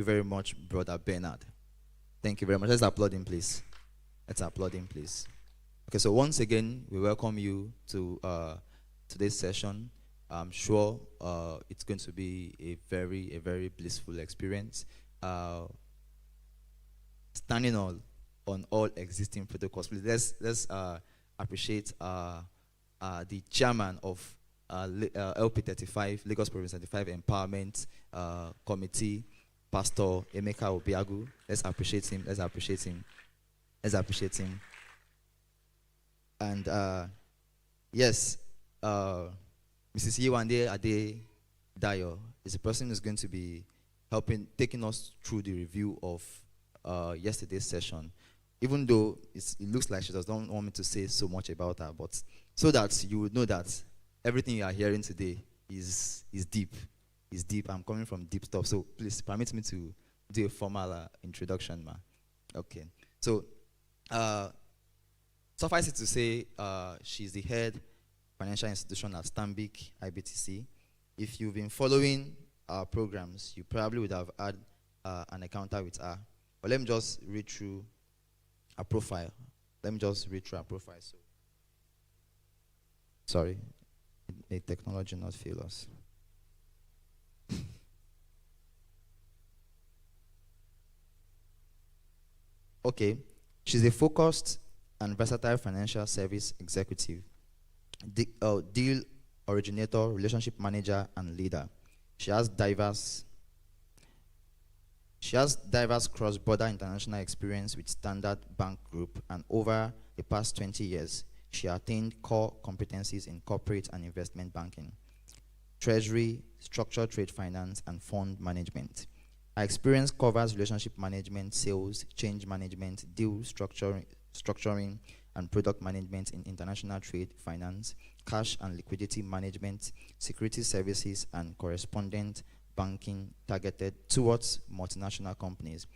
you very much, Brother Bernard. Thank you very much. Let's applaud him, please. Let's applaud him, please. Okay, so once again, we welcome you to today's session. I'm sure it's going to be a very blissful experience. Standing on all existing protocols, please let's appreciate the chairman of LP35, Lagos Province 35 Empowerment Committee, Pastor Emeka Obiagu. Let's appreciate him. Let's appreciate him. Let's appreciate him. And yes, Mrs. Yewande Ade Dayo is a person who's going to be taking us through the review of yesterday's session. Even though it looks like she doesn't want me to say so much about her, but so that you would know that everything you are hearing today is deep. Is deep. I'm coming from deep stuff. So please permit me to do a formal introduction, ma. Okay. So suffice it to say, she's the head financial institution at Stanbic IBTC. If you've been following our programs, you probably would have had an encounter with her. But let me just read through her profile. So, sorry, may technology not fail us. Okay, she's a focused and versatile financial service executive, deal originator, relationship manager, and leader. She has diverse cross-border international experience with Standard Bank Group, and over the past 20 years, she attained core competencies in corporate and investment banking, treasury, structured trade finance, and fund management. Her experience covers relationship management, sales, change management, deal structuring, and product management in international trade finance, cash and liquidity management, security services, and correspondent banking targeted towards multinational companies,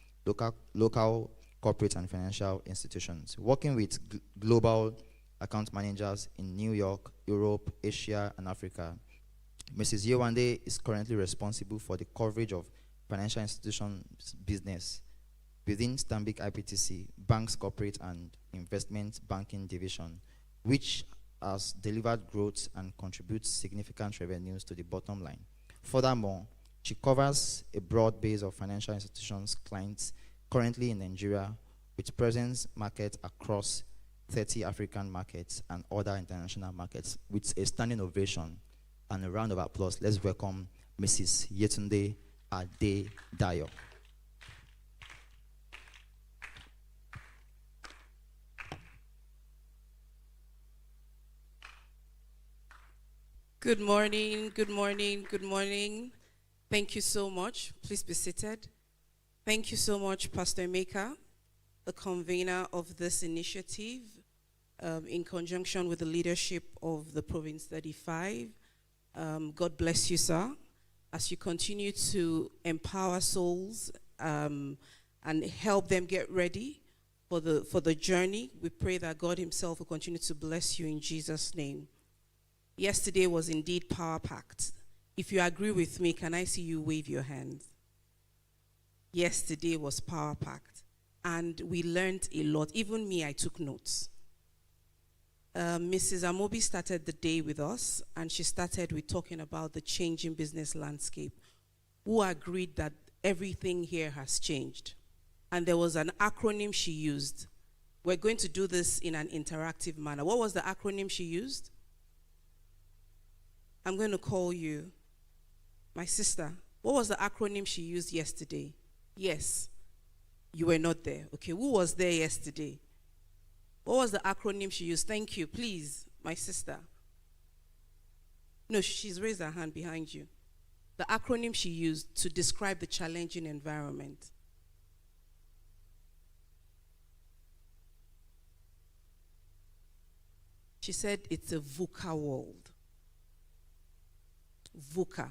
local corporate and financial institutions. Working with global account managers in New York, Europe, Asia, and Africa, Mrs. Yewande is currently responsible for the coverage of financial institutions business within Stanbic IBTC, Bank's Corporate and Investment Banking Division, which has delivered growth and contributes significant revenues to the bottom line. Furthermore, she covers a broad base of financial institutions clients currently in Nigeria, with presence markets across 30 African markets and other international markets. With a standing ovation and a round of applause, let's welcome Mrs. Yetunde Ade Dayo. Good morning, good morning, good morning. Thank you so much. Please be seated. Thank you so much, Pastor Emeka, the convener of this initiative, in conjunction with the leadership of the Province 35. God bless you, sir, as you continue to empower souls and help them get ready for the journey. We pray that God himself will continue to bless you in Jesus' name. Yesterday was indeed power-packed. If you agree with me, can I see you wave your hands? Yesterday was power-packed, and we learned a lot. Even me, I took notes. Mrs. Amobi started the day with us, and she started with talking about the changing business landscape. Who agreed that everything here has changed? And there was an acronym she used. We're going to do this in an interactive manner. What was the acronym she used? I'm going to call you my sister. What was the acronym she used yesterday? Yes, you were not there. Okay, who was there yesterday? What was the acronym she used? Thank you, please, my sister. No, she's raised her hand behind you. The acronym she used to describe the challenging environment. She said it's a VUCA world. VUCA.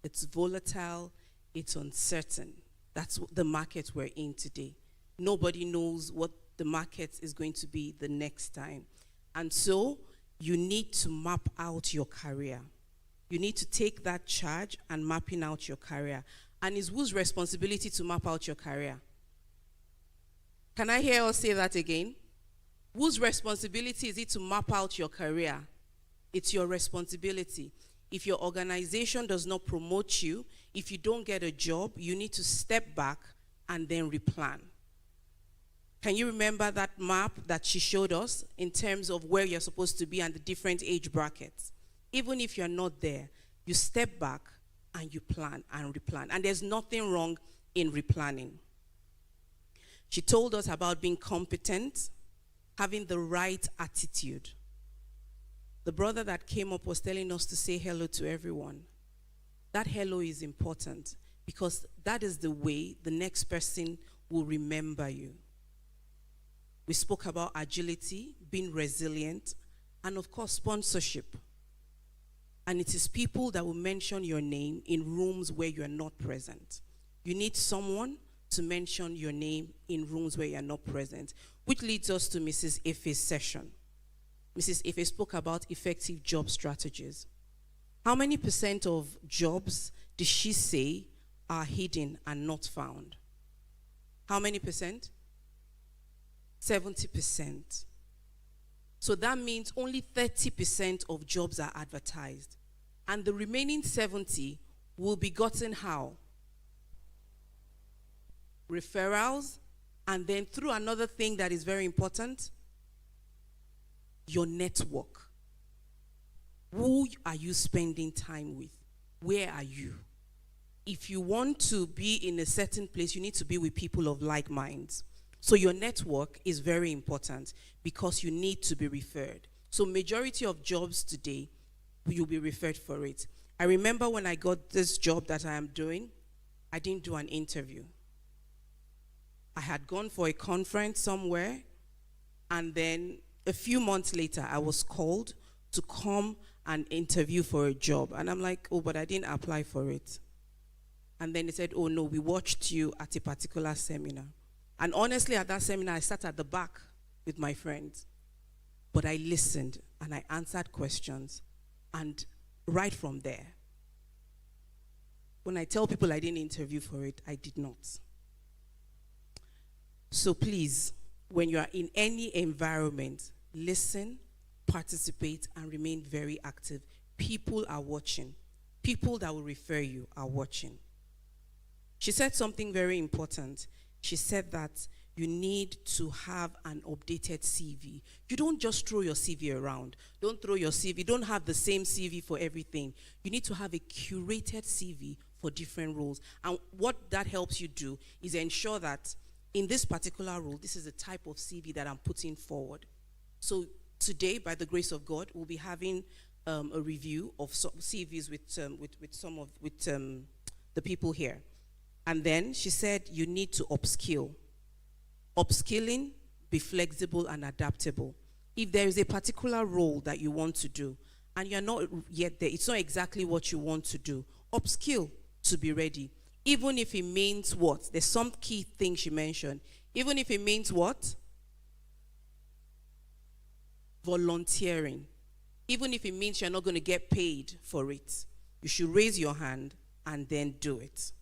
It's volatile, it's uncertain. That's the market we're in today. Nobody knows what the market is going to be the next time. And so you need to map out your career. You need to take that charge and mapping out your career. And it's whose responsibility to map out your career? Can I hear us say that again? Whose responsibility is it to map out your career? It's your responsibility. If your organization does not promote you, if you don't get a job, you need to step back and then replan. Can you remember that map that she showed us in terms of where you're supposed to be and the different age brackets? Even if you're not there, you step back and you plan and replan. And there's nothing wrong in replanning. She told us about being competent, having the right attitude. The brother that came up was telling us to say hello to everyone. That hello is important because that is the way the next person will remember you. We spoke about agility, being resilient, and of course, sponsorship. And it is people that will mention your name in rooms where you are not present. You need someone to mention your name in rooms where you are not present, which leads us to Mrs. Ife's session. Mrs. Ife spoke about effective job strategies. How many % of jobs did she say are hidden and not found? How many %? 70%. So that means only 30% of jobs are advertised. And the remaining 70 will be gotten how? Referrals, and then through another thing that is very important, your network. Who are you spending time with? Where are you? If you want to be in a certain place, you need to be with people of like minds. So your network is very important because you need to be referred. So majority of jobs today, you'll be referred for it. I remember when I got this job that I am doing, I didn't do an interview. I had gone for a conference somewhere, and then a few months later, I was called to come and interview for a job. And I'm like, oh, but I didn't apply for it. And then they said, oh no, we watched you at a particular seminar. And honestly, at that seminar, I sat at the back with my friends. But I listened and I answered questions. And right from there, when I tell people I didn't interview for it, I did not. So please, when you are in any environment, listen, participate, and remain very active. People are watching. People that will refer you are watching. She said something very important. She said that you need to have an updated CV. You don't just throw your CV around. Don't throw your CV. Don't have the same CV for everything. You need to have a curated CV for different roles. And what that helps you do is ensure that in this particular role, this is the type of CV that I'm putting forward. So today, by the grace of God, we'll be having a review of some CVs with the people here. And then she said you need to upskill. Upskilling, be flexible and adaptable. If there is a particular role that you want to do and you're not yet there, it's not exactly what you want to do, upskill to be ready. Even if it means what? There's some key things she mentioned. Even if it means what? Volunteering. Even if it means you're not going to get paid for it, you should raise your hand and then do it.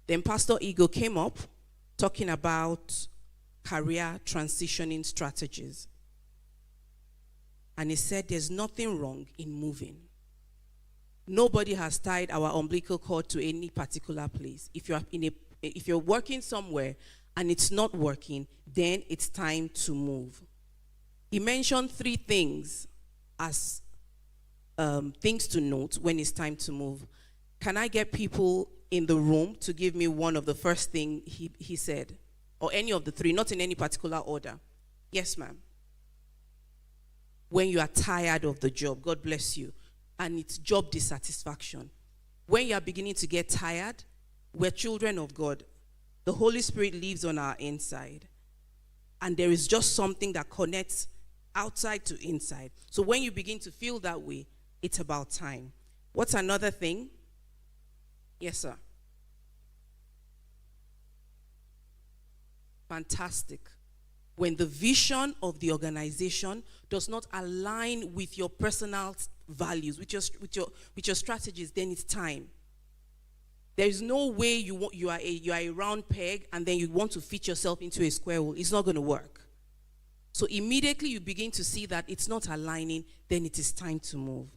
Then Pastor Ego came up talking about career transitioning strategies. And he said there's nothing wrong in moving. Nobody has tied our umbilical cord to any particular place. If you're working somewhere and it's not working, then it's time to move. He mentioned 3 things as things to note when it's time to move. Can I get people in the room to give me one of the first thing he said? Or any of the 3, not in any particular order. Yes, ma'am. When you are tired of the job, God bless you. And it's job dissatisfaction. When you are beginning to get tired, we're children of God. The Holy Spirit lives on our inside. And there is just something that connects outside to inside. So when you begin to feel that way, it's about time. What's another thing? Yes, sir. Fantastic. When the vision of the organization does not align with your personal values, with your strategies, then it's time. There is no way you are a round peg and then you want to fit yourself into a square hole. It's not going to work. So immediately you begin to see that it's not aligning, then it is time to move.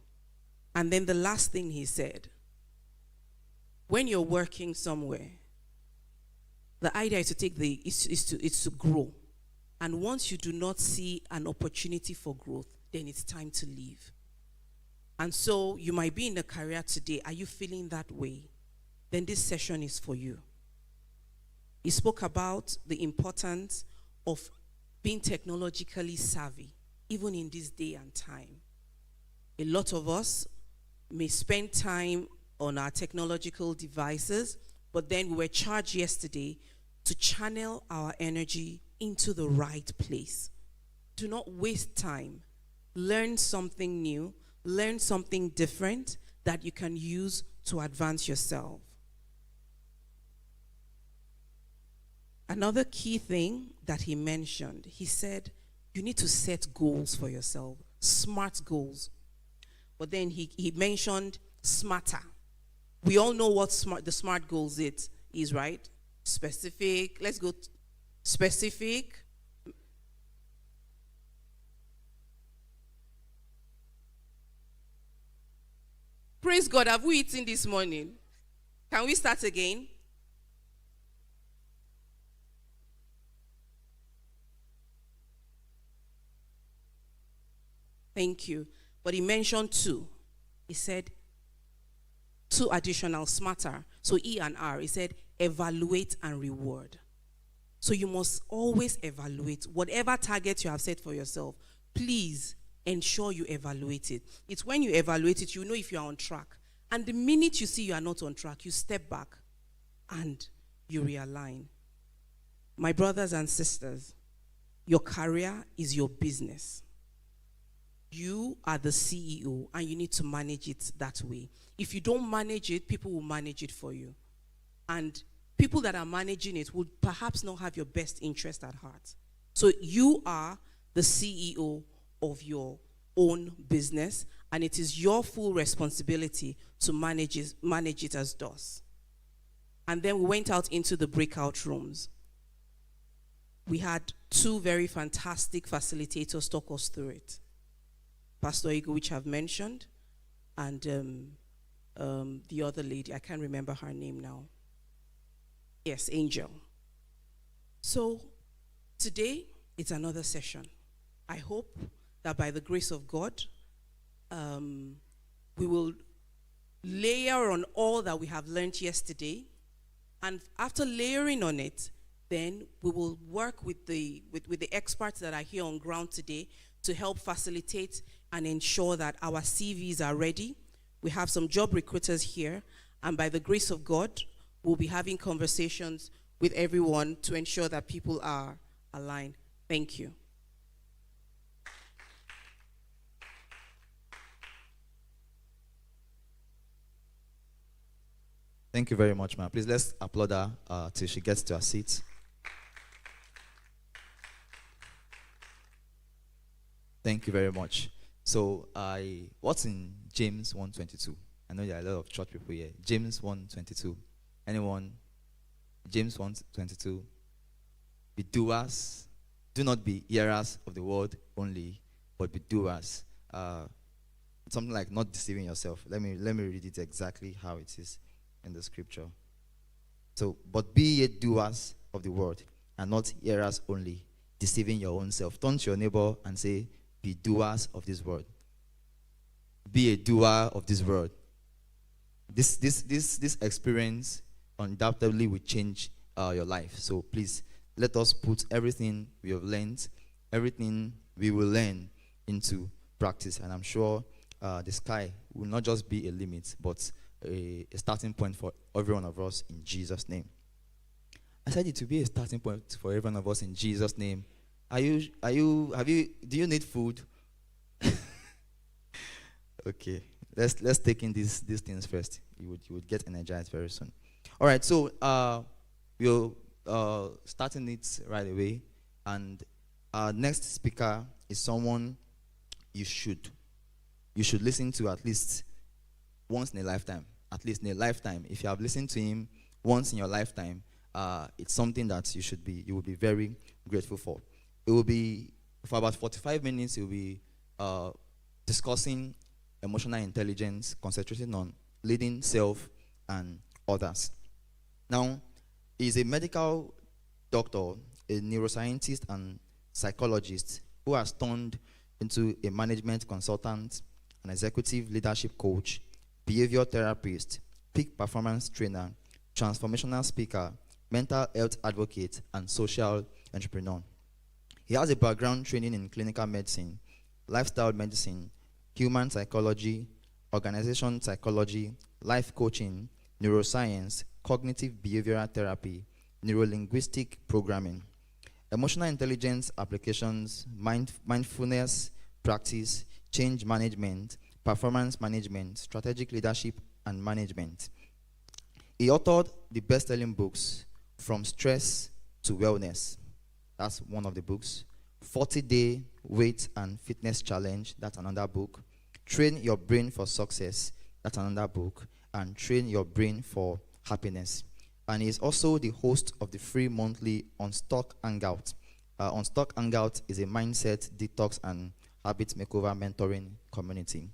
And then the last thing he said, when you're working somewhere, the idea is to take is to grow. And once you do not see an opportunity for growth, then it's time to leave. And so you might be in a career today. Are you feeling that way? Then this session is for you. He spoke about the importance of being technologically savvy, even in this day and time. A lot of us may spend time on our technological devices, but then we were charged yesterday to channel our energy into the right place. Do not waste time. Learn something new, learn something different that you can use to advance yourself. Another key thing that he mentioned, he said, you need to set goals for yourself, smart goals. But then he mentioned smarter. We all know what the smart goals it is, right? Specific. Let's go specific. Praise God. Have we eaten this morning? Can we start again? Thank you. But he mentioned two. He said two additional, smarter. So E and R. He said evaluate and reward. So you must always evaluate. Whatever target you have set for yourself, please ensure you evaluate it. It's when you evaluate it, you know if you are on track. And the minute you see you are not on track, you step back and you realign. My brothers and sisters, your career is your business. You are the CEO and you need to manage it that way. If you don't manage it, people will manage it for you. And people that are managing it would perhaps not have your best interest at heart. So you are the CEO of your own business, and it is your full responsibility to manage it as does. And then we went out into the breakout rooms. We had two very fantastic facilitators talk us through it. Pastor Ego, which I've mentioned, and the other lady, I can't remember her name now. Yes, Angel. So today, it's another session. I hope that by the grace of God, we will layer on all that we have learned yesterday. And after layering on it, then we will work with the experts that are here on ground today to help facilitate and ensure that our CVs are ready. We have some job recruiters here, and by the grace of God, we'll be having conversations with everyone to ensure that people are aligned. Thank you. Thank you very much, ma'am. Please let's applaud her till she gets to her seat. Thank you very much. So, what's in James 1:22? I know there are a lot of church people here. James 1:22. Anyone? James 1:22. Be doers. Do not be hearers of the word only, but be doers. Something like not deceiving yourself. Let me read it exactly how it is in the scripture. So, but be ye doers of the word, and not hearers only, deceiving your own self. Turn to your neighbor and say, be doers of this word. Be a doer of this word. This experience undoubtedly will change your life. So please, let us put everything we have learned, everything we will learn into practice. And I'm sure the sky will not just be a limit, but a starting point for every one of us in Jesus' name. I said it will be a starting point for every one of us in Jesus' name. Do you need food? Okay, let's take in these things first. You would get energized very soon. All right, so we'll starting it right away, and our next speaker is someone you should listen to at least once in a lifetime. at least in a lifetime. If you have listened to him once in your lifetime, it's something that you will be very grateful for. It will be, for about 45 minutes, it will be discussing emotional intelligence, concentrating on leading self and others. Now, he's a medical doctor, a neuroscientist and psychologist who has turned into a management consultant, an executive leadership coach, behavior therapist, peak performance trainer, transformational speaker, mental health advocate, and social entrepreneur. He has a background training in clinical medicine, lifestyle medicine, human psychology, organization psychology, life coaching, neuroscience, cognitive behavioral therapy, neurolinguistic programming, emotional intelligence applications, mindfulness practice, change management, performance management, strategic leadership, and management. He authored the best-selling books, From Stress to Wellness. That's one of the books. 40-Day Weight and Fitness Challenge. That's another book. Train Your Brain for Success. That's another book. And Train Your Brain for Happiness. And he's also the host of the free monthly Unstuck Hangout. Unstuck Hangout is a mindset, detox, and habit makeover mentoring community.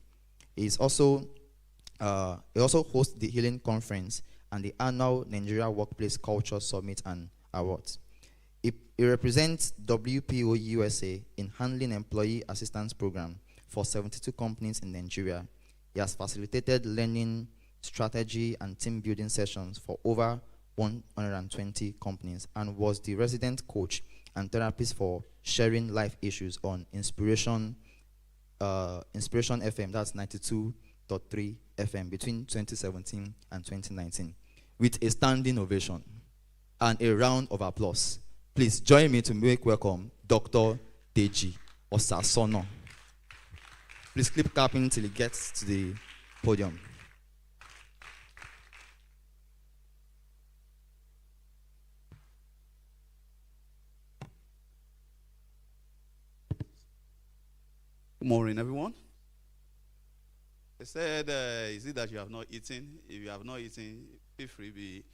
He also hosts the Healing Conference and the annual Nigeria Workplace Culture Summit and Awards. He represents WPO USA in handling employee assistance program for 72 companies in Nigeria. He has facilitated learning, strategy, and team building sessions for over 120 companies and was the resident coach and therapist for sharing life issues on Inspiration FM, that's 92.3 FM, between 2017 and 2019, with a standing ovation and a round of applause. Please join me to make welcome Dr. Deji Osasono. Please keep clapping till he gets to the podium. Good morning, everyone. They said, is it that you have not eaten? If you have not eaten, feel free.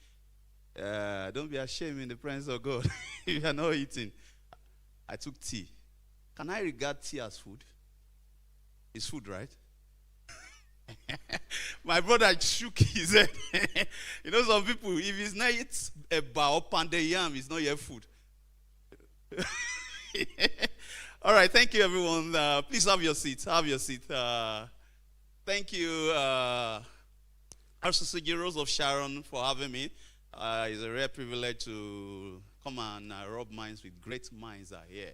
Don't be ashamed in the presence of God if you are not eating. I took tea. Can I regard tea as food? It's food, right? My brother shook his head. You know, some people, if it's not a bao pande yam, it's not yet food. All right, thank you, everyone. Please have your seat. Have your seat. Thank you, RCCG Rose of Sharon, for having me. It's a rare privilege to come and rub minds with great minds are here.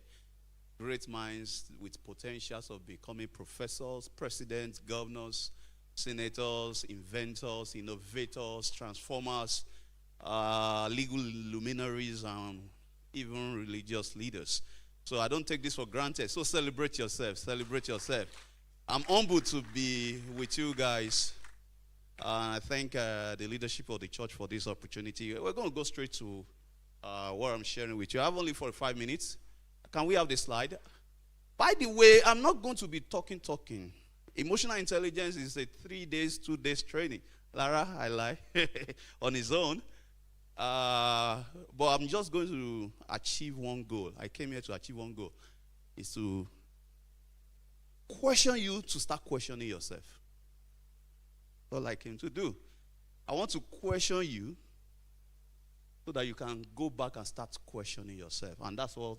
Great minds with potentials of becoming professors, presidents, governors, senators, inventors, innovators, transformers, legal luminaries, and even religious leaders. So I don't take this for granted. So celebrate yourself. Celebrate yourself. I'm humbled to be with you guys. I thank the leadership of the church for this opportunity. We're going to go straight to what I'm sharing with you. I have only 45 minutes. Can we have the slide? By the way, I'm not going to be talking. Emotional intelligence is a 3 days, 2 days training. Lara, I lie, on his own. But I'm just going to achieve one goal. I came here to achieve one goal. Is to question you to start questioning yourself. That's all I came to do. I want to question you so that you can go back and start questioning yourself. And that's what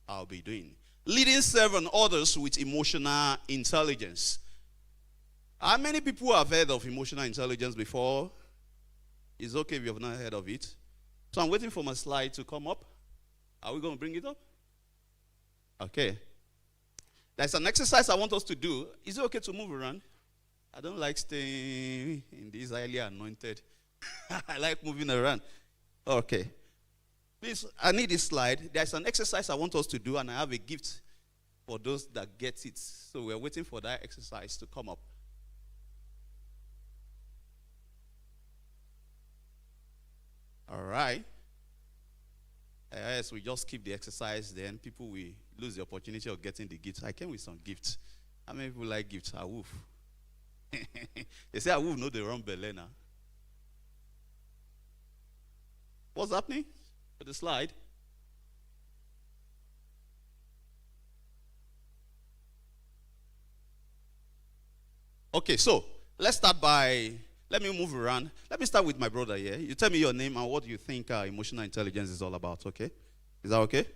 I'll be doing. Leading 7 others with emotional intelligence. How many people have heard of emotional intelligence before? It's okay if you have not heard of it. So I'm waiting for my slide to come up. Are we going to bring it up? Okay. There's an exercise I want us to do. Is it okay to move around? I don't like staying in this highly anointed. I like moving around. Okay. Please, I need this slide. There's an exercise I want us to do, and I have a gift for those that get it. So we're waiting for that exercise to come up. All right. Yes, we just keep the exercise, then people will lose the opportunity of getting the gifts. I came with some gifts. How many people like gifts? Awoof. They say Awoof know the wrong belly now. What's happening with the slide? Okay, so let's start by, let me move around. Let me start with my brother here. You tell me your name and what you think emotional intelligence is all about, okay? Is that okay?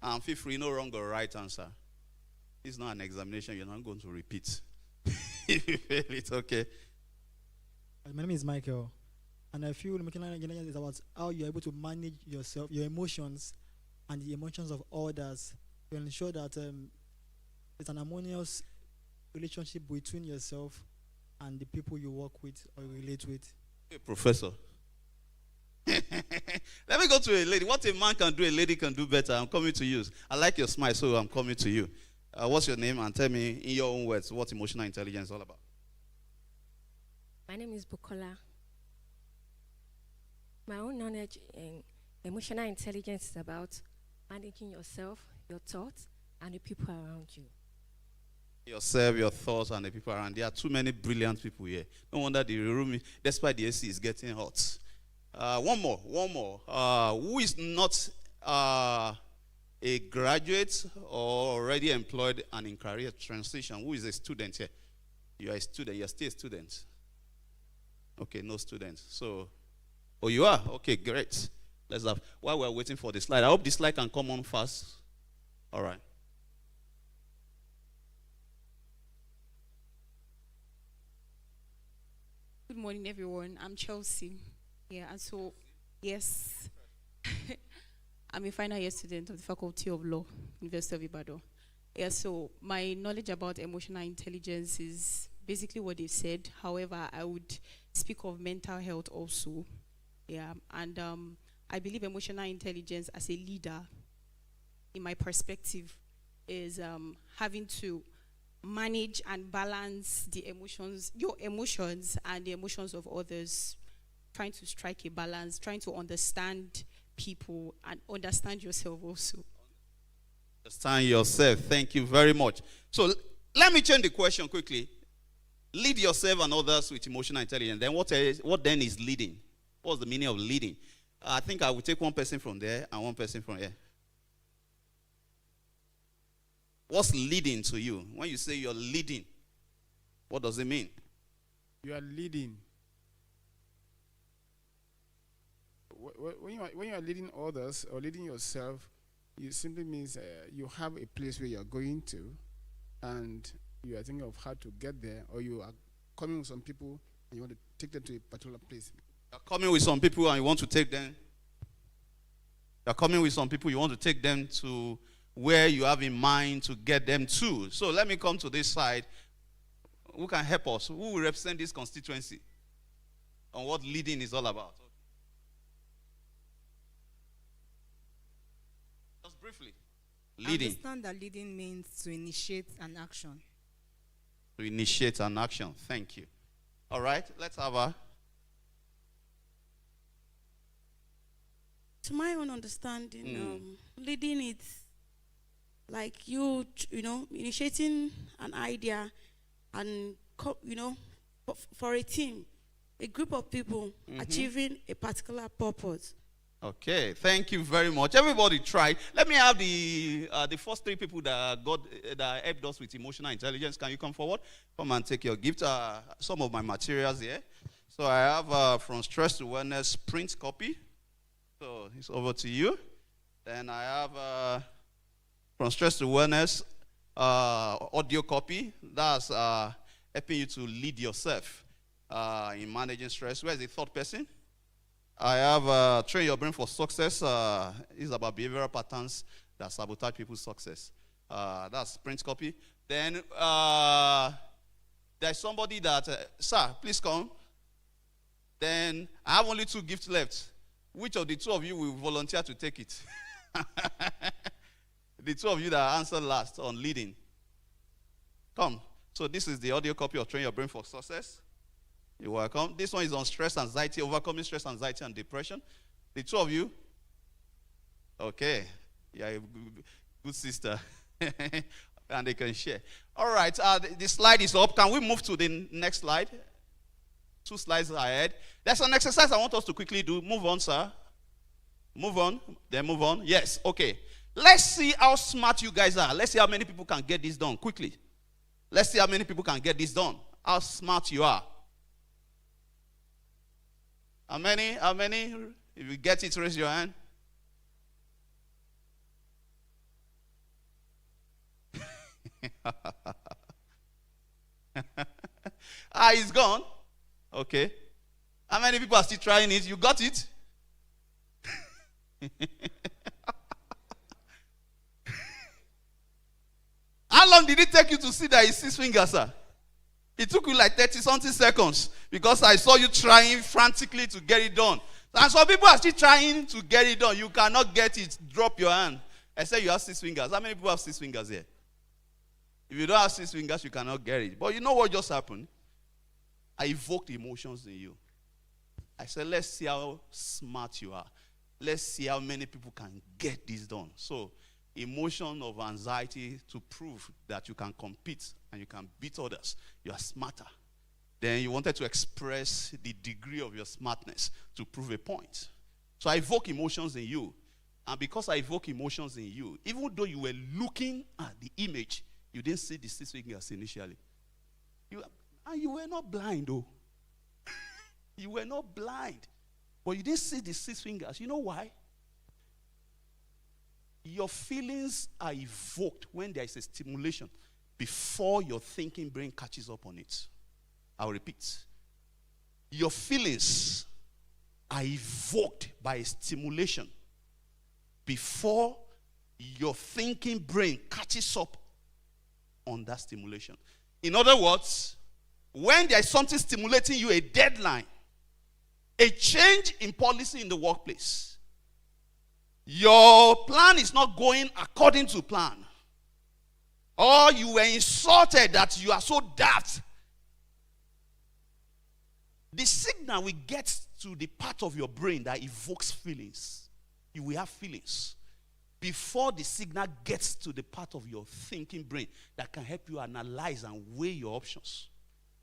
And feel free, no wrong or right answer. It's not an examination. You're not going to repeat. If you fail it, okay? My name is Michael, and I feel emotional intelligence is about how you're able to manage yourself, your emotions, and the emotions of others to ensure that it's an harmonious relationship between yourself and the people you work with or relate with. Hey, Professor. Let me go to a lady. What a man can do, a lady can do better. I'm coming to you. I like your smile, so I'm coming to you. What's your name? And tell me in your own words what emotional intelligence is all about. My name is Bukola. My own knowledge in emotional intelligence is about managing yourself, your thoughts, and the people around you. Yourself, your thoughts, and the people around. There are too many brilliant people here. No wonder the room, despite the AC, is getting hot. One more. Who is not a graduate or already employed and in career transition? Who is a student here? You are a student. You are still a student. Okay, no students. So, oh, you are? Okay, great. Let's have, while we're waiting for the slide, I hope the slide can come on fast. All right. Good morning, everyone. I'm Chelsea. Yeah, and so, yes, I'm a final year student of the Faculty of Law, University of Ibadan. Yeah, so my knowledge about emotional intelligence is basically what they said. However, I would speak of mental health also. Yeah, and I believe emotional intelligence as a leader, in my perspective, is having to manage and balance the emotions, your emotions and the emotions of others, trying to strike a balance, trying to understand people and understand yourself also. Understand yourself. Thank you very much. So let me change the question quickly. Lead yourself and others with emotional intelligence. Then what then is leading? What's the meaning of leading? I think I will take one person from there and one person from here. What's leading to you? When you say you're leading, what does it mean? You are leading. When you are leading others or leading yourself, it simply means you have a place where you are going to, and you are thinking of how to get there, or you are coming with some people and you want to take them to a particular place. You're coming with some people and you want to take them. You're coming with some people, you want to take them to where you have in mind to get them to. So let me come to this side. Who can help us? Who will represent this constituency on what leading is all about? Just briefly. Leading. I understand that leading means to initiate an action. To initiate an action. Thank you. All right, let's have a. To my own understanding, leading it like you know, initiating an idea and, you know, for a team, a group of people achieving a particular purpose. Okay, thank you very much. Everybody tried. Let me have the first three people that helped us with emotional intelligence. Can you come forward? Come and take your gift. Some of my materials here. So I have From Stress to Wellness print copy. So it's over to you. Then I have From Stress to Wellness audio copy. That's helping you to lead yourself in managing stress. Where's the third person? I have Train Your Brain for Success. It's about behavioral patterns that sabotage people's success. That's print copy. Then there's somebody that, sir, please come. Then I have only 2 gifts left. Which of the 2 of you will volunteer to take it? The 2 of you that answered last on leading. Come. So this is the audio copy of Train Your Brain for Success. You're welcome. This one is on stress, anxiety, overcoming stress, anxiety, and depression. The 2 of you. Okay. Yeah, good sister. And they can share. All right. The slide is up. Can we move to the next slide? 2 slides ahead. There's an exercise I want us to quickly do. Move on, sir. Move on. Then move on. Yes, okay. Let's see how smart you guys are. Let's see how many people can get this done quickly. Let's see how many people can get this done. How smart you are. How many? How many? If you get it, raise your hand. It's gone. Okay. How many people are still trying it? You got it? How long did it take you to see that it's 6 fingers, sir? It took you like 30-something seconds because I saw you trying frantically to get it done. And some people are still trying to get it done. You cannot get it. Drop your hand. I said you have 6 fingers. How many people have 6 fingers here? If you don't have 6 fingers, you cannot get it. But you know what just happened? I evoked emotions in you. I said, let's see how smart you are. Let's see how many people can get this done. So, emotion of anxiety to prove that you can compete and you can beat others. You are smarter. Then you wanted to express the degree of your smartness to prove a point. So I evoke emotions in you. And because I evoke emotions in you, even though you were looking at the image, you didn't see the 6 fingers initially. And you were not blind, though. You were not blind. But you didn't see the 6 fingers. You know why? Your feelings are evoked when there is a stimulation before your thinking brain catches up on it. I'll repeat. Your feelings are evoked by a stimulation before your thinking brain catches up on that stimulation. In other words, when there is something stimulating you, a deadline, a change in policy in the workplace, your plan is not going according to plan, or you were insulted that you are so daft, the signal will get to the part of your brain that evokes feelings. You will have feelings before the signal gets to the part of your thinking brain that can help you analyze and weigh your options.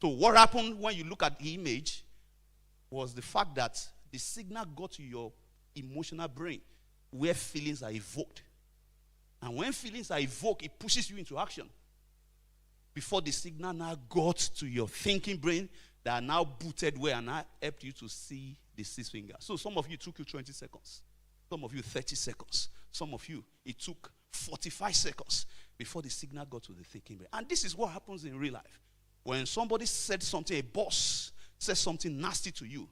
So what happened when you look at the image was the fact that the signal got to your emotional brain where feelings are evoked. And when feelings are evoked, it pushes you into action before the signal now got to your thinking brain that are now booted where and now helped you to see the 6 fingers. So some of you, it took you 20 seconds. Some of you, 30 seconds. Some of you, it took 45 seconds before the signal got to the thinking brain. And this is what happens in real life. When somebody said something, a boss says something nasty to you,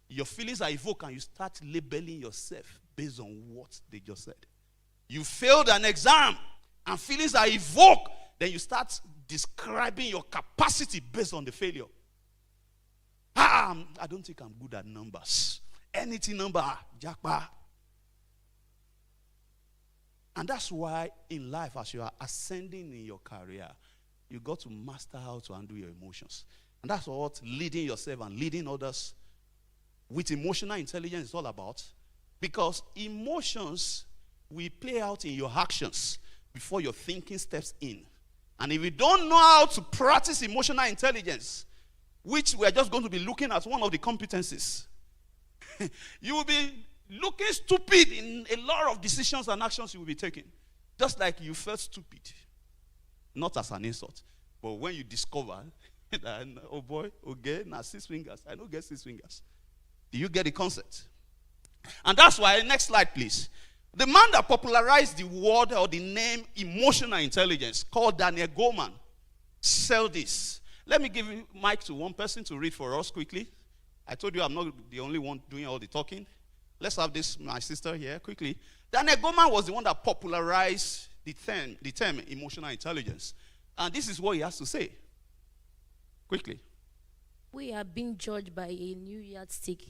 your feelings are evoked and you start labeling yourself based on what they just said. You failed an exam and feelings are evoked, then you start describing your capacity based on the failure. I don't think I'm good at numbers. Anything number, jackpot. And that's why in life, as you are ascending in your career, you got to master how to handle your emotions. And that's what leading yourself and leading others with emotional intelligence is all about. Because emotions will play out in your actions before your thinking steps in. And if you don't know how to practice emotional intelligence, which we're just going to be looking at one of the competencies, you will be looking stupid in a lot of decisions and actions you will be taking. Just like you felt stupid. Not as an insult. But when you discover that, oh boy, okay, now 6 fingers. I don't get 6 fingers. Do you get the concept? And that's why, next slide please. The man that popularized the word or the name emotional intelligence, called Daniel Goleman, said this. Let me give you mic to one person to read for us quickly. I told you I'm not the only one doing all the talking. Let's have this, my sister here, quickly. Daniel Goleman was the one that popularized the term emotional intelligence. And this is what he has to say. Quickly. We are being judged by a new yardstick.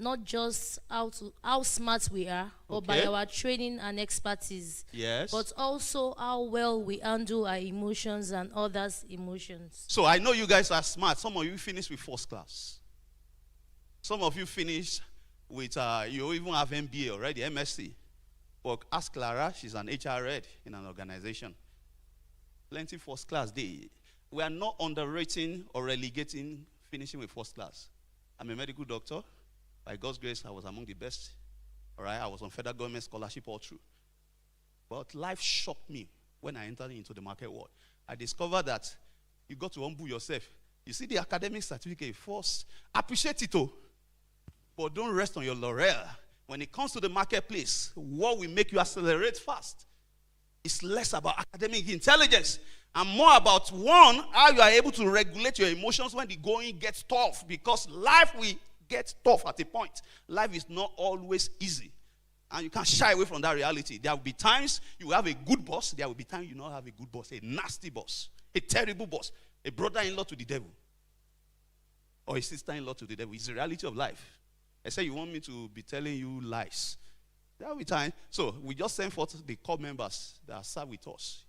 Not just how smart we are, or by our training and expertise. Yes. But also how well we handle our emotions and others' emotions. So I know you guys are smart. Some of you finished with first class. Some of you finished with, you even have MBA already, MSc. But ask Clara, she's an HR head in an organization. Plenty first class. We are not underrating or relegating finishing with first class. I'm a medical doctor. By God's grace, I was among the best All right, I was on federal government scholarship all through. But life shocked me when I entered into the market world. I discovered that you got to humble yourself. You see the academic certificate first, appreciate it, but don't rest on your laurel. When it comes to the marketplace, what will make you accelerate fast is less about academic intelligence and more about, one, how you are able to regulate your emotions when the going gets tough, because life will get tough at a point. Life is not always easy, and you can't shy away from that reality. There will be times you will have a good boss. There will be times you not have a good boss, a nasty boss, a terrible boss, a brother-in-law to the devil, or a sister-in-law to the devil. It's the reality of life. I say you want me to be telling you lies. There will be time. So we just sent forth the core members that serve with us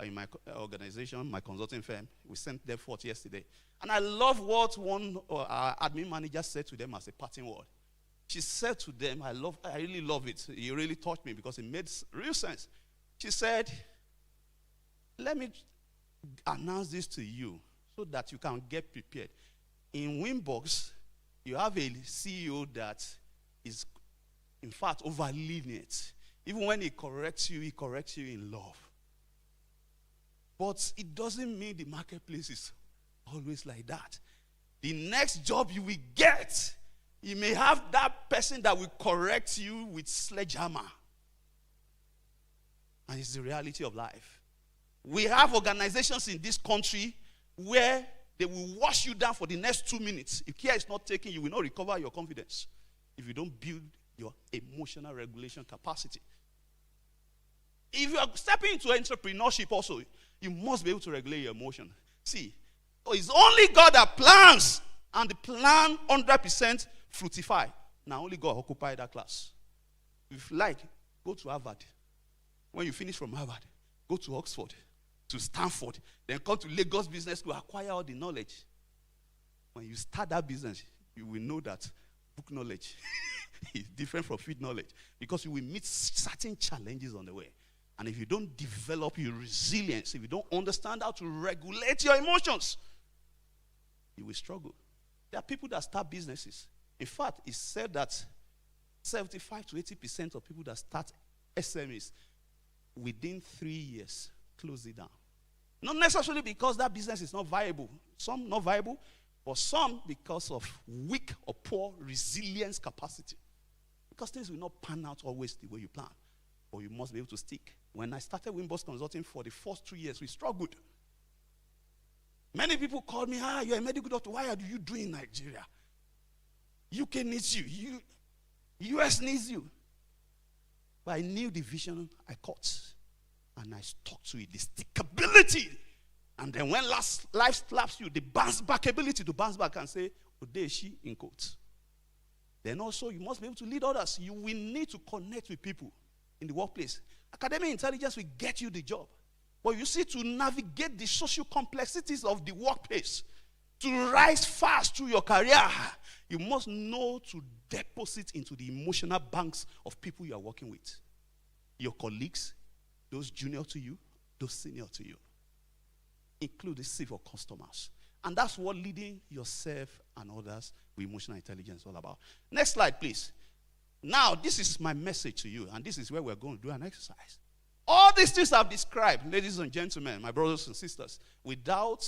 in my organization, my consulting firm. We sent them forth yesterday. And I love what one admin manager said to them as a parting word. She said to them, I really love it. It really touched me because it made real sense. She said, let me announce this to you so that you can get prepared. In Winbox, you have a CEO that is, in fact, over lenient. Even when he corrects you in love. But it doesn't mean the marketplace is always like that. The next job you will get, you may have that person that will correct you with sledgehammer. And it's the reality of life. We have organizations in this country where they will wash you down for the next 2 minutes. If care is not taken, you will not recover your confidence if you don't build your emotional regulation capacity. If you are stepping into entrepreneurship also, you must be able to regulate your emotion. See, it's only God that plans, and the plan 100% fructify. Now only God occupy that class. If you like, go to Harvard. When you finish from Harvard, go to Oxford, to Stanford, then come to Lagos Business School, acquire all the knowledge. When you start that business, you will know that book knowledge is different from field knowledge, because you will meet certain challenges on the way. And if you don't develop your resilience, if you don't understand how to regulate your emotions, you will struggle. There are people that start businesses. In fact, it's said that 75 to 80% of people that start SMEs within 3 years close it down. Not necessarily because that business is not viable. Some not viable, but some because of weak or poor resilience capacity. Because things will not pan out always the way you plan. But you must be able to stick. When I started Winbox Consulting for the first 2 years, we struggled. Many people called me, you're a medical doctor. Why are you doing in Nigeria? UK needs you. US needs you. But I knew the vision I caught. And I stuck to it, the stickability. And then when life slaps you, the bounce back ability to bounce back and say, Odeshi in quotes. Then also you must be able to lead others. You will need to connect with people in the workplace. Academic intelligence will get you the job. But you see, to navigate the social complexities of the workplace, to rise fast through your career, you must know to deposit into the emotional banks of people you are working with. Your colleagues, those junior to you, those senior to you. Include the civil customers. And that's what leading yourself and others with emotional intelligence is all about. Next slide, please. Now, this is my message to you, and this is where we're going to do an exercise. All these things I've described, ladies and gentlemen, my brothers and sisters, without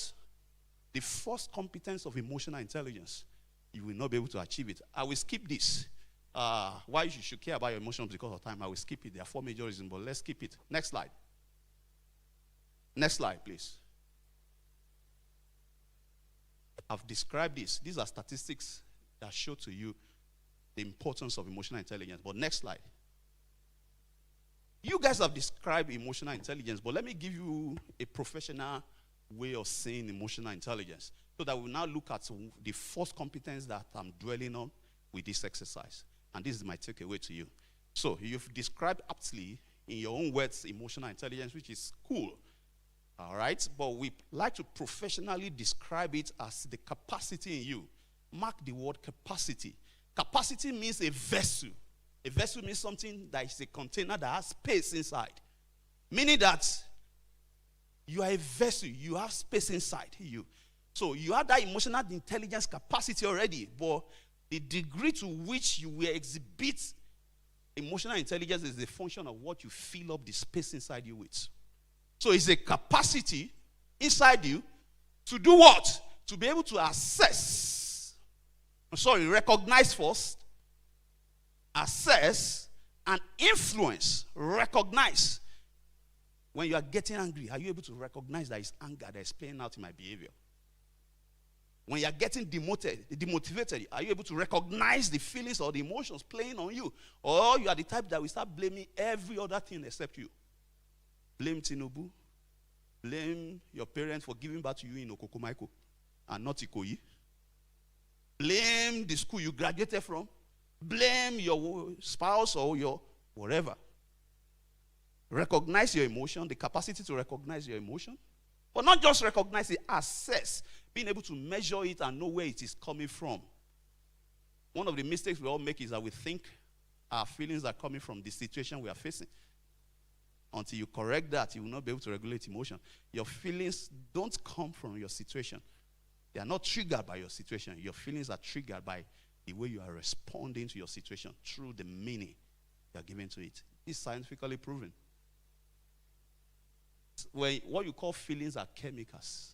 the first competence of emotional intelligence, you will not be able to achieve it. I will skip this. Why you should care about your emotions because of time, I will skip it. There are 4 major reasons, but let's skip it. Next slide. Next slide, please. I've described this. These are statistics that show to you the importance of emotional intelligence. But next slide. You guys have described emotional intelligence, but let me give you a professional way of saying emotional intelligence, so that we'll now look at the first competence that I'm dwelling on with this exercise. And this is my takeaway to you. So you've described aptly in your own words emotional intelligence, which is cool. All right? But we like to professionally describe it as the capacity in you. Mark the word capacity. Capacity means a vessel. A vessel means something that is a container that has space inside. Meaning that you are a vessel. You have space inside you. So you have that emotional intelligence capacity already, but the degree to which you will exhibit Emotional intelligence is the function of what you fill up the space inside you with. So it's a capacity inside you to do what? To be able to recognize first, assess, and influence. Recognize. When you are getting angry, are you able to recognize that it's anger that is playing out in my behavior? When you are getting demotivated, are you able to recognize the feelings or the emotions playing on you? Or you are the type that will start blaming every other thing except you? Blame Tinubu. Blame your parents for giving birth to you in Okokomaiko and not Ikoyi. Blame the school you graduated from. Blame your spouse or your whatever. Recognize your emotion, the capacity to recognize your emotion. But not just recognize it, assess. Being able to measure it and know where it is coming from. One of the mistakes we all make is that we think our feelings are coming from the situation we are facing. Until you correct that, you will not be able to regulate emotion. Your feelings don't come from your situation. They are not triggered by your situation. Your feelings are triggered by the way you are responding to your situation through the meaning you are giving to it. It's scientifically proven. What you call feelings are chemicals.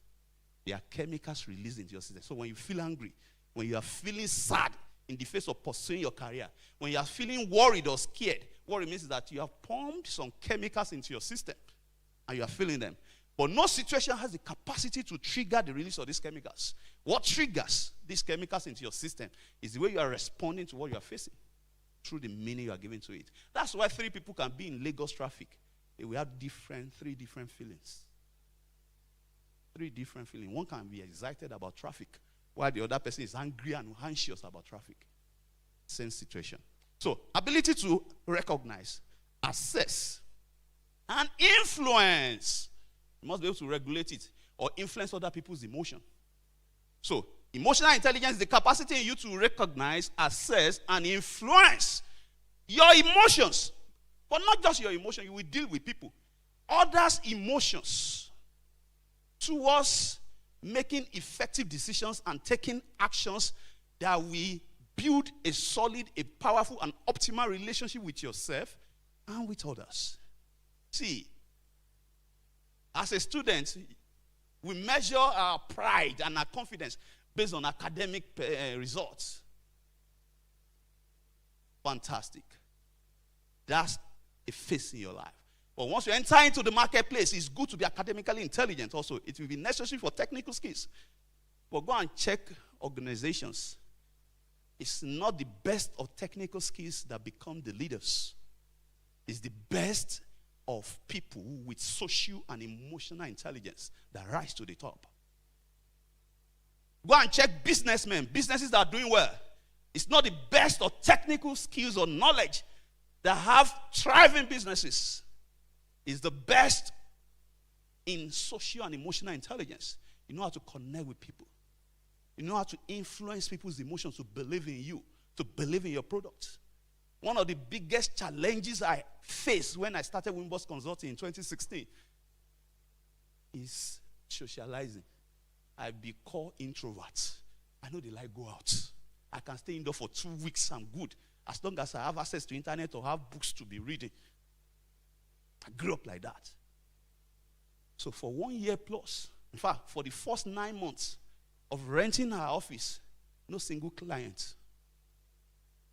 They are chemicals released into your system. So when you feel angry, when you are feeling sad in the face of pursuing your career, when you are feeling worried or scared, what it means is that you have pumped some chemicals into your system and you are feeling them. But no situation has the capacity to trigger the release of these chemicals. What triggers these chemicals into your system is the way you are responding to what you are facing through the meaning you are giving to it. That's why 3 people can be in Lagos traffic. They will have 3 different feelings. 3 different feelings. One can be excited about traffic, while the other person is angry and anxious about traffic. Same situation. So, ability to recognize, assess, and influence. You must be able to regulate it or influence other people's emotion. So, emotional intelligence is the capacity in you to recognize, assess, and influence your emotions. But not just your emotion, you will deal with people. Others' emotions towards making effective decisions and taking actions that will build a solid, a powerful, and optimal relationship with yourself and with others. See, as a student, we measure our pride and our confidence based on academic results. Fantastic. That's a phase in your life. But once you enter into the marketplace, it's good to be academically intelligent also. It will be necessary for technical skills. But go and check organizations. It's not the best of technical skills that become the leaders. It's the best of people with social and emotional intelligence that rise to the top. Go and check businessmen, businesses that are doing well. It's not the best of technical skills or knowledge that have thriving businesses. It's the best in social and emotional intelligence. You know how to connect with people. You know how to influence people's emotions to believe in you, to believe in your product. One of the biggest challenges I faced when I started Wimbos Consulting in 2016 is socializing. I be called introvert. I know they like go out. I can stay indoor for 2 weeks, I'm good. As long as I have access to internet or have books to be reading. I grew up like that. So for 1 year plus, in fact, for the first 9 months of renting our office, no single client.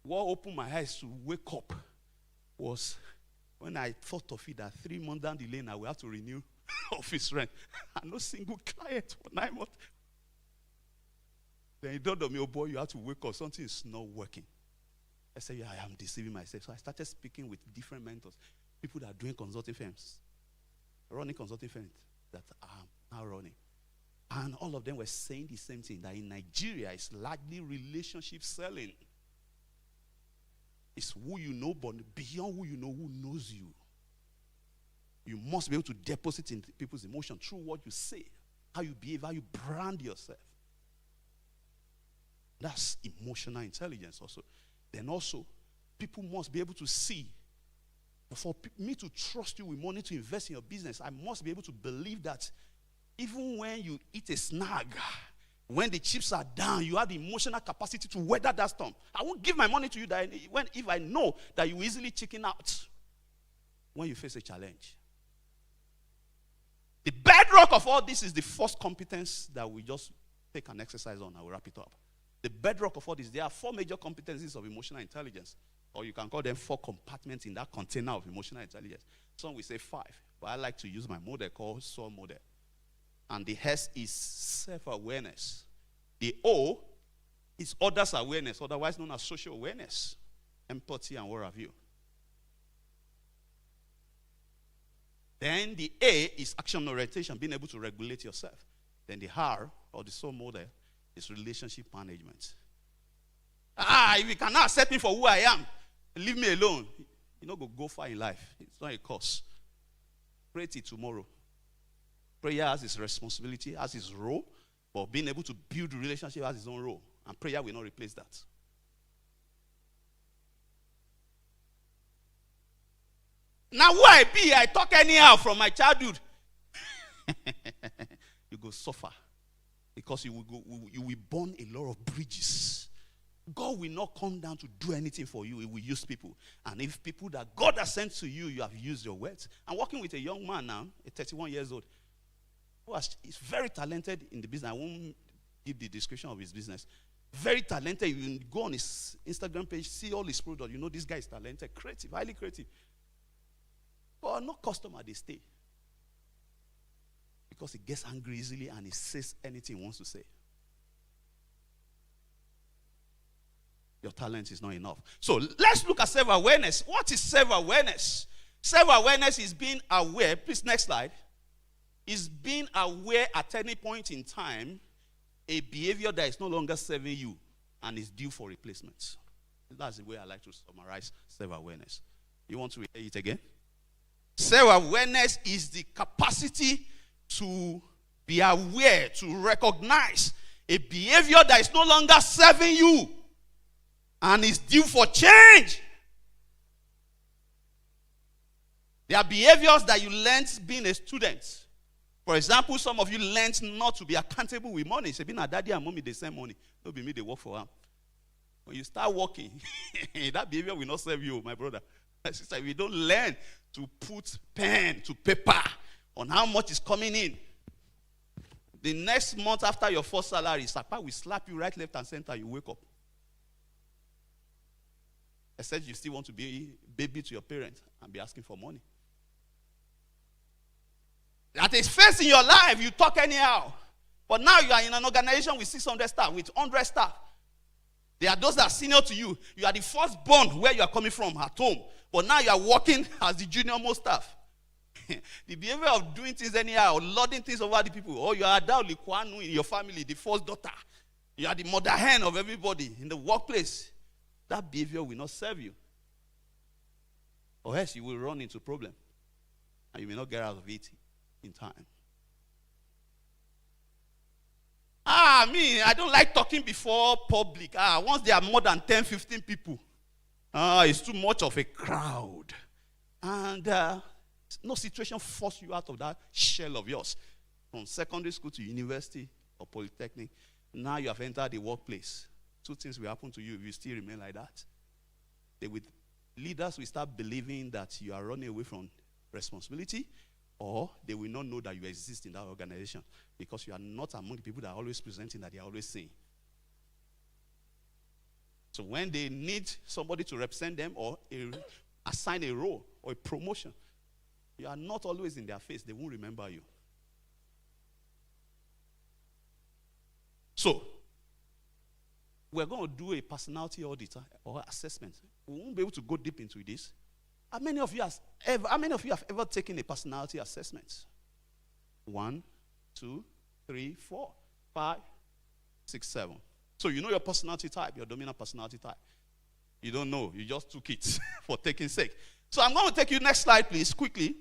What opened my eyes to wake up was when I thought of it that 3 months down the lane, I will have to renew office rent. And no single client for 9 months. Then it dawned on me, oh boy, you have to wake up. Something is not working. I said, yeah, I am deceiving myself. So I started speaking with different mentors, people that are doing consulting firms, running consulting firms that I'm now running. And all of them were saying the same thing, that in Nigeria, it's largely relationship selling. It's who you know, but beyond who you know, who knows you. You must be able to deposit in people's emotion through what you say, how you behave, how you brand yourself. That's emotional intelligence also. Then also, people must be able to see. For me to trust you with money to invest in your business, I must be able to believe that even when you eat a snag, When the chips are down, you have the emotional capacity to weather that storm. I won't give my money to you if I know that you easily chicken out when you face a challenge. The bedrock of all this is the first competence that we just take an exercise on. I will wrap it up. The bedrock of all this, there are 4 major competencies of emotional intelligence, or you can call them 4 compartments in that container of emotional intelligence. Some will say 5, but I like to use my model called SOAR model. And the S is self-awareness. The O is others awareness, otherwise known as social awareness, empathy, and what have you. Then the A is action orientation, being able to regulate yourself. Then the R, or the SOAR model, is relationship management. If you cannot accept me for who I am, leave me alone. You know, go far in life. It's not a course. Pray till tomorrow. Prayer has its responsibility, has its role, but being able to build a relationship has its own role. And prayer will not replace that. Now who I be, I talk anyhow from my childhood. You go suffer. Because you will burn a lot of bridges. God will not come down to do anything for you. He will use people. And if people that God has sent to you, you have used your words. I'm working with a young man now, a 31 years old, who is very talented in the business. I won't give the description of his business. Very talented. You can go on his Instagram page, see all his products. You know this guy is talented, creative, highly creative. But no customer, they stay. Because he gets angry easily and he says anything he wants to say. Your talent is not enough. So let's look at self-awareness. What is self-awareness? Self-awareness is being aware. Please, next slide. Is being aware at any point in time a behavior that is no longer serving you and is due for replacement. That's the way I like to summarize self-awareness. You want to hear it again? Self-awareness is the capacity to be aware, to recognize a behavior that is no longer serving you and is due for change. There are behaviors that you learned being a student. For example, some of you learned not to be accountable with money. Say, being a daddy and mommy, they send money. Don't be me, they work for them. When you start working, that behavior will not serve you, my brother. My sister, if you don't learn to put pen to paper on how much is coming in, the next month after your first salary, Sapa will slap you right, left, and center. You wake up. Except you still want to be a baby to your parents and be asking for money. At a phase in your life, you talk anyhow. But now you are in an organization with 600 staff, with 100 staff. There are those that are senior to you. You are the firstborn where you are coming from at home. But now you are working as the junior most staff. The behavior of doing things anyhow, or lording things over the people. Or you are Adauli Kwanu in your family, the first daughter. You are the mother hen of everybody in the workplace. That behavior will not serve you. Or else you will run into problem. And you may not get out of it in time. I don't like talking before public. Once there are more than 10, 15 people, it's too much of a crowd. And no situation force you out of that shell of yours. From secondary school to university or polytechnic, now you have entered the workplace. 2 things will happen to you if you still remain like that. Leaders will start believing that you are running away from responsibility, or they will not know that you exist in that organization because you are not among the people that are always presenting that they are always saying. So when they need somebody to represent them or assign a role or a promotion, you are not always in their face. They won't remember you. So, we're going to do a personality audit or assessment. We won't be able to go deep into this. How many of you have ever taken a personality assessment? 1, 2, 3, 4, 5, 6, 7. So you know your personality type, your dominant personality type. You don't know. You just took it for taking sake. So I'm going to take you next slide, please, quickly.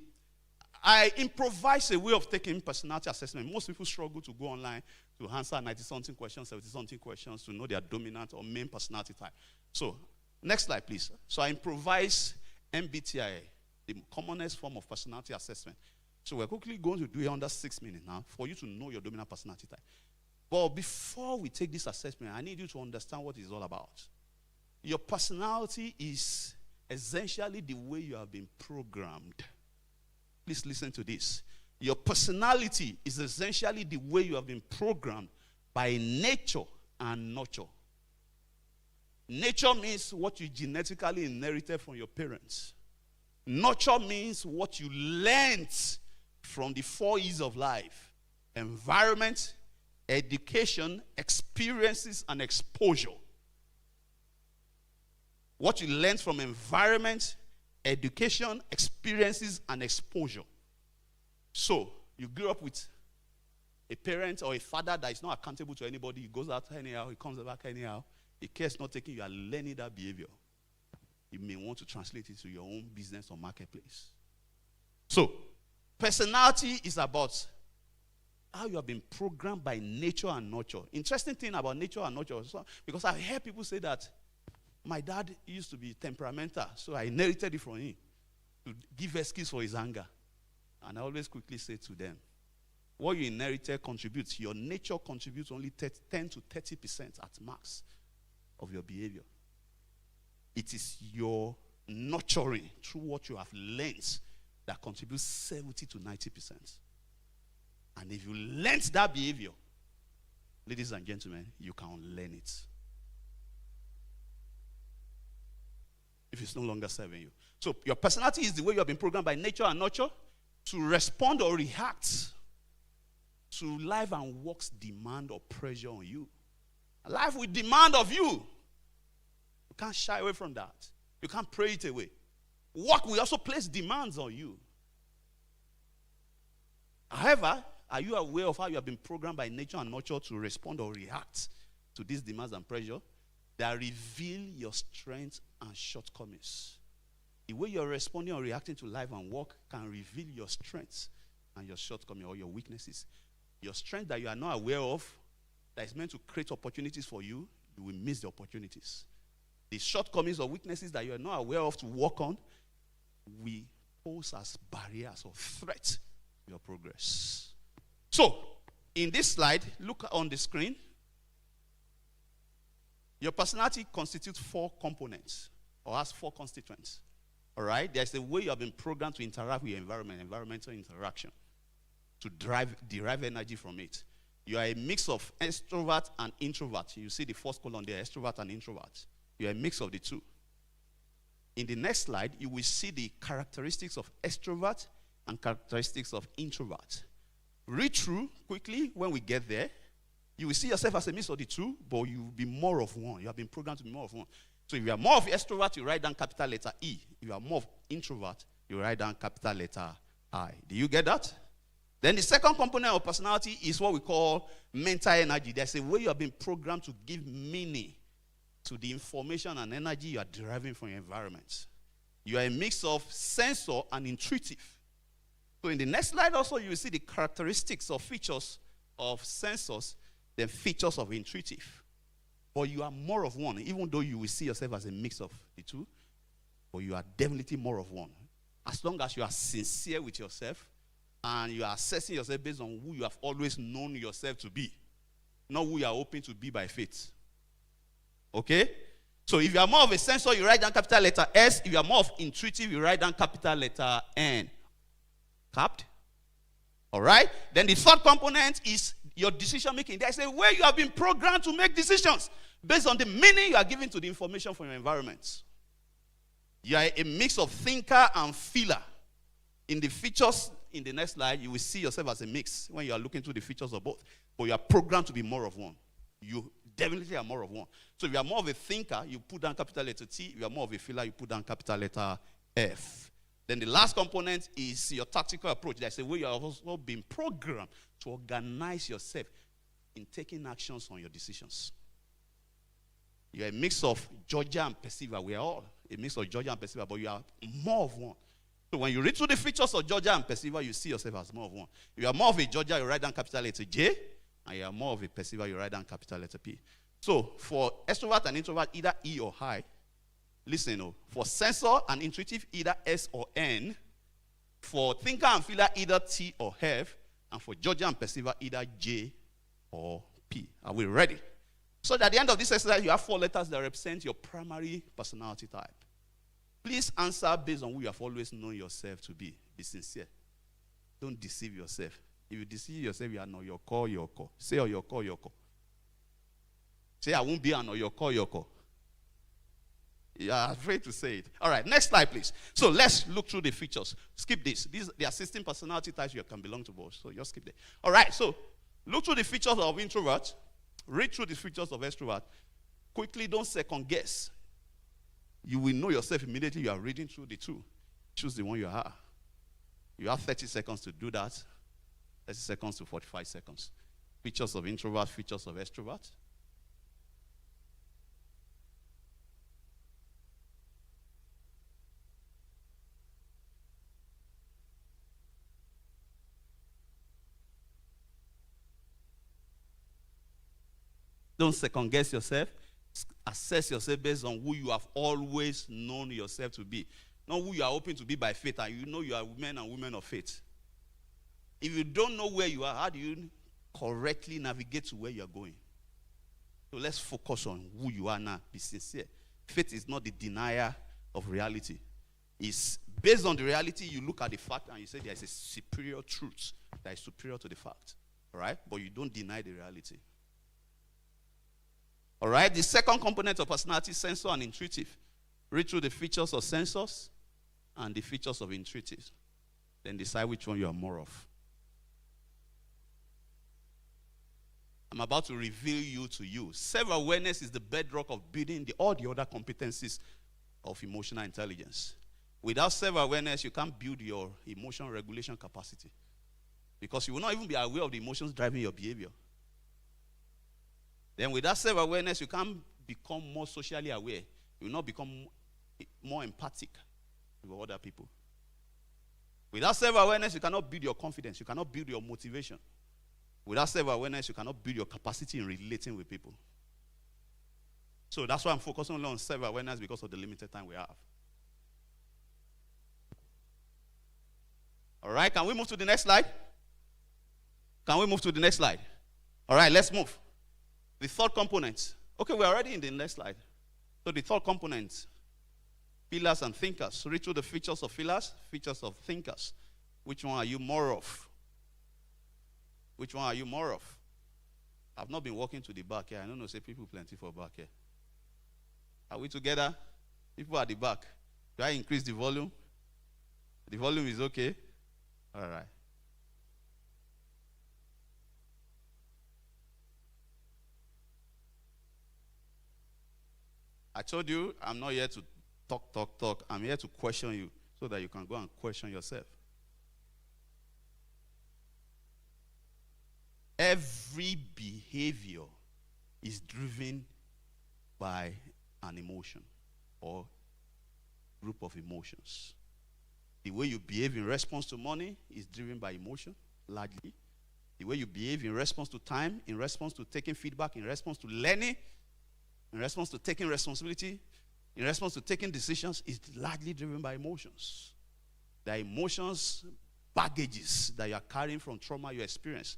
I improvise a way of taking personality assessment. Most people struggle to go online to answer 90-something questions, 70-something questions to know their dominant or main personality type. So next slide, please. So I improvise MBTI, the commonest form of personality assessment. So we're quickly going to do it under 6 minutes now for you to know your dominant personality type. But before we take this assessment, I need you to understand what it's all about. Your personality is essentially the way you have been programmed. Please listen to this. Your personality is essentially the way you have been programmed by nature and nurture. Nature means what you genetically inherited from your parents. Nurture means what you learned from the 4 E's of life: environment, education, experiences, and exposure. What you learned from environment, education, experiences, and exposure. So, you grew up with a parent or a father that is not accountable to anybody. He goes out anyhow, he comes back anyhow. He cares not taking, you are learning that behavior. You may want to translate it to your own business or marketplace. So, personality is about how you have been programmed by nature and nurture. Interesting thing about nature and nurture, because I hear people say that my dad used to be temperamental, so I inherited it from him to give excuse for his anger. And I always quickly say to them, what you inherited contributes. Your nature contributes only 10 to 30% at max of your behavior. It is your nurturing through what you have learned that contributes 70 to 90%. And if you learned that behavior, ladies and gentlemen, you can unlearn it. If it's no longer serving you. So your personality is the way you have been programmed by nature and nurture to respond or react to life and work's demand or pressure on you. Life will demand of you. You can't shy away from that. You can't pray it away. Work will also place demands on you. However, are you aware of how you have been programmed by nature and nurture to respond or react to these demands and pressure that reveal your strengths and shortcomings? The way you're responding or reacting to life and work can reveal your strengths and your shortcomings or your weaknesses. Your strength that you are not aware of, that is meant to create opportunities for you, you will miss the opportunities. The shortcomings or weaknesses that you are not aware of to work on, we pose as barriers or threats to your progress. So, in this slide, look on the screen. Your personality constitutes 4 components or has 4 constituents. All right? There's a way you have been programmed to interact with your environment, environmental interaction, to derive energy from it. You are a mix of extrovert and introvert. You see the first column there, extrovert and introvert. You are a mix of the two. In the next slide, you will see the characteristics of extrovert and characteristics of introvert. Read through quickly when we get there. You will see yourself as a mix of the two, but you will be more of one. You have been programmed to be more of one. So if you are more of extrovert, you write down capital letter E. If you are more of introvert, you write down capital letter I. Do you get that? Then the second component of personality is what we call mental energy. There's a way you have been programmed to give meaning to the information and energy you are deriving from your environment. You are a mix of sensor and intuitive. So in the next slide also, you will see the characteristics or features of sensors, then features of intuitive. But you are more of one, even though you will see yourself as a mix of the two, but you are definitely more of one. As long as you are sincere with yourself and you are assessing yourself based on who you have always known yourself to be, not who you are hoping to be by faith. Okay? So if you are more of a sensor, you write down capital letter S. If you are more of intuitive, you write down capital letter N. Capped? All right? Then the third component is your decision making. There's a way you have been programmed to make decisions based on the meaning you are giving to the information from your environment. You are a mix of thinker and feeler. In the features, in the next slide, you will see yourself as a mix when you are looking through the features of both. But you are programmed to be more of one. You definitely are more of one. So if you are more of a thinker, you put down capital letter T. If you are more of a feeler, you put down capital letter F. Then the last component is your tactical approach. That's the way you have also been programmed to organize yourself in taking actions on your decisions. You are a mix of Georgia and Perceiver. We are all a mix of Georgia and Perceiver, but you are more of one. So when you read through the features of Georgia and Perceiver, you see yourself as more of one. If you are more of a Georgia, you write down capital letter J. And you are more of a Perceiver, you write down capital letter P. So for extrovert and introvert, either E or I. Listen, for sensor and intuitive, either S or N. For thinker and feeler, either T or F. And for Georgia and Perceiver, either J or P. Are we ready? So that at the end of this exercise, you have 4 letters that represent your primary personality type. Please answer based on who you have always known yourself to be. Be sincere. Don't deceive yourself. If you deceive yourself, you are not your core, your core. Say your core, your core. Say I won't be an your core, your core. You are afraid to say it. All right, next slide, please. So let's look through the features. Skip this. There are 16 personality types you can belong to both. So just skip it. All right, so look through the features of introvert. Read through the features of extrovert. Quickly, don't second guess. You will know yourself immediately you are reading through the two. Choose the one you are. You have 30 seconds to do that. 30 seconds to 45 seconds. Features of introvert, features of extrovert. Don't second guess yourself. Assess yourself based on who you have always known yourself to be. Not who you are hoping to be by faith, and you know you are men and women of faith. If you don't know where you are, how do you correctly navigate to where you are going? So let's focus on who you are now. Be sincere. Faith is not the denier of reality. It's based on the reality, you look at the fact and you say there is a superior truth that is superior to the fact. All right? But you don't deny the reality. All right? The second component of personality, sensor and intuitive. Read through the features of sensors and the features of intuitive. Then decide which one you are more of. I'm about to reveal you to you. Self-awareness is the bedrock of building all the other competencies of emotional intelligence. Without self-awareness, you can't build your emotion regulation capacity. Because you will not even be aware of the emotions driving your behavior. Then without self-awareness, you can't become more socially aware. You will not become more empathic with other people. Without self-awareness, you cannot build your confidence. You cannot build your motivation. Without self-awareness, you cannot build your capacity in relating with people. So that's why I'm focusing only on self-awareness, because of the limited time we have. All right, can we move to the next slide? Can we move to the next slide? All right, let's move. The third component. Okay, we're already in the next slide. So the third component, pillars and thinkers. Read through the features of pillars, features of thinkers. Which one are you more of? Which one are you more of? I've not been walking to the back here. I don't know, say people plenty for back here. Are we together? People at the back. Do I increase the volume? The volume is okay? All right. I told you I'm not here to talk. I'm here to question you so that you can go and question yourself. Every behavior is driven by an emotion or group of emotions. The way you behave in response to money is driven by emotion, largely. The way you behave in response to time, in response to taking feedback, in response to learning, in response to taking responsibility, in response to taking decisions, is largely driven by emotions. There are emotions, baggages that you are carrying from trauma you experience.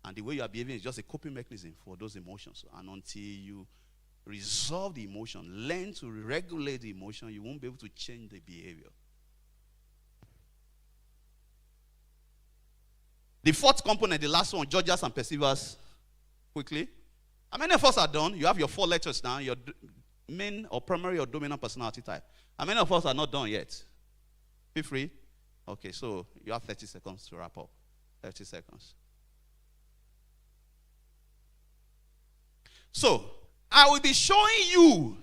And the way you are behaving is just a coping mechanism for those emotions. And until you resolve the emotion, learn to regulate the emotion, you won't be able to change the behavior. The fourth component, the last one, judges and perceivers. Quickly. How many of us are done? You have your 4 letters now, your main or primary or dominant personality type. How many of us are not done yet? Feel free. Okay, so you have 30 seconds to wrap up. 30 seconds. So, I will be showing you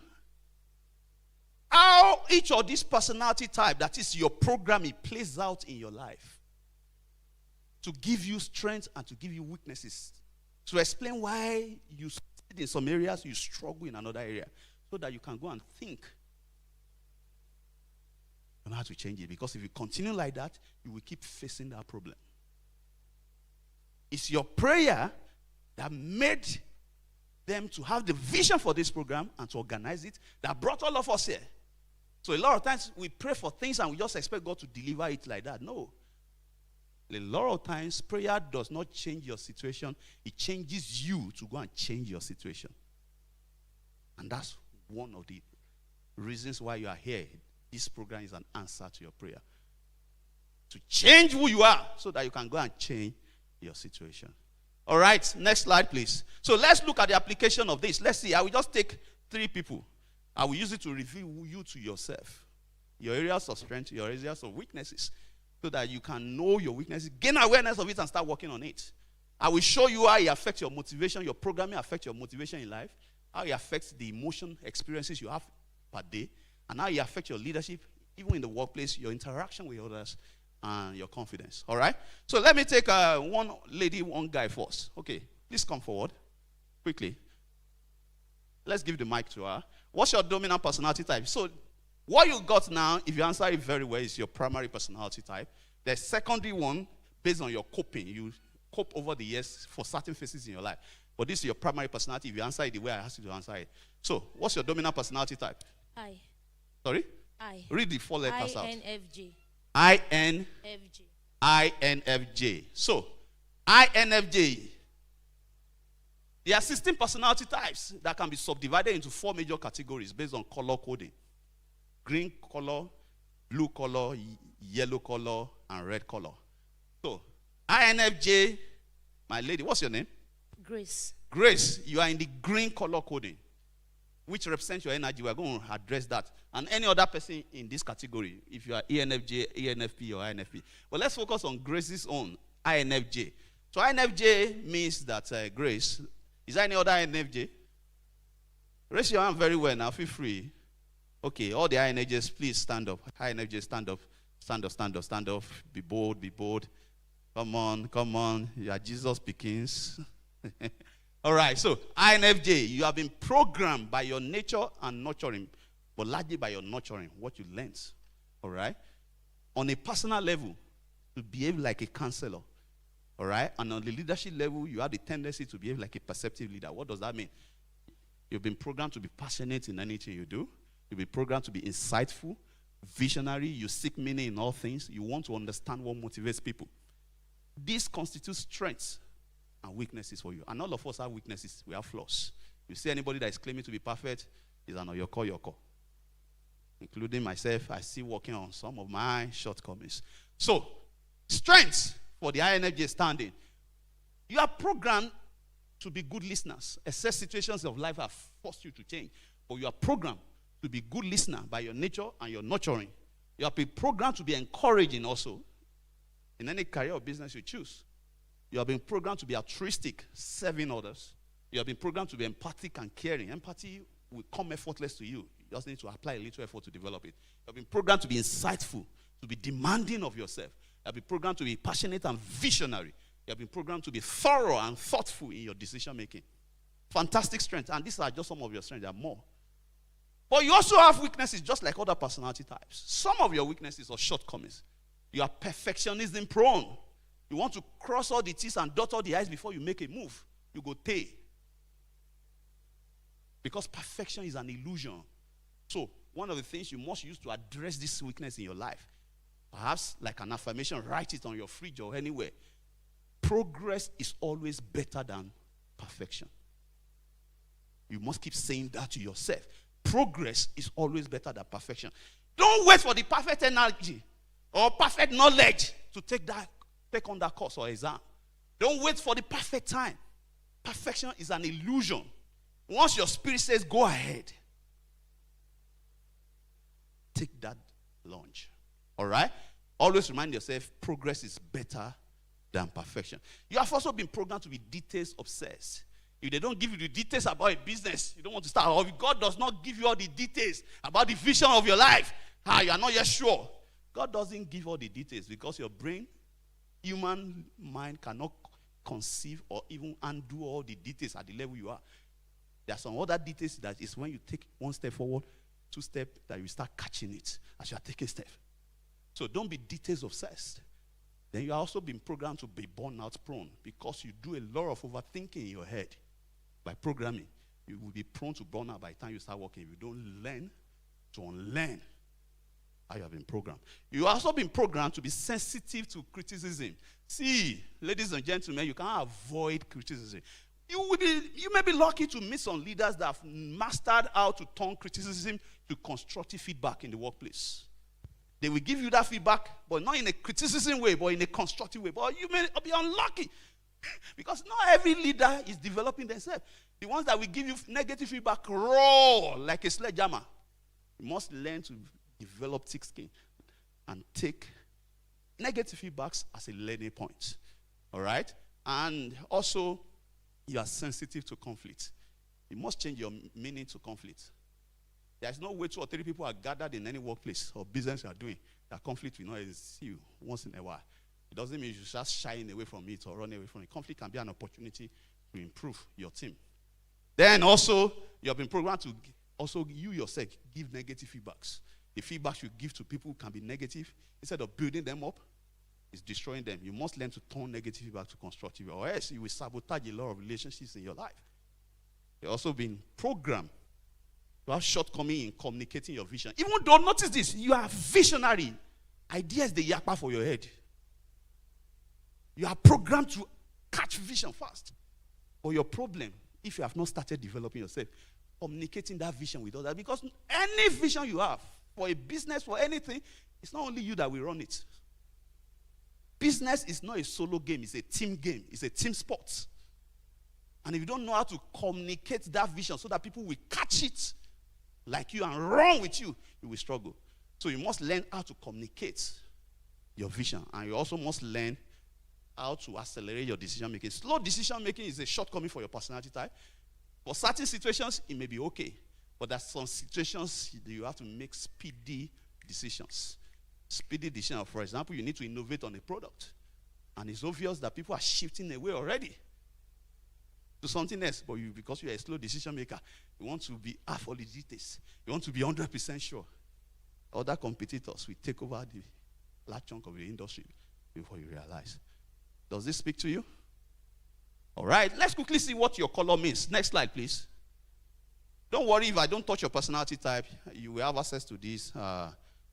how each of these personality type, that is your program, it plays out in your life. To give you strength and to give you weaknesses. To explain why you succeed in some areas, you struggle in another area. So that you can go and think on how to change it. Because if you continue like that, you will keep facing that problem. It's your prayer that made them to have the vision for this program and to organize it that brought all of us here. So a lot of times we pray for things and we just expect God to deliver it like that. No. A lot of times, prayer does not change your situation. It changes you to go and change your situation. And that's one of the reasons why you are here. This program is an answer to your prayer. To change who you are so that you can go and change your situation. All right, next slide, please. So let's look at the application of this. Let's see. I will just take 3 people. I will use it to reveal you to yourself. Your areas of strength, your areas of weaknesses. So that you can know your weaknesses, gain awareness of it, and start working on it. I will show you how it affects your motivation. Your programming affects your motivation in life. How it affects the emotion experiences you have per day. And how it affects your leadership, even in the workplace, your interaction with others, and your confidence. All right? So let me take one lady, one guy first. Okay, please come forward quickly. Let's give the mic to her. What's your dominant personality type? So what you got now, if you answer it very well, is your primary personality type. The secondary one, based on your coping. You cope over the years for certain phases in your life. But this is your primary personality if you answer it the way I asked you to answer it. So, what's your dominant personality type? I. Sorry? I. Read the 4 letters out. INFJ. INFJ. INFJ. So, INFJ. There are 16 personality types that can be subdivided into 4 major categories based on color coding. Green color, blue color, yellow color, and red color. So, INFJ, my lady, what's your name? Grace. Grace, you are in the green color coding, which represents your energy. We're going to address that. And any other person in this category, if you are ENFJ, ENFP, or INFP. But let's focus on Grace's own, INFJ. So INFJ means that Grace, is there any other INFJ? Raise your hand very well now, feel free. Okay, all the INFJs, please stand up. INFJ, stand up. Stand up, stand up, stand up. Be bold, be bold. Come on, come on. You are Jesus Pickens. All right, so INFJ, you have been programmed by your nature and nurturing, but largely by your nurturing, what you learned. All right? On a personal level, to behave like a counselor. All right? And on the leadership level, you have the tendency to behave like a perceptive leader. What does that mean? You've been programmed to be passionate in anything you do. You've been programmed to be insightful, visionary. You seek meaning in all things. You want to understand what motivates people. This constitutes strengths and weaknesses for you. And all of us have weaknesses. We have flaws. You see anybody that is claiming to be perfect, is an oyoko. Including myself, I still working on some of my shortcomings. So, strengths for the INFJ standing. You are programmed to be good listeners. Except situations of life have forced you to change. But you are programmed to be good listener by your nature and your nurturing. You are programmed to be encouraging also in any career or business you choose. You have been programmed to be altruistic, serving others. You have been programmed to be empathic and caring. Empathy will come effortless to you. You just need to apply a little effort to develop it. You have been programmed to be insightful, to be demanding of yourself. You have been programmed to be passionate and visionary. You have been programmed to be thorough and thoughtful in your decision making. Fantastic strengths. And these are just some of your strengths. There are more. But you also have weaknesses just like other personality types. Some of your weaknesses or shortcomings. You are perfectionism prone. You want to cross all the T's and dot all the I's before you make a move. You go tay. Because perfection is an illusion. So, one of the things you must use to address this weakness in your life, perhaps like an affirmation, write it on your fridge or anywhere. Progress is always better than perfection. You must keep saying that to yourself. Progress is always better than perfection. Don't wait for the perfect energy or perfect knowledge to take on that course or exam. Don't wait for the perfect time. Perfection is an illusion. Once your spirit says go ahead, take that launch. All right? Always remind yourself progress is better than perfection. You have also been programmed to be details obsessed. If they don't give you the details about a business, you don't want to start. Or if God does not give you all the details about the vision of your life, you are not yet sure. God doesn't give all the details because your brain, human mind cannot conceive or even undo all the details at the level you are. There are some other details that is when you take one step forward, 2 steps, that you start catching it as you are taking steps. So don't be details obsessed. Then you are also being programmed to be burnout prone because you do a lot of overthinking in your head. By programming, you will be prone to burnout by the time you start working. If you don't learn to unlearn How you have been programmed. You also been programmed to be sensitive to criticism. See, ladies and gentlemen, you can't avoid criticism. You may be lucky to meet some leaders that have mastered how to turn criticism to constructive feedback in the workplace. They will give you that feedback, but not in a criticism way, but in a constructive way. But you may be unlucky because not every leader is developing themselves. The ones that will give you negative feedback raw like a sledgehammer. You must learn to develop thick skin and take negative feedbacks as a learning point. All right? And also, you are sensitive to conflict. You must change your meaning to conflict. There's no way 2 or 3 people are gathered in any workplace or business you are doing that conflict will not ensue once in a while. It doesn't mean you should just shy away from it or run away from it. Conflict can be an opportunity to improve your team. Then also, you have been programmed to also you yourself give negative feedbacks. The feedback you give to people can be negative. Instead of building them up, it's destroying them. You must learn to turn negative feedback to constructive, or else you will sabotage a lot of relationships in your life. You've also been programmed to have shortcoming in communicating your vision. Even though, notice this, you are visionary. Ideas they yakpa for your head. You are programmed to catch vision fast. But your problem, if you have not started developing yourself, communicating that vision with others, because any vision you have for a business, for anything, it's not only you that will run it. Business is not a solo game, it's a team game, it's a team sport. And if you don't know how to communicate that vision so that people will catch it like you and run with you, you will struggle. So you must learn how to communicate your vision, and you also must learn how to accelerate your decision making. Slow decision making is a shortcoming for your personality type. For certain situations, it may be okay. But there's some situations you have to make speedy decisions. Speedy decisions. For example, you need to innovate on a product. And it's obvious that people are shifting away already to something else. But because you're a slow decision maker, you want to be half of the details. You want to be 100% sure. Other competitors will take over the large chunk of the industry before you realize. Does this speak to you? All right, let's quickly see what your color means. Next slide, please. Don't worry if I don't touch your personality type. You will have access to this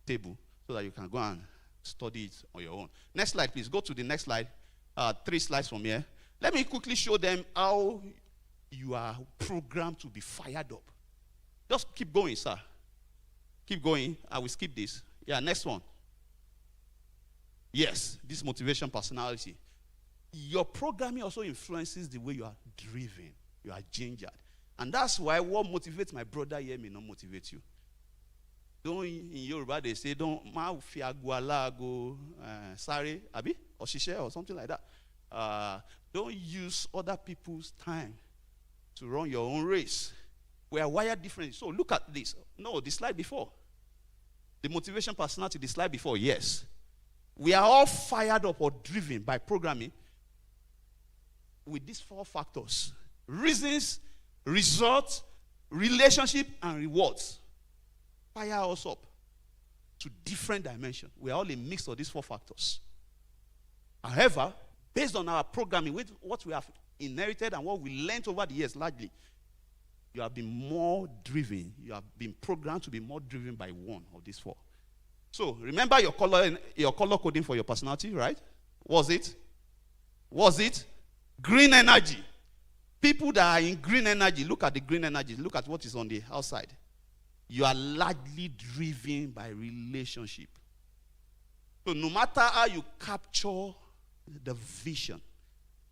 table so that you can go and study it on your own. Next slide, please. Go to the next slide. 3 slides from here. Let me quickly show them how you are programmed to be fired up. Just keep going, sir. Keep going. I will skip this. Yeah, next one. Yes, this motivation personality. Your programming also influences the way you are driven. You are gingered. And that's why what motivates my brother here may not motivate you. Don't, in Yoruba, they say, don't ma fi agwala go sare, abi, or shishe, or something like that. Don't use other people's time to run your own race. We are wired differently. So look at this. No, the slide before. The motivation personality, the slide before, yes. We are all fired up or driven by programming with these 4 factors: reasons, results, relationship, and rewards. Fire us up to different dimensions. We are all a mix of these 4 factors. However, based on our programming, with what we have inherited and what we learned over the years largely, you have been more driven. You have been programmed to be more driven by one of these 4. So remember your color coding for your personality, right? Was it green energy? People that are in green energy, look at the green energy. Look at what is on the outside. You are largely driven by relationship. So no matter how you capture the vision,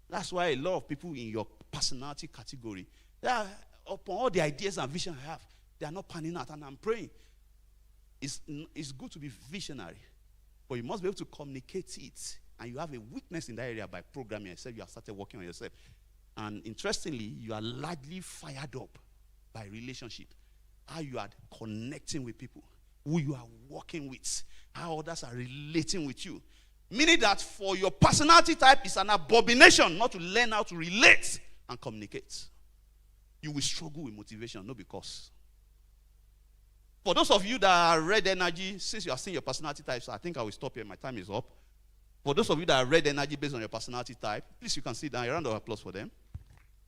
that's why a lot of people in your personality category, they are, upon all the ideas and vision I have, they are not panning out. And I'm praying. It's good to be visionary, but you must be able to communicate it. And you have a weakness in that area by programming yourself. You have started working on yourself. And interestingly, you are largely fired up by relationship. How you are connecting with people, who you are working with, how others are relating with you. Meaning that for your personality type, it's an abomination not to learn how to relate and communicate. You will struggle with motivation, not because. For those of you that are red energy, since you are seeing your personality types, I think I will stop here. My time is up. For those of you that are red energy based on your personality type, please, you can sit down. A round of applause for them.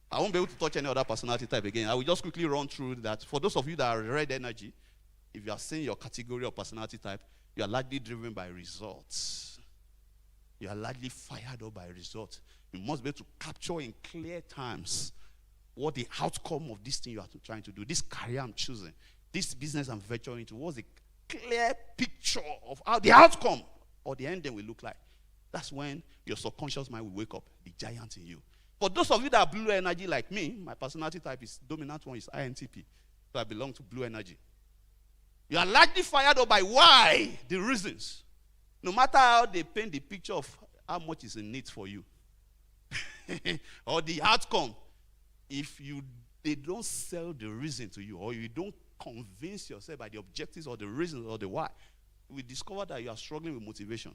I won't be able to touch any other personality type again. I will just quickly run through that. For those of you that are red energy, if you are seeing your category of personality type, You are largely driven by results. You are largely fired up by results. You must be able to capture in clear terms what the outcome of this thing you are trying to do, this career I'm choosing, this business I'm venturing into. What's the clear picture of how the outcome or the ending will look like? That's when your subconscious mind will wake up, the giant in you. For those of you that are blue energy like me, my personality type is dominant one is INTP. So I belong to blue energy. You are largely fired up by why, the reasons. No matter how they paint the picture of how much is in it for you. Or the outcome. If they don't sell the reason to you, or you don't convince yourself by the objectives or the reasons or the why, we discover that you are struggling with motivation.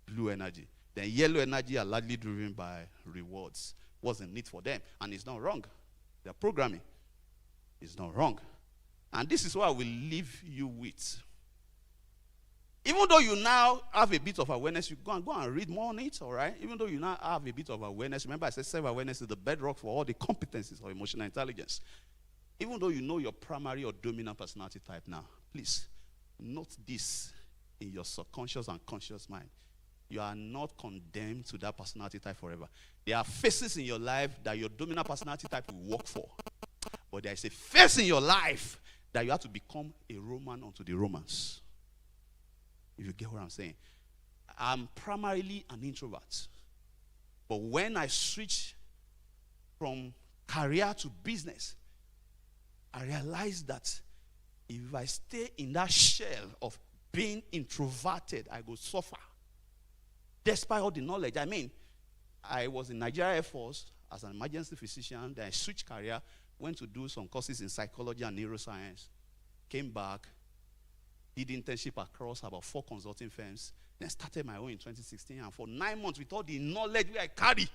Blue energy. Then yellow energy are largely driven by rewards. What's the need for them? And it's not wrong. Their programming is not wrong. And this is what I will leave you with. Even though you now have a bit of awareness, you go and read more on it, all right? Even though you now have a bit of awareness, remember I said self-awareness is the bedrock for all the competencies of emotional intelligence. Even though you know your primary or dominant personality type now, please note this in your subconscious and conscious mind. You are not condemned to that personality type forever. There are phases in your life that your dominant personality type will work for. But there is a phase in your life that you have to become a Roman unto the Romans. If you get what I'm saying. I'm primarily an introvert. But when I switch from career to business, I realized that if I stay in that shell of being introverted, I go suffer. Despite all the knowledge. I mean, I was in Nigeria Air Force as an emergency physician. Then I switched career, went to do some courses in psychology and neuroscience. Came back, did internship across about 4 consulting firms. Then started my own in 2016. And for 9 months, with all the knowledge I carry,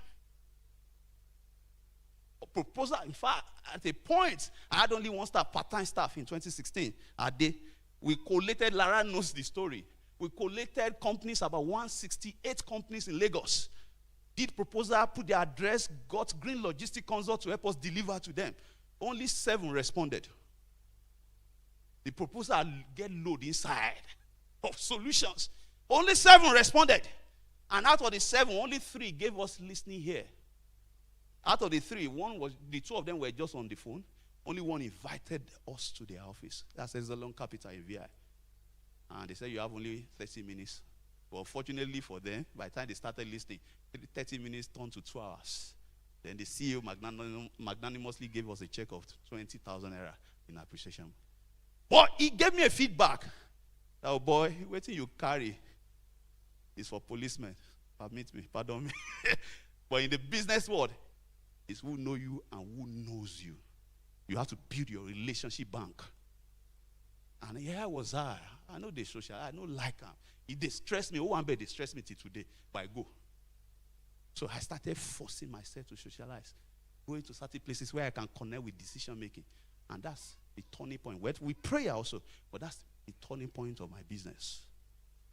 a proposal, in fact, at a point, I had only one staff, part-time staff in 2016. We collated, Lara knows the story. We collated companies, about 168 companies in Lagos. Did proposal, put their address, got Green Logistic Consult to help us deliver to them. Only 7 responded. The proposal get load inside of solutions. Only 7 responded. And out of the 7, only 3 gave us listening here. Out of the 3, the 2 of them were just on the phone. Only 1 invited us to their office. That's Exelon Capital in VI. And they said you have only 30 minutes. But fortunately for them, by the time they started listening, 30 minutes turned to 2 hours. Then the CEO magnanimously gave us a check of 20,000 naira in appreciation. But he gave me a feedback. Oh boy, what you carry is for policemen. Permit me, pardon me. But in the business world, it's who know you and who knows you. You have to build your relationship bank. And here was I know the social, I know like him. It distressed me. Oh, one bed distressed me till today. But I go. So I started forcing myself to socialize. Going to certain places where I can connect with decision making. And that's the turning point. We pray also, but that's the turning point of my business.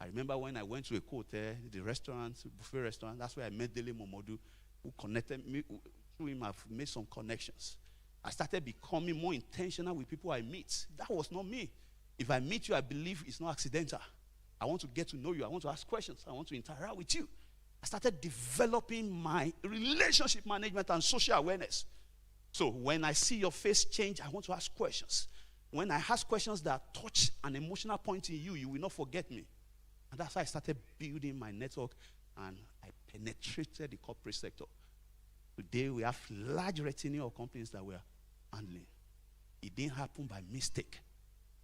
I remember when I went to a hotel, the restaurant, buffet restaurant, that's where I met Dele Momodu, who connected me. Through him, I've made some connections. I started becoming more intentional with people I meet. That was not me. If I meet you, I believe it's not accidental. I want to get to know you. I want to ask questions. I want to interact with you. I started developing my relationship management and social awareness. So when I see your face change, I want to ask questions. When I ask questions that touch an emotional point in you, you will not forget me. And that's how I started building my network, and I penetrated the corporate sector. Today, we have large retinue of companies that we're handling. It didn't happen by mistake.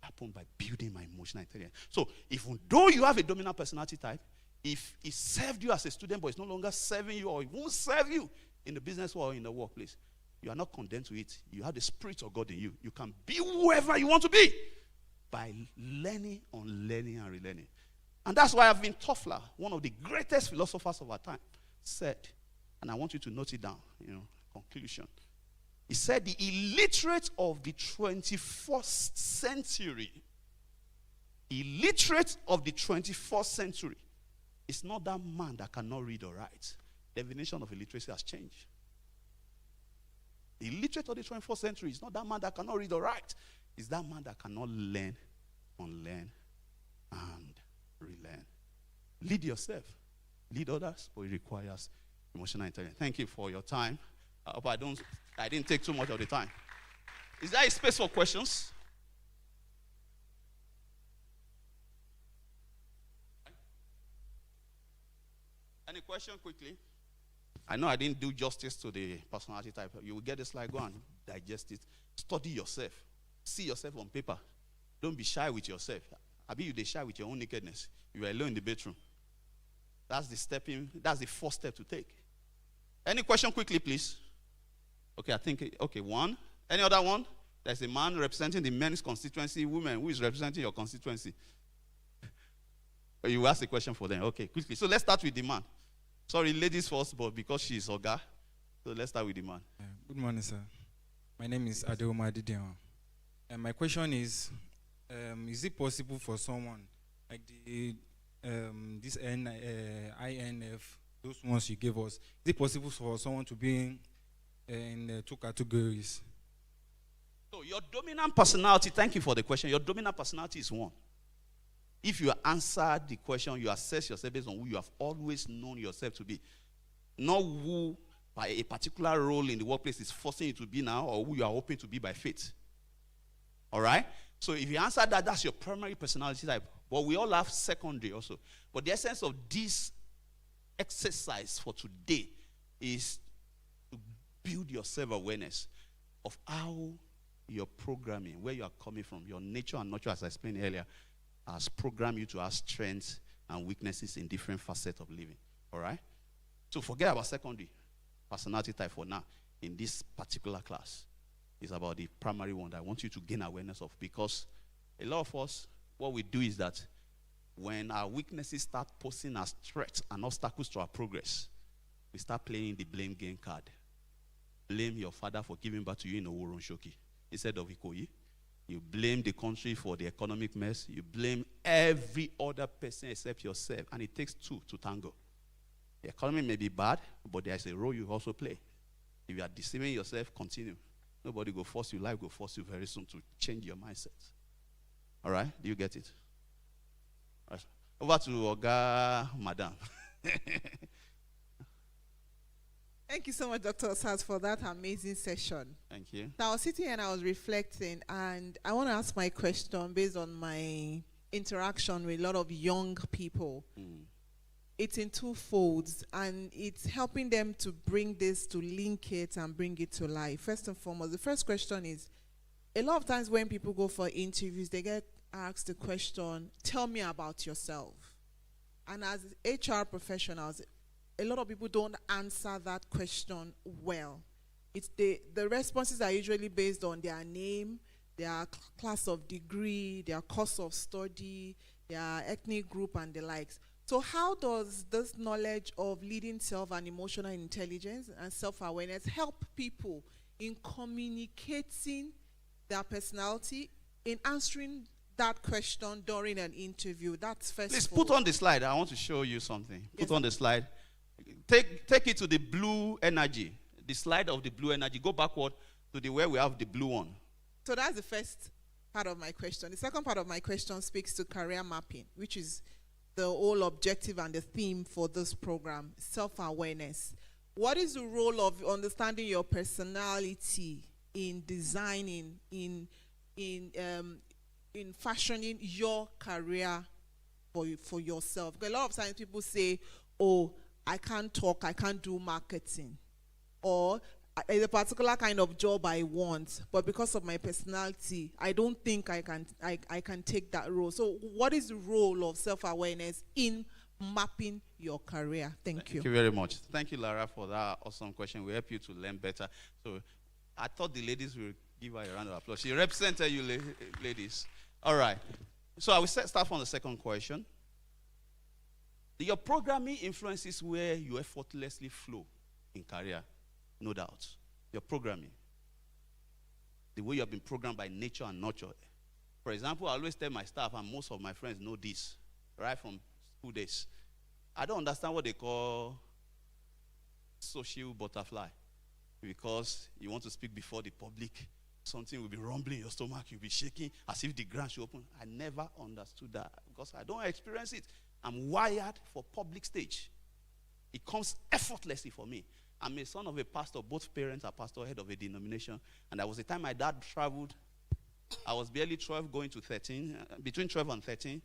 It happened by building my emotional intelligence. So, even though you have a dominant personality type, if it served you as a student, but it's no longer serving you, or it won't serve you in the business world or in the workplace, you are not condemned to it. You have the Spirit of God in you. You can be whoever you want to be by learning, unlearning, and relearning. And that's why I've been Toffler, one of the greatest philosophers of our time, said, and I want you to note it down, conclusion. He said the illiterate of the 21st century, is not that man that cannot read or write. The definition of illiteracy has changed. The illiterate of the 21st century is not that man that cannot read or write. It's that man that cannot learn, unlearn, and relearn. Lead yourself. Lead others, but it requires emotional intelligence. Thank you for your time. I hope I didn't take too much of the time. Is there a space for questions? Any question quickly? I know I didn't do justice to the personality type. You will get the slide, go and digest it. Study yourself. See yourself on paper. Don't be shy with yourself. Abi you dey shy with your own nakedness. You are alone in the bedroom. That's the first step to take. Any question quickly, please? Okay, one. Any other one? There's a man representing the men's constituency. Women, who is representing your constituency? You ask a question for them. Okay, quickly. So let's start with the man. Sorry, ladies first, but because she's Oga, so let's start with the man. Good morning, sir. My name is Adeoma Didion. And my question is it possible for someone like this INF, those ones you gave us, is it possible for someone to be in two categories? So your dominant personality, thank you for the question. Your dominant personality is one. If you answer the question, you assess yourself based on who you have always known yourself to be. Not who, by a particular role in the workplace, is forcing you to be now, or who you are hoping to be by fate. All right? So if you answer that, that's your primary personality type. But we all have secondary also. But the essence of this exercise for today is to build your self-awareness of how your programming, where you are coming from, your nature and nurture, as I explained earlier, has programmed you to have strengths and weaknesses in different facets of living. All right? So forget about secondary personality type for now in this particular class. It's about the primary one that I want you to gain awareness of, because a lot of us, what we do is that when our weaknesses start posing as threats and obstacles to our progress, we start playing the blame game card. Blame your father for giving birth to you in Oworonshoki instead of Ikoyi. You blame the country for the economic mess. You blame every other person except yourself. And it takes two to tango. The economy may be bad, but there's a role you also play. If you are deceiving yourself, continue. Nobody will force you. Life will force you very soon to change your mindset. All right? Do you get it? All right. Over to Oga Madam. Thank you so much, Dr. Osas, for that amazing session. Thank you. Now, I was sitting and I was reflecting, and I want to ask my question based on my interaction with a lot of young people. It's in two folds, and it's helping them to bring this, to link it and bring it to life. First and foremost, the first question is, a lot of times when people go for interviews, they get asked the question, tell me about yourself. And as HR professionals, a lot of people don't answer that question well. It's the responses are usually based on their name, their class of degree, their course of study, their ethnic group, and the likes. So how does this knowledge of leading self and emotional intelligence and self-awareness help people in communicating their personality, in answering that question during an interview? That's first. Please put on the slide. I want to show you something. Yes. Put on the slide. Take it to the blue energy. The slide of the blue energy. Go backward to the where we have the blue one. So that's the first part of my question. The second part of my question speaks to career mapping, which is the whole objective and the theme for this program, self-awareness. What is the role of understanding your personality in designing, in fashioning your career for yourself? Because a lot of times people say, oh, I can't talk, I can't do marketing. Or there's a particular kind of job I want, but because of my personality, I don't think I can take that role. So what is the role of self-awareness in mapping your career? Thank you. Thank you very much. Thank you, Lara, for that awesome question. We help you to learn better. So I thought the ladies will give her a round of applause. She represented you, ladies. All right. So I will start from the second question. Your programming influences where you effortlessly flow in career, no doubt. Your programming. The way you have been programmed by nature and nurture. For example, I always tell my staff, and most of my friends know this, right from school days. I don't understand what they call social butterfly, because you want to speak before the public, something will be rumbling in your stomach, you'll be shaking as if the ground should open. I never understood that because I don't experience it. I'm wired for public stage. It comes effortlessly for me. I'm a son of a pastor. Both parents are pastor, head of a denomination. And there was a time my dad traveled. I was barely 12 going to 13, between 12 and 13.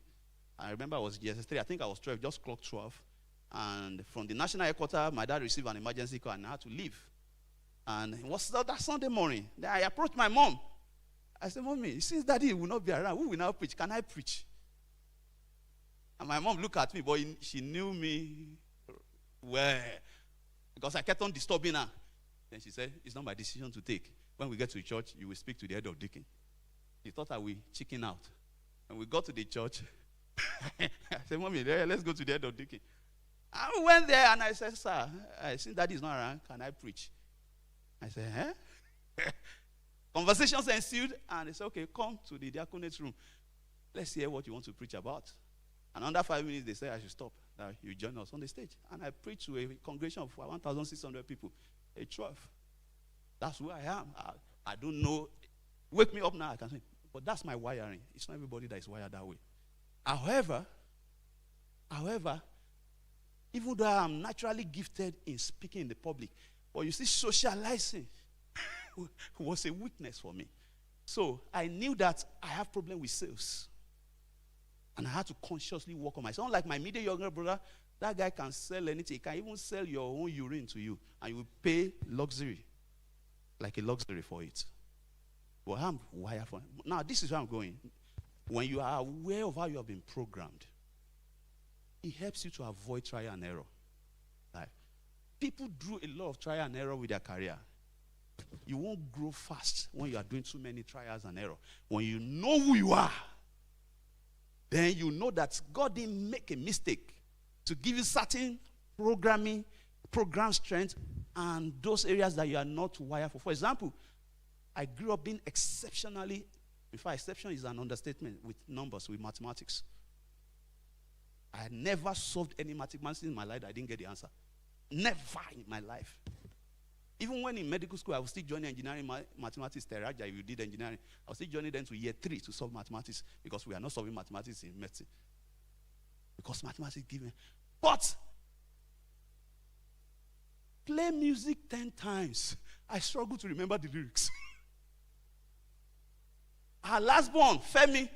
I remember I was GSS3. I think I was 12, just clocked 12. And from the national headquarters, my dad received an emergency call and I had to leave. And it was that Sunday morning. Then I approached my mom. I said, Mommy, since Daddy will not be around, who will now preach? Can I preach? And my mom looked at me, but she knew me well. Because I kept on disturbing her. Then she said, it's not my decision to take. When we get to church, you will speak to the head of deacon. She thought I would chicken out. And we got to the church. I said, Mommy, let's go to the head of deacon. I went there and I said, Sir, since Daddy is not around, can I preach? I said, Conversations ensued, and they said, okay, come to the diaconate room. Let's hear what you want to preach about. And under 5 minutes, they said I should stop. That you join us on the stage. And I preached to a congregation of 1,600 people, a 12. That's who I am. I don't know. Wake me up now, I can say. But that's my wiring. It's not everybody that is wired that way. However, even though I'm naturally gifted in speaking in the public, but you see, socializing was a weakness for me. So I knew that I have problem with sales. And I had to consciously work on myself. Unlike my middle younger brother, that guy can sell anything. He can even sell your own urine to you. And you will pay luxury, like a luxury for it. But I'm wired for it. Now, this is where I'm going. When you are aware of how you have been programmed, it helps you to avoid trial and error. Like, people do a lot of trial and error with their career. You won't grow fast when you are doing too many trials and error. When you know who you are, then you know that God didn't make a mistake to give you certain program strength and those areas that you are not wired for. For example, I grew up being exceptionally, in fact, exception is an understatement, with numbers, with mathematics. I had never solved any mathematics in my life that I didn't get the answer. Never in my life. Even when in medical school, I was still joining engineering mathematics, Teraja, if you did engineering, I was still joining them to year 3 to solve mathematics because we are not solving mathematics in medicine. Because mathematics is given. But play music 10 times. I struggle to remember the lyrics. Our last born, Femi,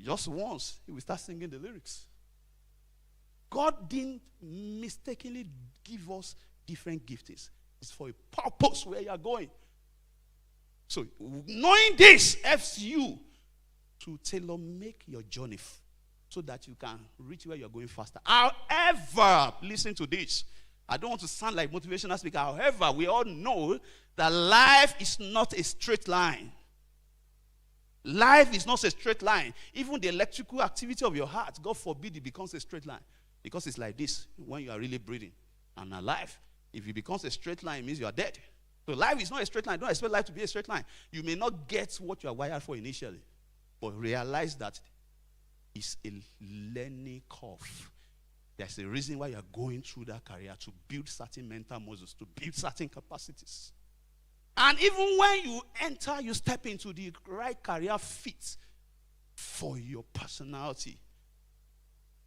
just once, he will start singing the lyrics. God didn't mistakenly give us different giftings. It's for a purpose where you are going. So, knowing this helps you to tailor-make your journey so that you can reach where you're going faster. However, listen to this. I don't want to sound like motivational speaker. However, we all know that life is not a straight line. Life is not a straight line. Even the electrical activity of your heart, God forbid it becomes a straight line. Because it's like this when you are really breathing and alive. If it becomes a straight line, it means you are dead. So life is not a straight line. Don't expect life to be a straight line. You may not get what you are wired for initially, but realize that it's a learning curve. There's a reason why you are going through that career, to build certain mental muscles, to build certain capacities. And even when you enter, you step into the right career fit for your personality,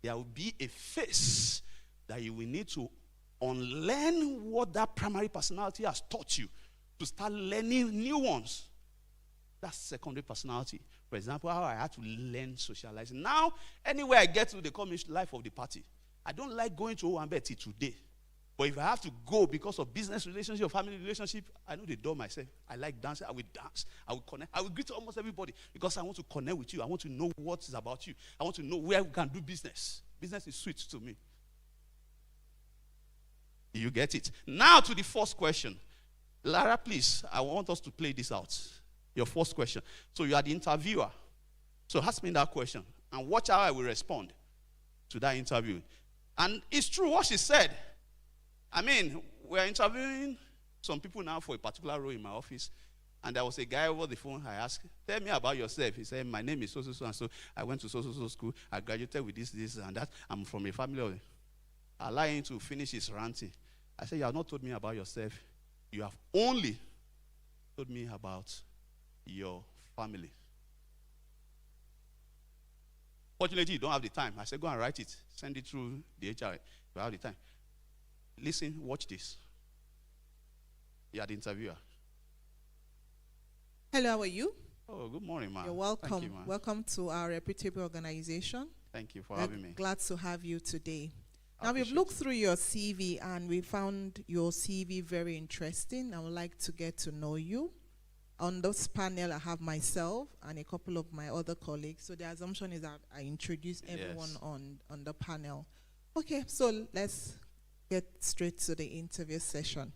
there will be a phase that you will need to unlearn what that primary personality has taught you to start learning new ones. That's secondary personality. For example, how I had to learn socializing. Now, anywhere I get to, they call me life of the party. I don't like going to Owambe today. But if I have to go because of business relationship or family relationship, I know the door myself. I like dancing. I will dance. I will connect. I will greet almost everybody because I want to connect with you. I want to know what is about you. I want to know where we can do business. Business is sweet to me. You get it? Now to the first question. Lara, please, I want us to play this out. Your first question. So you are the interviewer. So ask me that question and watch how I will respond to that interview. And it's true what she said. I mean, we're interviewing some people now for a particular role in my office. And there was a guy over the phone. I asked, tell me about yourself. He said, my name is so-so-so and so. I went to so-so-so school. I graduated with this, and that. I'm from a family of... Allowing him to finish his ranting. I said, you have not told me about yourself. You have only told me about your family. Fortunately, you don't have the time. I said, go and write it. Send it through the HR. You have the time. Listen, watch this. You are the interviewer. Hello, how are you? Oh, good morning, ma'am. You're welcome. Thank you, ma'am. Welcome to our reputable organization. Thank you for We're having me. glad to have you today. I Now, we've appreciate looked it. through your CV and we found your CV very interesting. I would like to get to know you. On this panel, I have myself and a couple of my other colleagues. So the assumption is that I introduce everyone Yes. on the panel. Okay, so let's get straight to the interview session.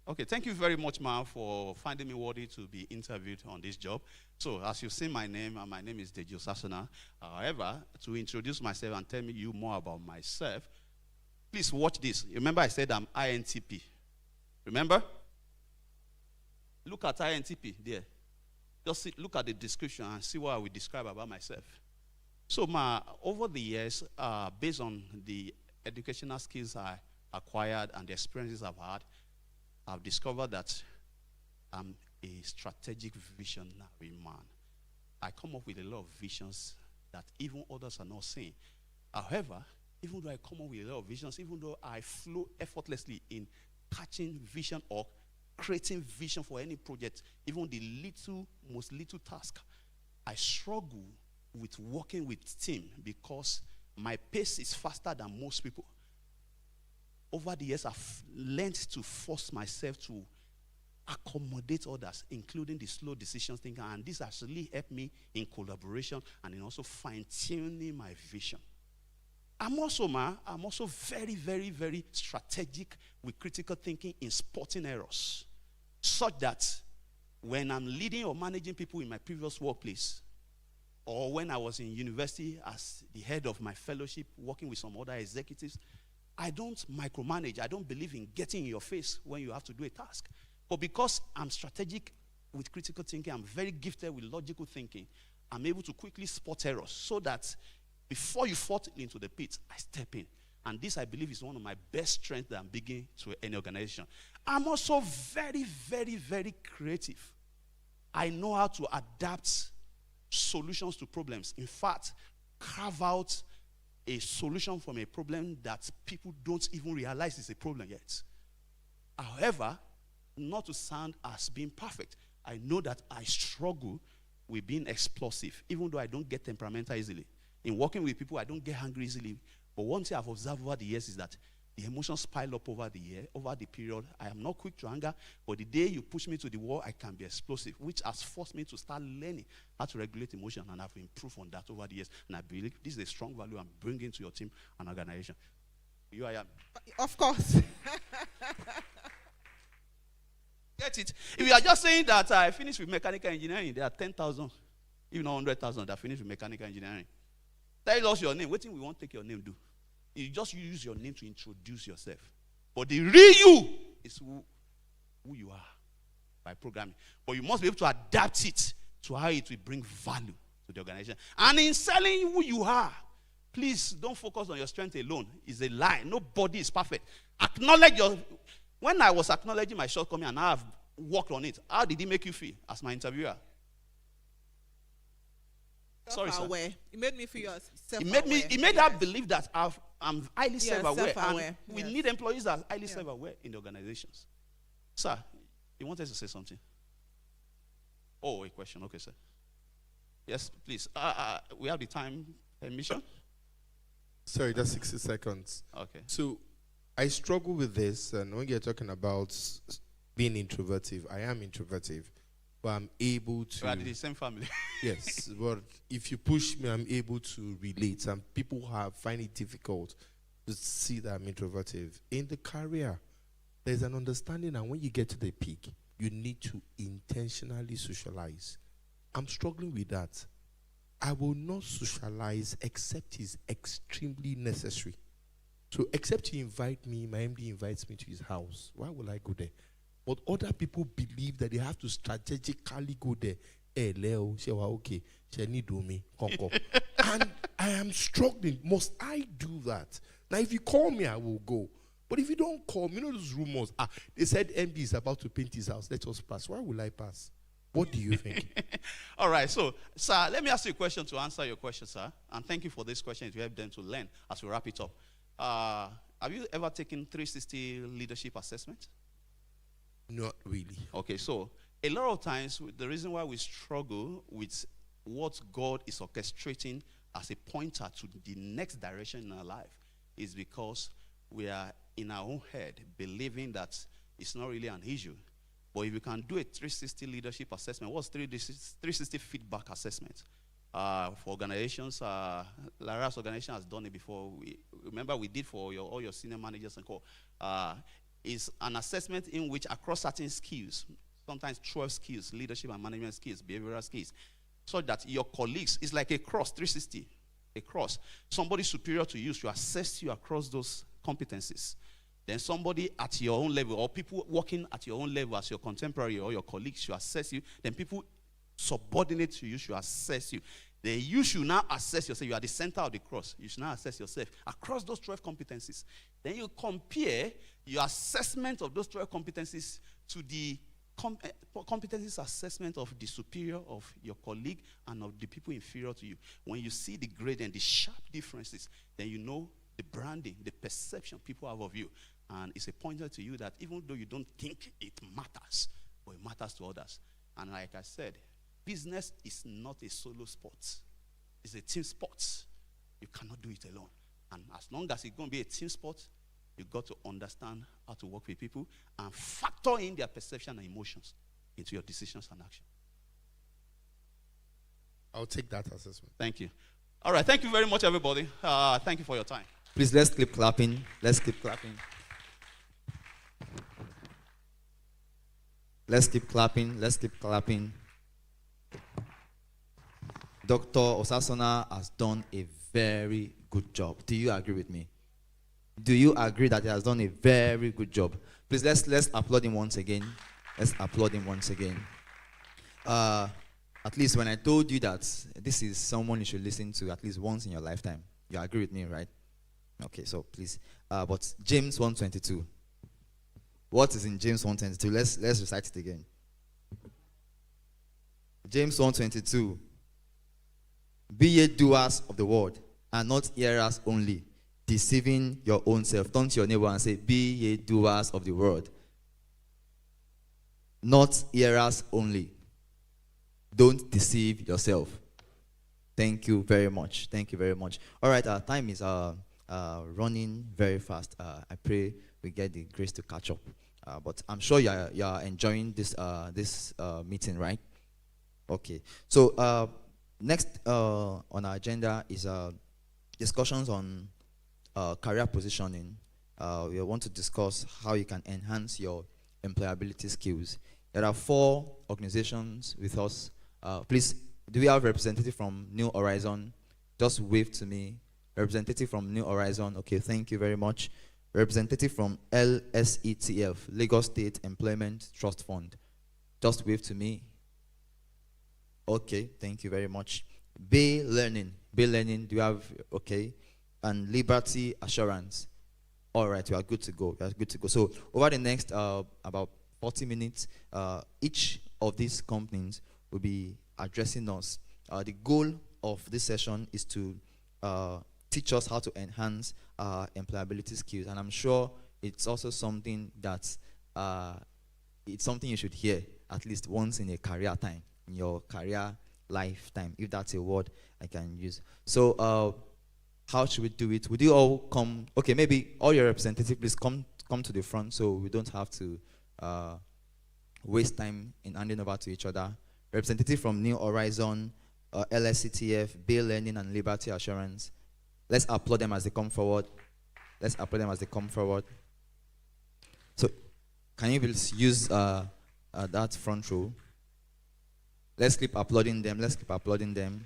Okay, thank you very much, ma'am, for finding me worthy to be interviewed on this job. So, as you've seen my name is Dejo Sasana. However, to introduce myself and tell you more about myself, please watch this. Remember I said I'm INTP. Remember? Look at INTP there. Just look at the description and see what I will describe about myself. So, over the years, based on the educational skills I acquired and the experiences I've had, I've discovered that I'm a strategic visionary man. I come up with a lot of visions that even others are not seeing. However, even though I come up with a lot of visions, even though I flow effortlessly in catching vision or creating vision for any project, even the most little task, I struggle with working with team because my pace is faster than most people. Over the years, I've learned to force myself to accommodate others, including the slow decision thinking, and this has really helped me in collaboration and in also fine-tuning my vision. I'm also very, very, very strategic with critical thinking in spotting errors, such that when I'm leading or managing people in my previous workplace, or when I was in university as the head of my fellowship, working with some other executives, I don't micromanage. I don't believe in getting in your face when you have to do a task. But because I'm strategic with critical thinking, I'm very gifted with logical thinking, I'm able to quickly spot errors so that before you fall into the pit, I step in. And this, I believe, is one of my best strengths that I'm bringing to any organization. I'm also very, very, very creative. I know how to adapt solutions to problems. In fact, carve out a solution from a problem that people don't even realize is a problem yet. However, not to sound as being perfect, I know that I struggle with being explosive, even though I don't get temperamental easily. In working with people, I don't get angry easily. But one thing I've observed over the years is that the emotions pile up over the period. I am not quick to anger, but the day you push me to the wall, I can be explosive, which has forced me to start learning how to regulate emotion, and I've improved on that over the years. And I believe this is a strong value I'm bringing to your team and organization. You I am. Of course. Get it? If you are just saying that I finished with mechanical engineering, there are 10,000, even 100,000 that finished with mechanical engineering. Tell us your name. What thing we won't take your name do? You just use your name to introduce yourself. But the real you is who you are by programming. But you must be able to adapt it to how it will bring value to the organization. And in selling who you are, please don't focus on your strength alone. It's a lie. Nobody is perfect. Acknowledge your... When I was acknowledging my shortcoming and I have worked on it, how did it make you feel as my interviewer? Sorry, sir. It made me feel It made her believe that I'm highly self-aware. self-aware. And we need employees that are highly self-aware in the organizations. Sir, you wanted to say something? Oh, a question. Okay, sir. Yes, please. We have the time permission. Sorry, just 60 seconds. Okay. So, I struggle with this, and when you're talking about being introverted, I am introverted, but I'm able to... We are the same family. Yes, but if you push me, I'm able to relate. And people find it difficult to see that I'm introverted. In the career, there's an understanding, and when you get to the peak, you need to intentionally socialize. I'm struggling with that. I will not socialize except it's extremely necessary. So except you invite me, my MD invites me to his house, why will I go there? But other people believe that they have to strategically go there. Hey, Leo, say, well, okay, she need do me, conquer. And I am struggling. Must I do that? Now, if you call me, I will go. But if you don't call me, those rumors. They said MD is about to paint his house. Let us pass. Why will I pass? What do you think? All right, so, sir, let me ask you a question to answer your question, sir. And thank you for this question. It will help them to learn as we wrap it up. Have you ever taken 360 leadership assessment? Not really. Okay, so a lot of times, the reason why we struggle with what God is orchestrating as a pointer to the next direction in our life is because we are in our own head believing that it's not really an issue. But if you can do a 360 leadership assessment, what's 360 feedback assessment? For organizations, Lara's organization has done it before. Remember we did for all your senior managers and co. Is an assessment in which across certain skills, sometimes 12 skills, leadership and management skills, behavioral skills, so that your colleagues, it's like a cross, 360, a cross. Somebody superior to you should assess you across those competencies. Then somebody at your own level, or people working at your own level as your contemporary or your colleagues should assess you. Then people subordinate to you should assess you. Then you should now assess yourself. You are the center of the cross. You should now assess yourself across those 12 competencies. Then you compare your assessment of those 12 competencies to the competencies assessment of the superior, of your colleague, and of the people inferior to you. When you see the grade and the sharp differences, then you know the branding, the perception people have of you. And it's a pointer to you that even though you don't think it matters, but it matters to others. And like I said, business is not a solo sport. It's a team sport. You cannot do it alone. And as long as it's going to be a team sport, you've got to understand how to work with people and factor in their perception and emotions into your decisions and action. I'll take that assessment. Thank you. All right. Thank you very much, everybody. Thank you for your time. Please, let's keep clapping. Let's keep clapping. Let's keep clapping. Let's keep clapping. Dr. Osasona has done a very good job. Do you agree with me? Do you agree that he has done a very good job? Please, let's applaud him once again. Let's applaud him once again. At least when I told you that this is someone you should listen to at least once in your lifetime, you agree with me, right? Okay, so please. But James 1:22. What is in James 1:22? Let's recite it again. James 1:22. Be ye doers of the word, and not hearers only, deceiving your own self. Turn to your neighbor and say, be ye doers of the word, not hearers only. Don't deceive yourself. Thank you very much. Thank you very much. All right, our time is running very fast. I pray we get the grace to catch up. But I'm sure you are enjoying this meeting, right? Okay. So next on our agenda is discussions on career positioning. We want to discuss how you can enhance your employability skills. There are 4 organizations with us. Please, do we have a representative from New Horizon? Just wave to me. Representative from New Horizon. Okay, thank you very much. Representative from LSETF, Lagos State Employment Trust Fund. Just wave to me. Okay, thank you very much. Bay Learning. Bay Learning, do you have, okay. And Liberty Assurance. All right, we are good to go. We are good to go. So over the next about 40 minutes, each of these companies will be addressing us. The goal of this session is to teach us how to enhance employability skills. And I'm sure it's also something that it's something you should hear at least once in a career time, in your career lifetime, if that's a word I can use. So how should we do it? Would you all come? Okay, maybe all your representatives, please come to the front so we don't have to waste time in handing over to each other. Representative from New Horizon, LSCTF, Bay Learning, and Liberty Assurance. Let's applaud them as they come forward. Let's applaud them as they come forward. So, can you please use that front row? Let's keep applauding them. Let's keep applauding them.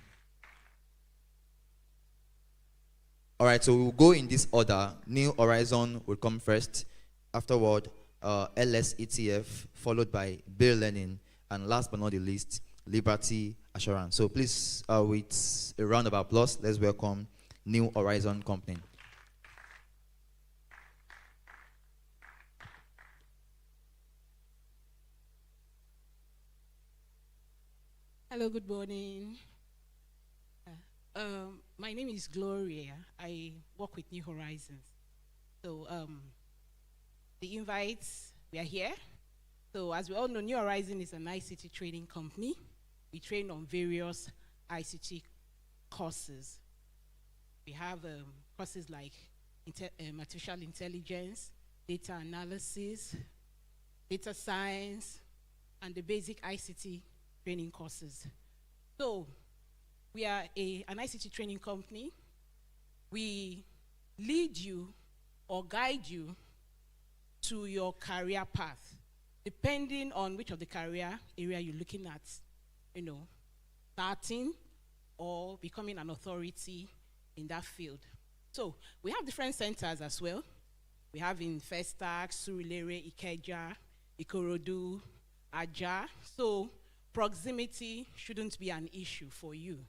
All right, so we'll go in this order. New Horizon will come first. Afterward, LSETF, followed by Bay Learning, and last but not the least, Liberty Assurance. So please, with a round of applause, let's welcome New Horizon Company. Hello, good morning. My name is Gloria. I work with New Horizons. So the invites, we are here. So as we all know, New Horizon is an ICT training company. We train on various ICT courses. We have courses like artificial intelligence, data analysis, data science, and the basic ICT training courses. So we are an ICT training company. We lead you or guide you to your career path, depending on which of the career area you're looking at, starting or becoming an authority in that field. So we have different centers as well. We have in Festac, Surulere, Ikeja, Ikorodu, Aja. So proximity shouldn't be an issue for you.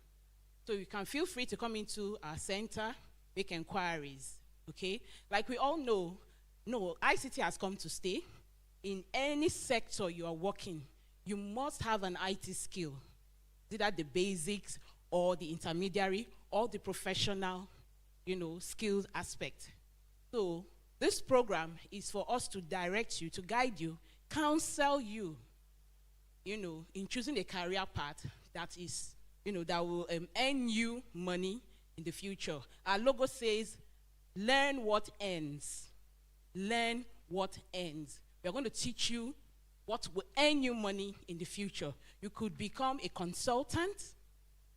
So you can feel free to come into our center, make inquiries, okay? Like we all know, ICT has come to stay. In any sector you are working, you must have an IT skill, either the basics or the intermediary or the professional, skills aspect. So this program is for us to direct you, to guide you, counsel you, in choosing a career path that is, that will earn you money in the future. Our logo says, learn what ends. Learn what ends. We're going to teach you what will earn you money in the future. You could become a consultant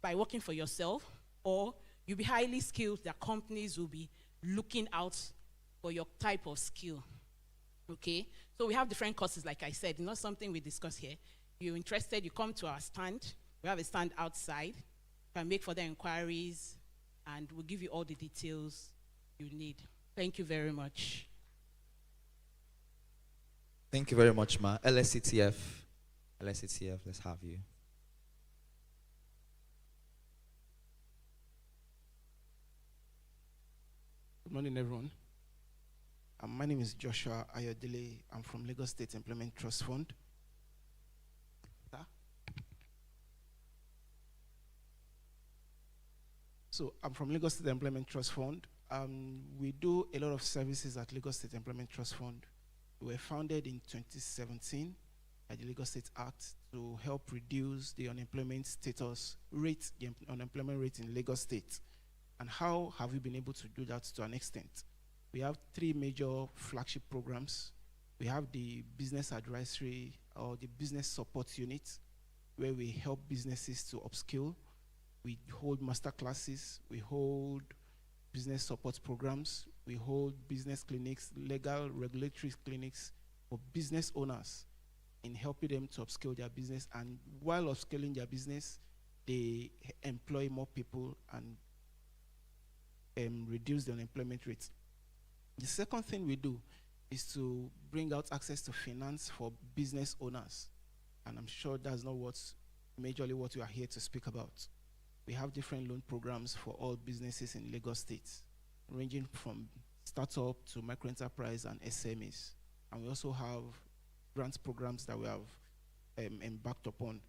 by working for yourself, or you'll be highly skilled that companies will be looking out for your type of skill. Okay? So we have different courses, like I said, not something we discuss here. If you're interested, you come to our stand. We have a stand outside. You can make further inquiries, and we'll give you all the details you need. Thank you very much. Thank you very much, Ma. LSCTF, let's have you. Good morning, everyone. My name is Joshua Ayodele. I'm from Lagos State Employment Trust Fund. So I'm from Lagos State Employment Trust Fund. We do a lot of services at Lagos State Employment Trust Fund. We were founded in 2017 by the Lagos State Act to help reduce the unemployment status rate, the unemployment rate in Lagos State. And how have we been able to do that to an extent? We have 3 major flagship programs. We have the business advisory or the business support unit, where we help businesses to upskill. We hold master classes, we hold business support programs, we hold business clinics, legal regulatory clinics for business owners in helping them to upskill their business. And while upscaling their business, they employ more people and reduce the unemployment rate. The second thing we do is to bring out access to finance for business owners. And I'm sure that's not majorly what we are here to speak about. We have different loan programs for all businesses in Lagos State, ranging from startup to microenterprise and SMEs. And we also have grant programs that we have embarked upon.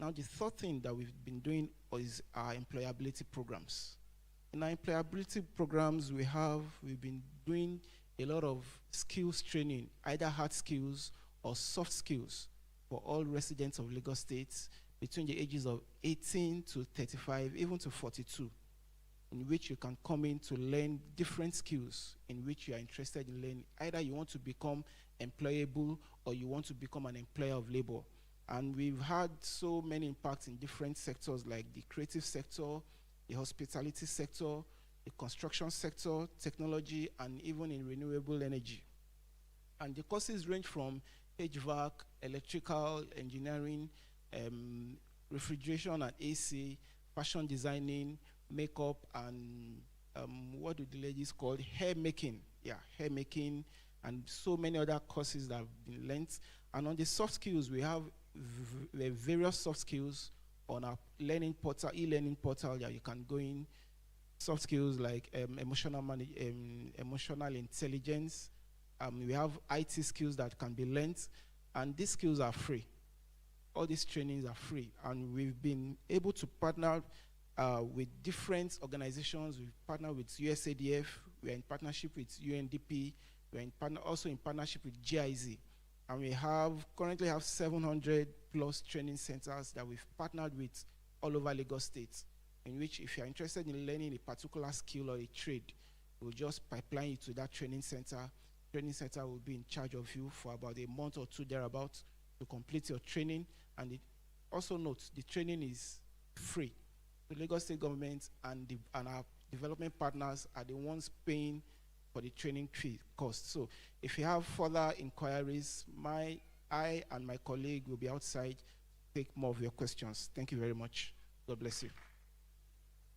Now, the third thing that we've been doing is our employability programs. In our employability programs, we've been doing a lot of skills training, either hard skills or soft skills, for all residents of Lagos State between the ages of 18 to 35, even to 42, in which you can come in to learn different skills in which you are interested in learning. Either you want to become employable or you want to become an employer of labor. And we've had so many impacts in different sectors, like the creative sector, the hospitality sector, the construction sector, technology, and even in renewable energy. And the courses range from HVAC, electrical engineering, refrigeration and AC, fashion designing, makeup, and what do the ladies call hair making? Yeah, hair making, and so many other courses that have been learnt. And on the soft skills, we have various soft skills on our learning portal, e-learning portal that you can go in. Soft skills like emotional intelligence. We have IT skills that can be learnt, and these skills are free. all these trainings are free, and we've been able to partner with different organizations. We've partnered with USADF, we're in partnership with UNDP, we're also in partnership with GIZ, and we currently have 700 plus training centers that we've partnered with all over Lagos State, in which if you're interested in learning a particular skill or a trade, we'll just pipeline you to that training center. Training center will be in charge of you for about a month or two thereabouts to complete your training. And also note, the training is free. The Lagos State government and our development partners are the ones paying for the training fee cost. So if you have further inquiries, I and my colleague will be outside to take more of your questions. Thank you very much. God bless you.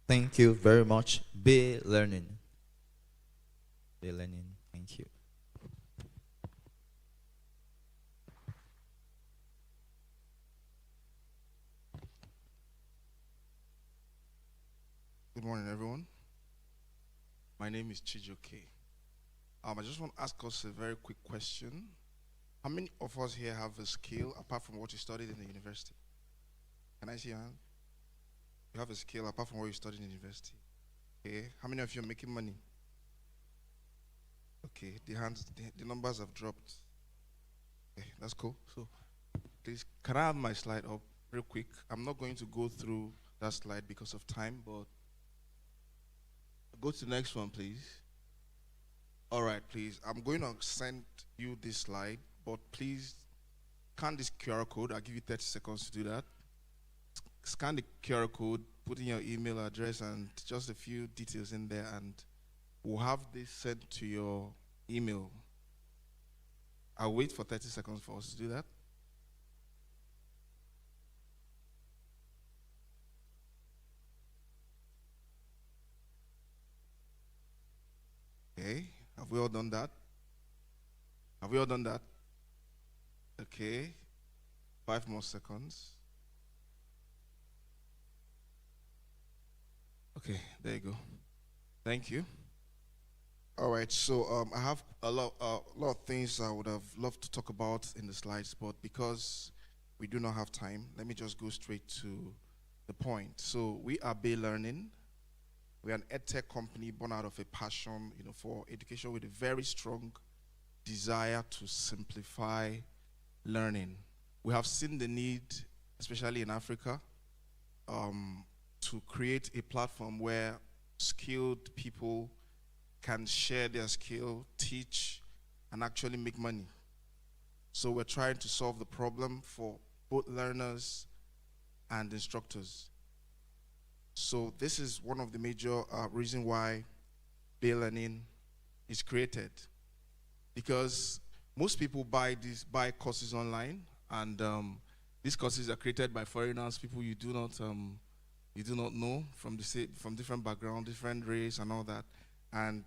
Thank you very much. Bay Learning. Bay Learning. Thank you. Good morning, everyone. My name is Chijoke. I just want to ask us a very quick question. How many of us here have a skill apart from what you studied in the university? Can I see your hand? You have a skill apart from what you studied in university. Okay. How many of you are making money? Okay. The numbers have dropped. Okay, that's cool. So, please, can I have my slide up real quick? I'm not going to go through that slide because of time, but go to the next one, please. All right, please. I'm going to send you this slide, but please scan this QR code. I'll give you 30 seconds to do that. Scan the QR code, put in your email address and just a few details in there, and we'll have this sent to your email. I'll wait for 30 seconds for us to do that. Okay, have we all done that? Have we all done that? Okay, 5 more seconds. Okay, there you go. Thank you. All right, so I have a lot of things I would have loved to talk about in the slides, but because we do not have time, let me just go straight to the point. So we are Bay Learning. We are an edtech company born out of a passion, for education, with a very strong desire to simplify learning. We have seen the need, especially in Africa, to create a platform where skilled people can share their skill, teach, and actually make money. So we're trying to solve the problem for both learners and instructors. So this is one of the major reasons why Bay Learning is created. Because most people buy courses online, and these courses are created by foreigners, people you do not know from different background, different race, and all that. And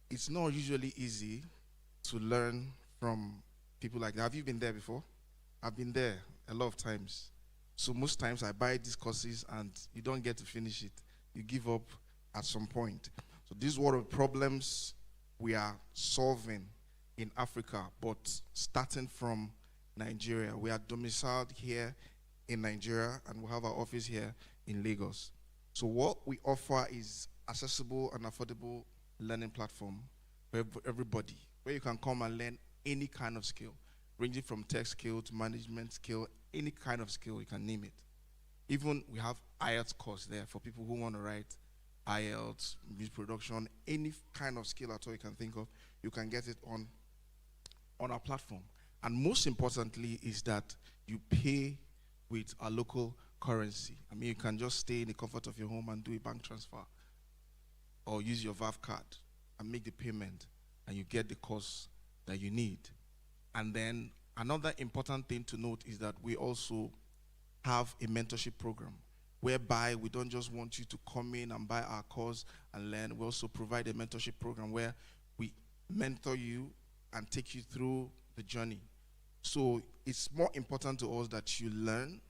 it's not usually easy to learn from people like that. Have you been there before? I've been there a lot of times. So most times I buy these courses and you don't get to finish it. You give up at some point. So these are one of the problems we are solving in Africa, but starting from Nigeria. We are domiciled here in Nigeria, and we have our office here in Lagos. So what we offer is accessible and affordable learning platform for everybody, where you can come and learn any kind of skill, ranging from tech skill to management skill, any kind of skill, you can name it. Even we have IELTS course there for people who want to write IELTS, music production, any kind of skill at all you can think of, you can get it on our platform. And most importantly is that you pay with a local currency. I mean, you can just stay in the comfort of your home and do a bank transfer or use your VAV card and make the payment, and you get the course that you need. And then another important thing to note is that we also have a mentorship program whereby we don't just want you to come in and buy our course and learn. We also provide a mentorship program where we mentor you and take you through the journey. So it's more important to us that you learn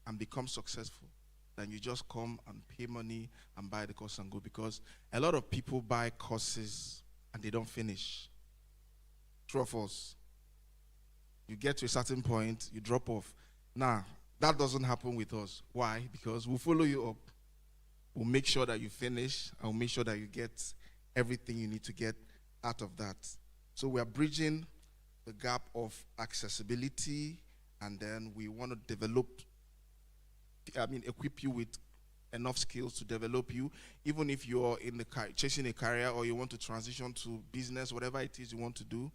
and become successful than you just come and pay money and buy the course and go, because a lot of people buy courses and they don't finish. True or false? You get to a certain point, you drop off. Now, that doesn't happen with us. Why? Because we'll follow you up. We'll make sure that you finish, and we'll make sure that you get everything you need to get out of that. So we are bridging the gap of accessibility, and then we want to equip you with enough skills to develop you, even if you're in the chasing a career or you want to transition to business, whatever it is you want to do,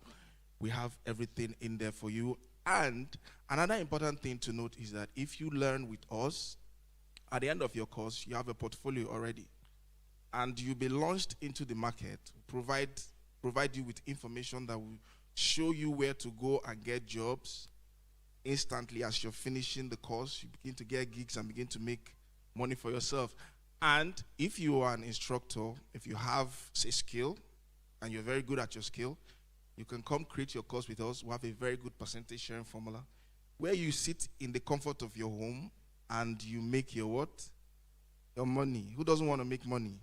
we have everything in there for you. And another important thing to note is that if you learn with us, at the end of your course, you have a portfolio already, and you'll be launched into the market, provide you with information that will show you where to go and get jobs instantly. As you're finishing the course, you begin to get gigs and begin to make money for yourself. And if you are an instructor, if you have a skill and you're very good at your skill, you can come create your course with us. We have a very good percentage sharing formula where you sit in the comfort of your home and you make your what? Your money. Who doesn't want to make money?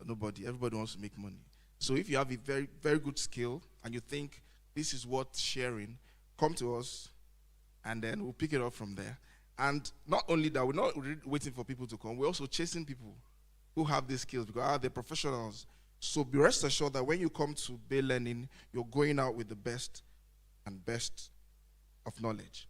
Nobody. Everybody wants to make money. So if you have a very, very good skill and you think this is worth sharing, come to us and then we'll pick it up from there. And not only that, we're not waiting for people to come, we're also chasing people who have these skills because they're professionals. So be rest assured that when you come to Bay Learning, you're going out with the best and best of knowledge.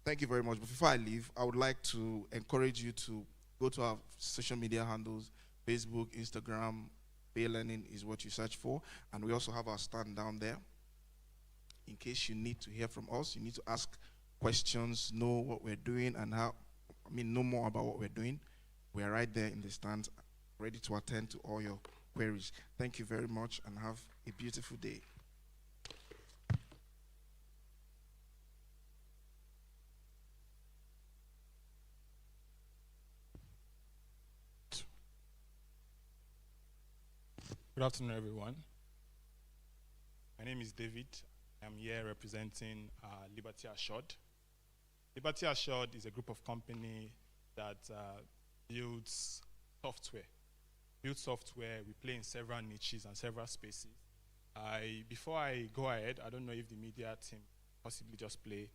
Thank you very much. But before I leave, I would like to encourage you to go to our social media handles, Facebook, Instagram. Bay Learning is what you search for. And we also have our stand down there. In case you need to hear from us, you need to ask questions, know what we're doing and know more about what we're doing. We are right there in the stand, ready to attend to all your queries. Thank you very much and have a beautiful day. Good afternoon, everyone. My name is David. I'm here representing Liberty Assured. Liberty Assured is a group of companies that builds software. We play in several niches and several spaces. Before I go ahead, I don't know if the media team possibly just play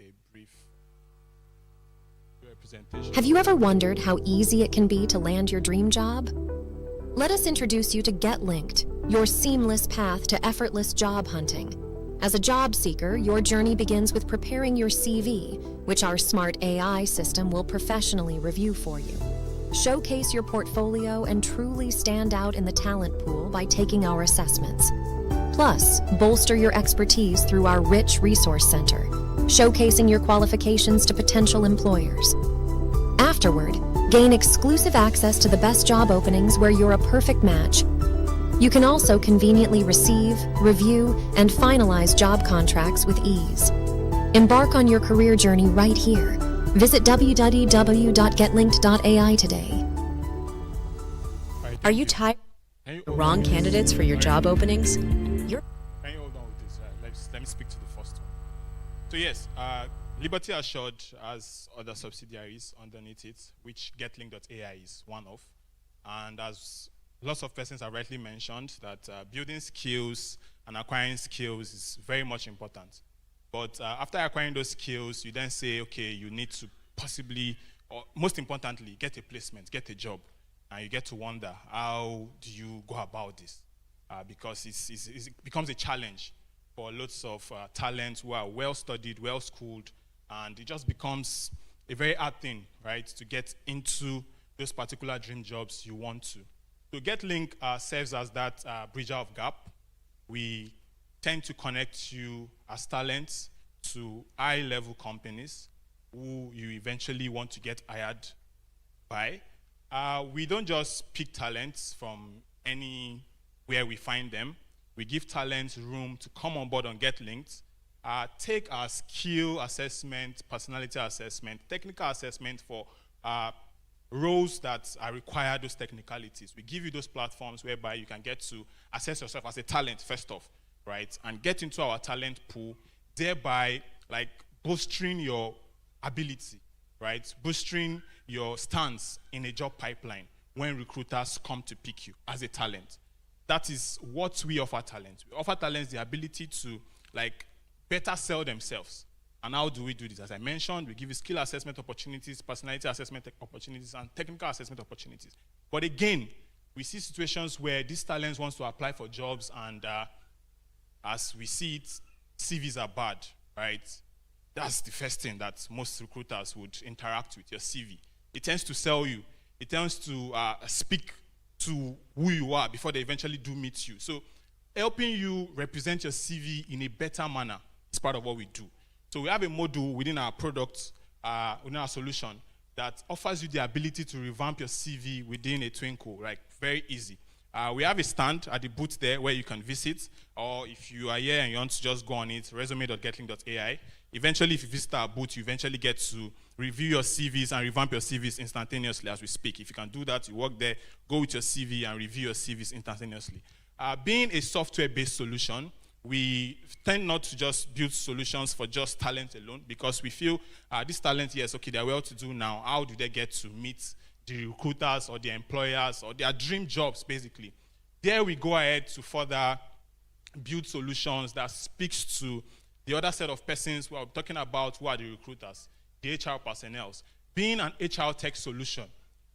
a brief representation. Have you ever wondered how easy it can be to land your dream job? Let us introduce you to GetLinked, your seamless path to effortless job hunting. As a job seeker, your journey begins with preparing your CV, which our smart AI system will professionally review for you. Showcase your portfolio and truly stand out in the talent pool by taking our assessments. Plus, bolster your expertise through our rich resource center, showcasing your qualifications to potential employers. Afterward, gain exclusive access to the best job openings where you're a perfect match. You can also conveniently receive, review, and finalize job contracts with ease. Embark on your career journey right here. Visit www.getlinked.ai today. Are you tired of the wrong candidates for your job openings? Can you hold on with this? Let me speak to the first one. So yes, Liberty Assured has other subsidiaries underneath it, which GetLinked.ai is one of. And as lots of persons have rightly mentioned, that building skills and acquiring skills is very much important. But after acquiring those skills, you then say, okay, you need to possibly, or most importantly, get a placement, get a job. And you get to wonder, how do you go about this? Because it becomes a challenge for lots of talents who are well-studied, well-schooled, and it just becomes a very hard thing, right, to get into those particular dream jobs you want to. So GetLink serves as that bridger of gap. We tend to connect you as talents to high-level companies who you eventually want to get hired by. We don't just pick talents from anywhere we find them. We give talents room to come on board on GetLinked, take our skill assessment, personality assessment, technical assessment for roles that require those technicalities. We give you those platforms whereby you can get to assess yourself as a talent first off, right? And get into our talent pool, thereby like bolstering your ability, right? Bolstering your stance in a job pipeline when recruiters come to pick you as a talent. That is what we offer talents. We offer talents the ability to like better sell themselves. And how do we do this? As I mentioned, we give you skill assessment opportunities, personality assessment opportunities, and technical assessment opportunities. But again, we see situations where these talents wants to apply for jobs, and as we see it, CVs are bad, right? That's the first thing that most recruiters would interact with, your CV. It tends to sell you. It tends to speak to who you are before they eventually do meet you. So helping you represent your CV in a better manner is part of what we do. So we have a module within our product, within our solution, that offers you the ability to revamp your CV within a twinkle, like very easy. We have a stand at the booth there where you can visit, or if you are here and you want to just go on it, resume.getlink.ai. Eventually, if you visit our booth, you eventually get to review your CVs and revamp your CVs instantaneously as we speak. If you can do that, you work there, go with your CV and review your CVs instantaneously. Being a software-based solution, we tend not to just build solutions for just talent alone, because we feel this talent, yes, okay, they're well to do now. How do they get to meet the recruiters or the employers or their dream jobs, basically? There we go ahead to further build solutions that speaks to the other set of persons who are talking about, who are the recruiters, the HR personnel. Being an HR tech solution,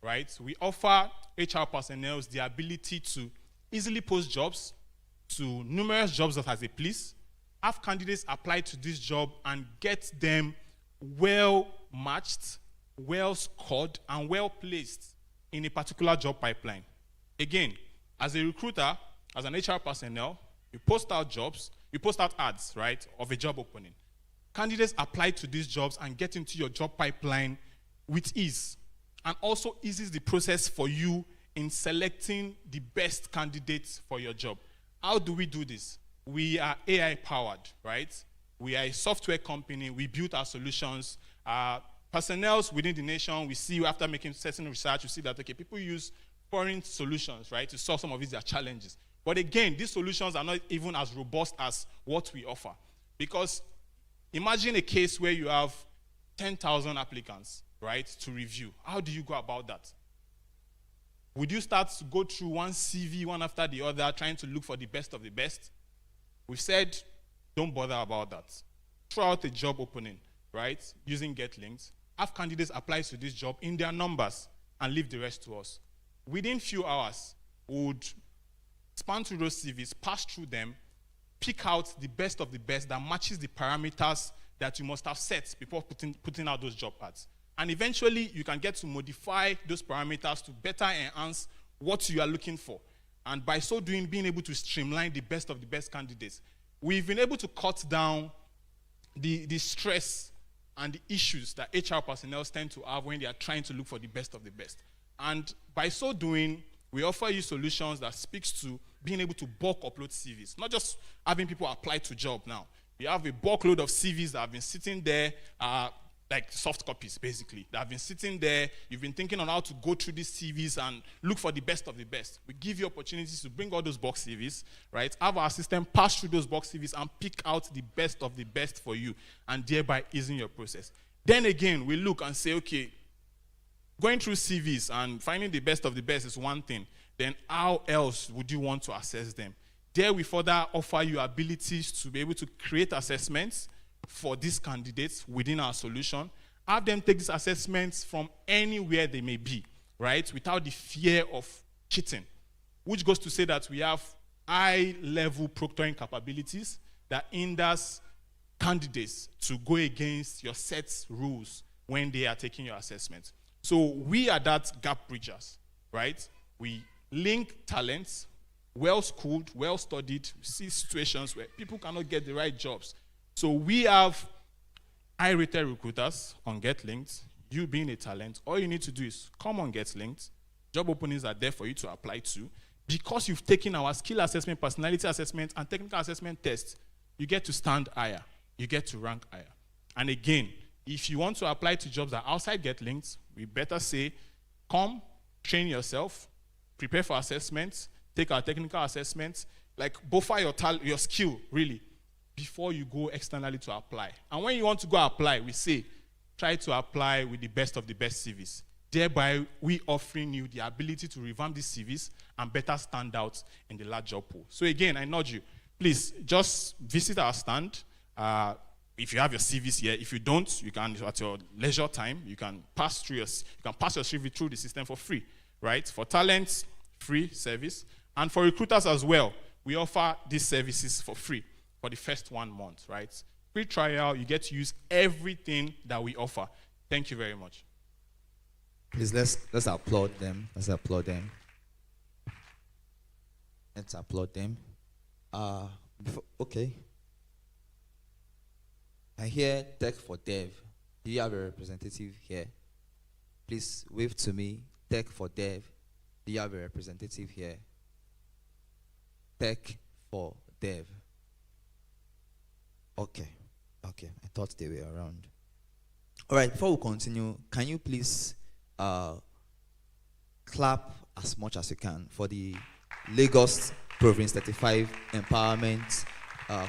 right, we offer HR personnel the ability to easily post jobs to numerous jobs that as they please, have candidates apply to this job and get them well matched, well scored, and well placed in a particular job pipeline. Again, as a recruiter, as an HR personnel, you post out jobs, you post out ads, right, of a job opening. Candidates apply to these jobs and get into your job pipeline with ease, and also eases the process for you in selecting the best candidates for your job. How do we do this? We are AI powered, right? We are a software company. We build our solutions. Personnel within the nation, we see after making certain research, we see that, okay, people use foreign solutions, right, to solve some of their challenges. But again, these solutions are not even as robust as what we offer. Because imagine a case where you have 10,000 applicants, right, to review. How do you go about that? Would you start to go through one CV, one after the other, trying to look for the best of the best? We've said, don't bother about that. Throw out a job opening, right, using GetLinked. Have candidates apply to this job in their numbers and leave the rest to us. Within few hours, we would span through those CVs, pass through them, pick out the best of the best that matches the parameters that you must have set before putting out those job ads. And eventually, you can get to modify those parameters to better enhance what you are looking for. And by so doing, being able to streamline the best of the best candidates. We've been able to cut down the stress and the issues that HR personnel tend to have when they are trying to look for the best of the best. And by so doing, we offer you solutions that speaks to being able to bulk upload CVs, not just having people apply to job now. We have a bulk load of CVs that have been sitting there, like soft copies, basically, that have been sitting there. You've been thinking on how to go through these CVs and look for the best of the best. We give you opportunities to bring all those box CVs, right? Have our system pass through those box CVs and pick out the best of the best for you, and thereby easing your process. Then again, we look and say, okay, going through CVs and finding the best of the best is one thing. Then how else would you want to assess them? There we further offer you abilities to be able to create assessments for these candidates within our solution. Have them take these assessments from anywhere they may be, right? Without the fear of cheating. Which goes to say that we have high-level proctoring capabilities that hinders candidates to go against your set rules when they are taking your assessment. So we are that gap bridgers, right? We link talents, well-schooled, well-studied. We see situations where people cannot get the right jobs. So we have high-rated recruiters on GetLinked. You being a talent, all you need to do is come on GetLinked. Job openings are there for you to apply to. Because you've taken our skill assessment, personality assessment, and technical assessment tests, you get to stand higher. You get to rank higher. And again, if you want to apply to jobs that are outside GetLinked, we better say, come, train yourself, prepare for assessments, take our technical assessments, like buffer your skill, really, before you go externally to apply. And when you want to go apply, we say, try to apply with the best of the best CVs. Thereby, we offering you the ability to revamp these CVs and better stand out in the large job pool. So again, I nudge you, please just visit our stand. If you have your CVs here, if you don't, you can, at your leisure time, you can pass your CV through the system for free, right? For talents, free service. And for recruiters as well, we offer these services for free for the first 1 month, right? Free trial, you get to use everything that we offer. Thank you very much. Please, let's applaud them. Let's applaud them. Let's applaud them. Okay. I hear Tech for Dev. Do you have a representative here? Please wave to me. Tech for Dev. Do you have a representative here? Tech for Dev. Okay. Okay. I thought they were around. All right. Before we continue, can you please clap as much as you can for the Lagos Province 35 Empowerment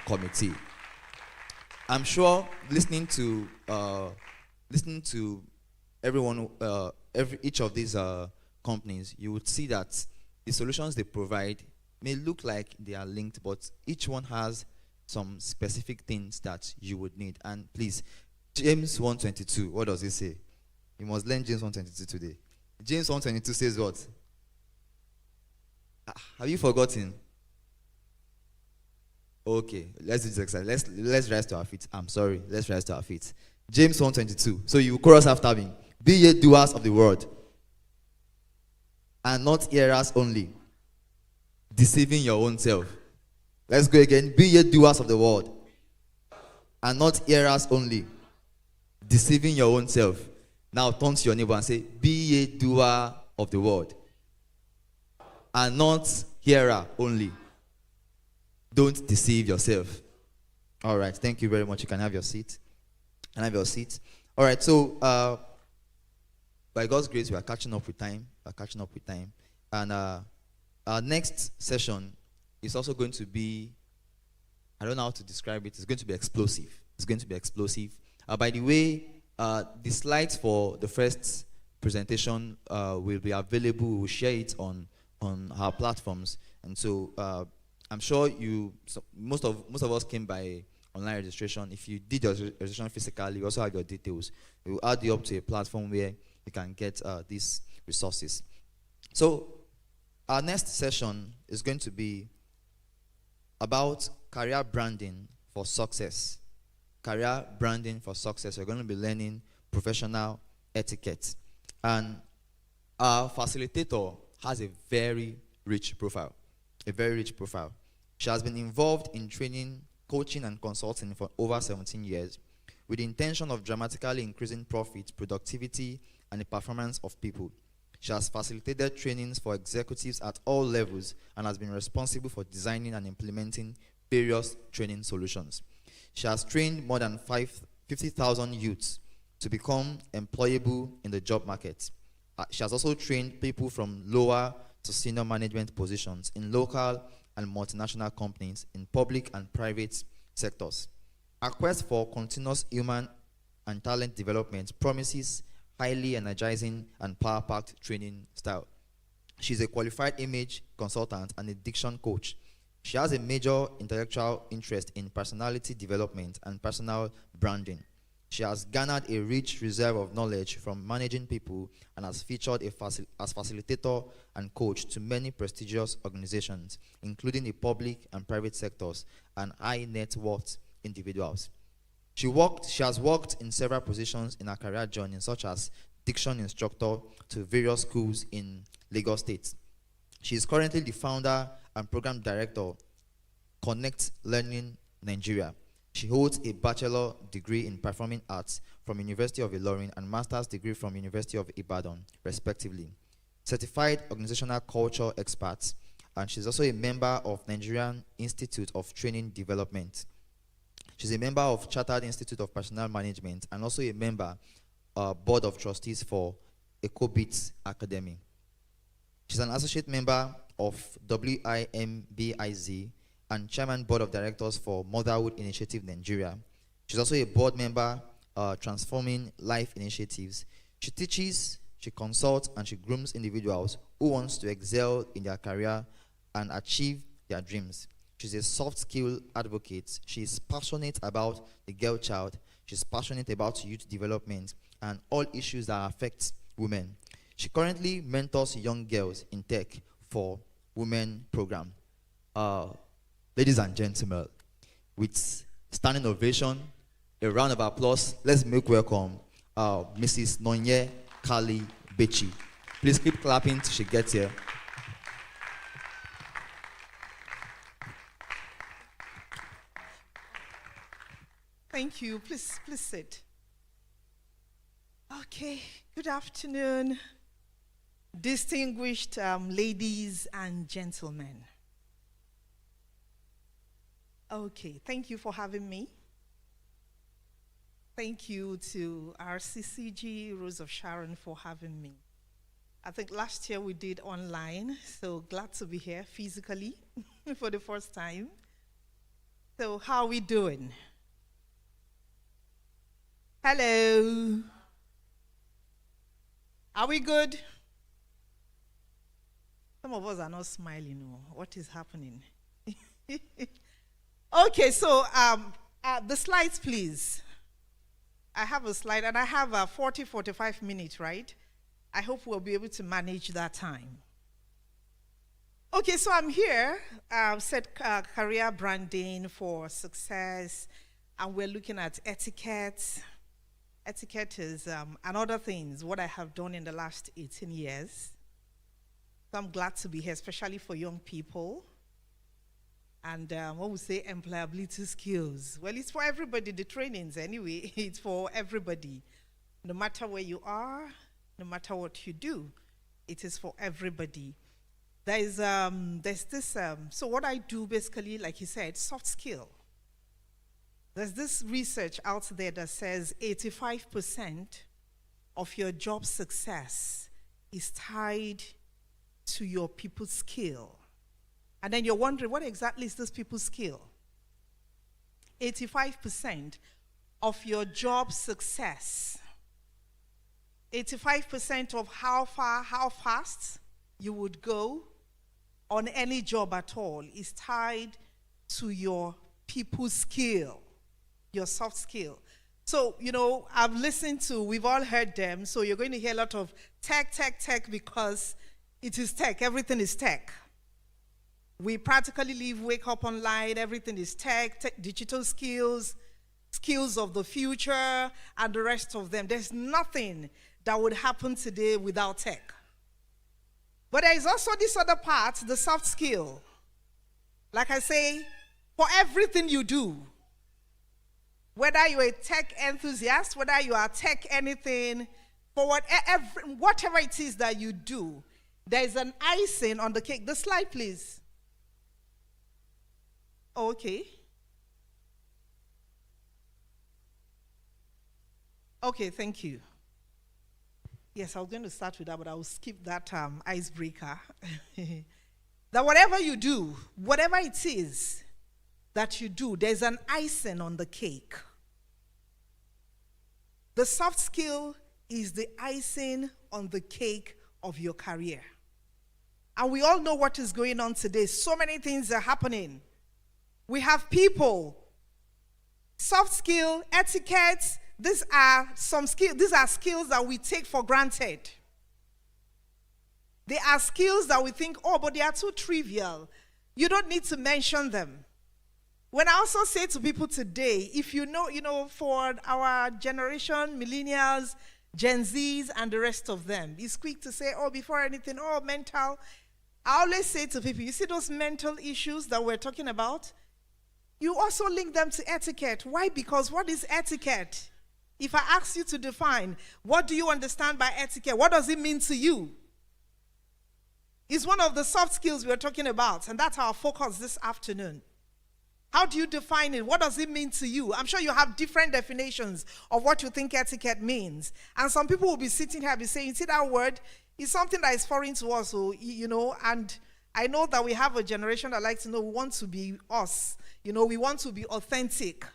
Committee? I'm sure listening to everyone, each of these companies, you would see that the solutions they provide may look like they are linked, but each one has some specific things that you would need. And please, James 1:22, what does it say? You must learn James 1:22 today. James 1:22 says what? Have you forgotten? Okay, let's do this exercise. Let's rise to our feet. I'm sorry. Let's rise to our feet. James 1:22. So you chorus after me. Be ye doers of the word, and not hearers only, deceiving your own self. Let's go again. Be ye doers of the word, and not hearers only, deceiving your own self. Now turn to your neighbor and say, be ye doer of the word, and not hearer only. Don't deceive yourself. All right. Thank you very much. You can have your seat. Can I have your seat? All right. So, by God's grace, we are catching up with time. And our next session is also going to be, I don't know how to describe it. It's going to be explosive. By the way, the slides for the first presentation will be available. We will share it on our platforms. And so, I'm sure most of us came by online registration. If you did your registration physically, you also have your details. We will add you up to a platform where you can get these resources. So our next session is going to be about career branding for success. Career branding for success. We're going to be learning professional etiquette. And our facilitator has a very rich profile. She has been involved in training, coaching, and consulting for over 17 years with the intention of dramatically increasing profit, productivity, and the performance of people. She has facilitated trainings for executives at all levels and has been responsible for designing and implementing various training solutions. She has trained more than 50,000 youths to become employable in the job market. She has also trained people from lower to senior management positions in local and multinational companies in public and private sectors. Her quest for continuous human and talent development promises highly energizing and power-packed training style. She's a qualified image consultant and a diction coach. She has a major intellectual interest in personality development and personal branding. She has garnered a rich reserve of knowledge from managing people and has featured as facilitator and coach to many prestigious organizations, including the public and private sectors and high net worth individuals. She has worked in several positions in her career journey, such as diction instructor to various schools in Lagos State. She is currently the founder and program director, Connect Learning Nigeria. She holds a bachelor degree in performing arts from University of Ilorin and master's degree from University of Ibadan, respectively. Certified organizational culture expert, and she's also a member of Nigerian Institute of Training Development. She's a member of Chartered Institute of Personnel Management and also a member board of trustees for EcoBeats Academy. She's an associate member of WIMBIZ and chairman board of directors for Motherhood Initiative Nigeria. She's also a board member Transforming Life Initiatives. She teaches, she consults, and she grooms individuals who wants to excel in their career and achieve their dreams. She's a soft skill advocate. She's passionate about the girl child. She's passionate about youth development and all issues that affect women. She currently mentors young girls in tech for women program. Ladies and gentlemen, with standing ovation, a round of applause, let's make welcome Mrs. Nonye Kali Bechi. Please keep clapping till she gets here. Thank you. Please sit. Okay. Good afternoon, distinguished ladies and gentlemen. Okay. Thank you for having me. Thank you to RCCG, Rose of Sharon, for having me. I think last year we did online, so glad to be here physically for the first time. So how are we doing? Hello. Are we good? Some of us are not smiling. What is happening? Okay, so the slides, please. I have a slide, and I have a 45 minutes, right? I hope we'll be able to manage that time. Okay, so I'm here. I've said career branding for success, and we're looking at etiquette. Etiquette is and other things, what I have done in the last 18 years. So I'm glad to be here, especially for young people. And what we say, employability skills. Well, it's for everybody, the trainings anyway. It's for everybody. No matter where you are, no matter what you do, it is for everybody. There's this, so what I do basically, like he said, soft skill. There's this research out there that says 85% of your job success is tied to your people's skill. And then you're wondering, what exactly is this people's skill? 85% of your job success, 85% of how far, how fast you would go on any job at all is tied to your people's skill, your soft skill. So, you know, I've listened to, we've all heard them, so you're going to hear a lot of tech, because it is tech, everything is tech. We practically live, wake up online, everything is tech, digital skills, skills of the future, and the rest of them. There's nothing that would happen today without tech. But there is also this other part, the soft skill. Like I say, for everything you do, whether you're a tech enthusiast, whether you are tech anything, for whatever it is that you do, there's an icing on the cake. The slide, please. Okay. Okay, thank you. Yes, I was going to start with that, but I will skip that icebreaker. That whatever you do, whatever it is that you do, there's an icing on the cake. The soft skill is the icing on the cake of your career. And we all know what is going on today. So many things are happening. We have people, soft skill, etiquette. These are some skills. These are skills that we take for granted. They are skills that we think, oh, but they are too trivial. You don't need to mention them. When I also say to people today, if you know, for our generation, millennials, Gen Zs, and the rest of them, it's quick to say, oh, before anything, oh, mental. I always say to people, you see those mental issues that we're talking about? You also link them to etiquette. Why? Because what is etiquette? If I ask you to define, what do you understand by etiquette? What does it mean to you? It's one of the soft skills we're talking about, and that's our focus this afternoon. How do you define it? What does it mean to you? I'm sure you have different definitions of what you think etiquette means. And some people will be sitting here and be saying, you see that word? It's something that is foreign to us, so, and I know that we have a generation that likes to know we want to be us. We want to be authentic.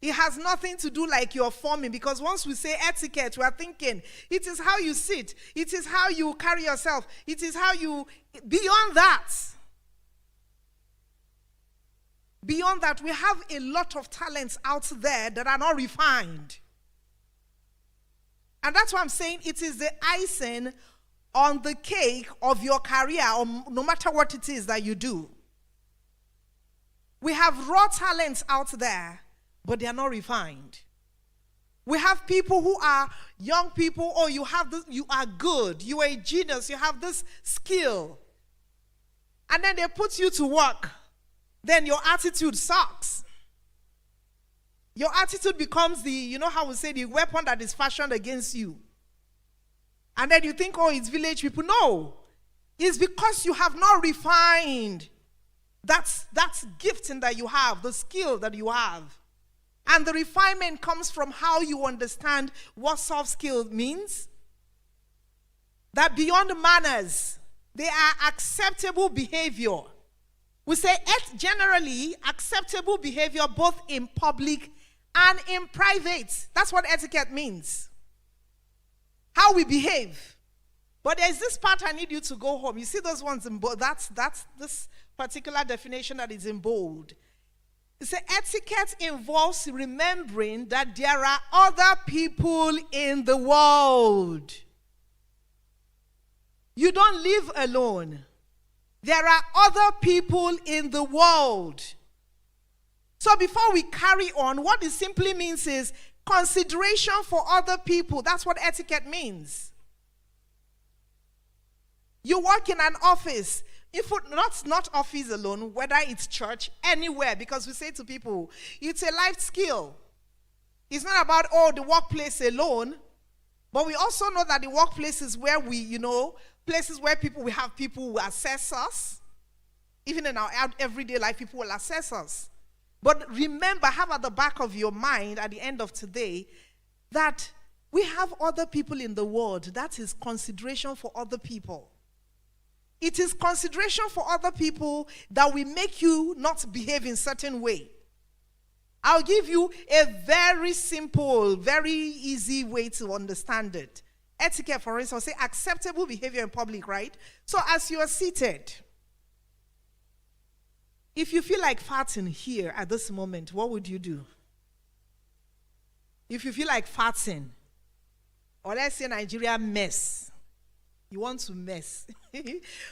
It has nothing to do like you're forming, because once we say etiquette, we are thinking it is how you sit, it is how you carry yourself, it is how you, beyond that. Beyond that, we have a lot of talents out there that are not refined. And that's why I'm saying it is the icing on the cake of your career, or no matter what it is that you do. We have raw talents out there, but they are not refined. We have people who are young people, or you have this, you are good, you are a genius, you have this skill. And then they put you to work. Then your attitude sucks. Your attitude becomes the, you know how we say, the weapon that is fashioned against you. And then you think, oh, it's village people. No. It's because you have not refined that's gifting that you have, the skill that you have. And the refinement comes from how you understand what soft skill means. That beyond manners, they are acceptable behavior. We say generally acceptable behavior both in public and in private. That's what etiquette means. How we behave. But there's this part I need you to go home. You see those ones in bold? That's this particular definition that is in bold. It says etiquette involves remembering that there are other people in the world. You don't live alone. There are other people in the world. So before we carry on, what it simply means is consideration for other people. That's what etiquette means. You work in an office. If not office alone, whether it's church, anywhere, because we say to people, it's a life skill. It's not about, the workplace alone, but we also know that the workplace is where we, places where we have people who assess us. Even in our everyday life, people will assess us. But remember, have at the back of your mind at the end of today that we have other people in the world. That is consideration for other people. It is consideration for other people that will make you not behave in a certain way. I'll give you a very simple, very easy way to understand it. Etiquette, for instance, say acceptable behavior in public, right? So as you are seated, if you feel like farting here at this moment, what would you do? If you feel like farting, or let's say Nigeria mess, you want to mess.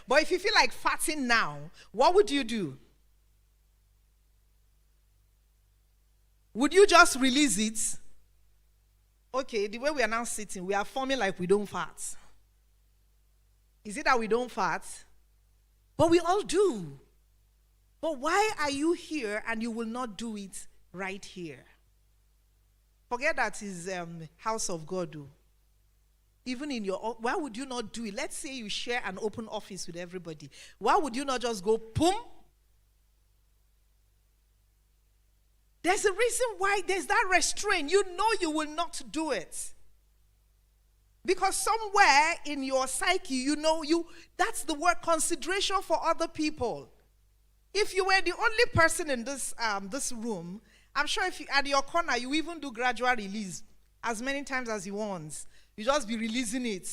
But if you feel like farting now, what would you do? Would you just release it? Okay, the way we are now sitting, we are forming like we don't fart. Is it that we don't fart? But we all do. But why are you here and you will not do it right here? Forget that is house of God, though. Even in your, why would you not do it? Let's say you share an open office with everybody. Why would you not just go, boom? There's a reason why there's that restraint. You know you will not do it. Because somewhere in your psyche, that's the word consideration for other people. If you were the only person in this room, I'm sure if you at your corner, you even do gradual release as many times as you want. You just be releasing it.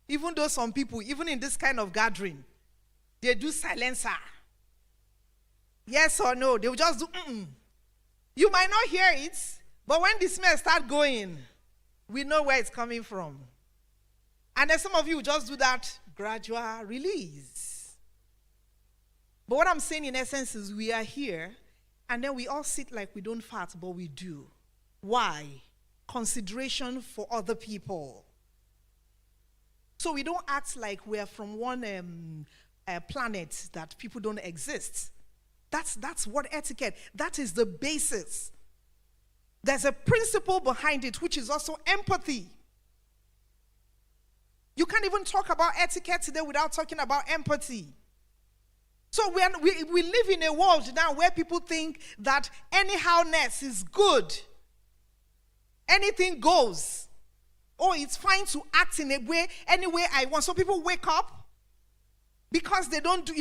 Even though some people, even in this kind of gathering, they do silencer. Yes or no, they will just do You might not hear it, but when the smell start going, we know where it's coming from. And then some of you just do that gradual release. But what I'm saying in essence is we are here, and then we all sit like we don't fart, but we do. Why? Consideration for other people. So we don't act like we are from one planet that people don't exist. That's what etiquette, that is the basis. There's a principle behind it, which is also empathy. You can't even talk about etiquette today without talking about empathy. So we live in a world now where people think that anyhowness is good. Anything goes. Oh, it's fine to act in a way, any way I want. So people wake up because they don't do,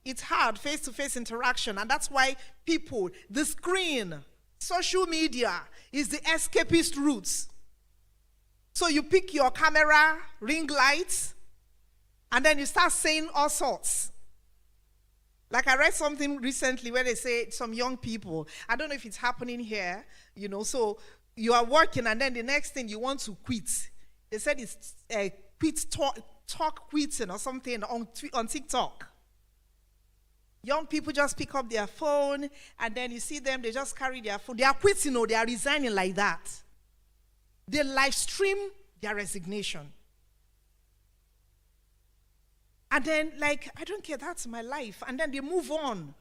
it's hard face-to-face interaction. And that's why people, the screen, social media is the escapist route. So you pick your camera, ring lights, and then you start saying all sorts. Like I read something recently where they say some young people, I don't know if it's happening here, so you are working and then the next thing you want to quit. They said it's talk quitting or something on TikTok. Young people just pick up their phone and then you see them, they just carry their phone. They are quitting or they are resigning like that. They live stream their resignation. And then, like, I don't care, that's my life. And then they move on.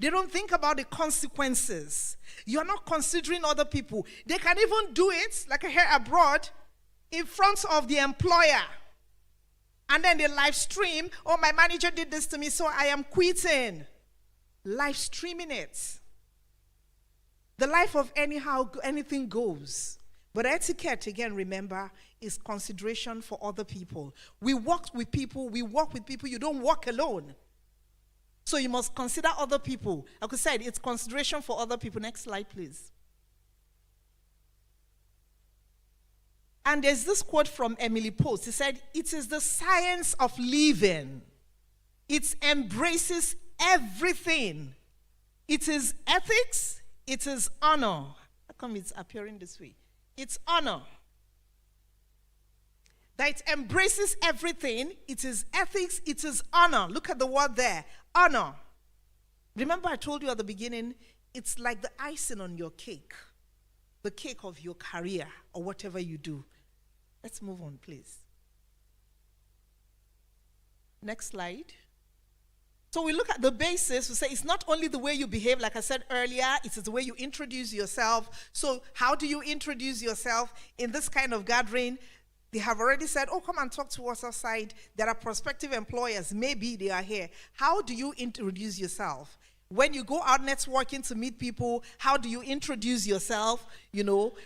They don't think about the consequences. You're not considering other people. They can even do it, like here abroad, in front of the employer. And then they live stream, oh, my manager did this to me, so I am quitting. Live streaming it. The life of anything goes. But etiquette, again, remember, is consideration for other people. We walk with people, you don't walk alone. So you must consider other people. Like I said, it's consideration for other people. Next slide, please. And there's this quote from Emily Post. He said, it is the science of living. It embraces everything. It is ethics. It is honor. How come it's appearing this way? It's honor. That it embraces everything. It is ethics. It is honor. Look at the word there. Honor. Remember I told you at the beginning, it's like the icing on your cake. The cake of your career or whatever you do. Let's move on, please. Next slide. So we look at the basis. We say it's not only the way you behave, like I said earlier, it is the way you introduce yourself. So how do you introduce yourself in this kind of gathering? They have already said, oh, come and talk to us outside. There are prospective employers. Maybe they are here. How do you introduce yourself? When you go out networking to meet people, how do you introduce yourself?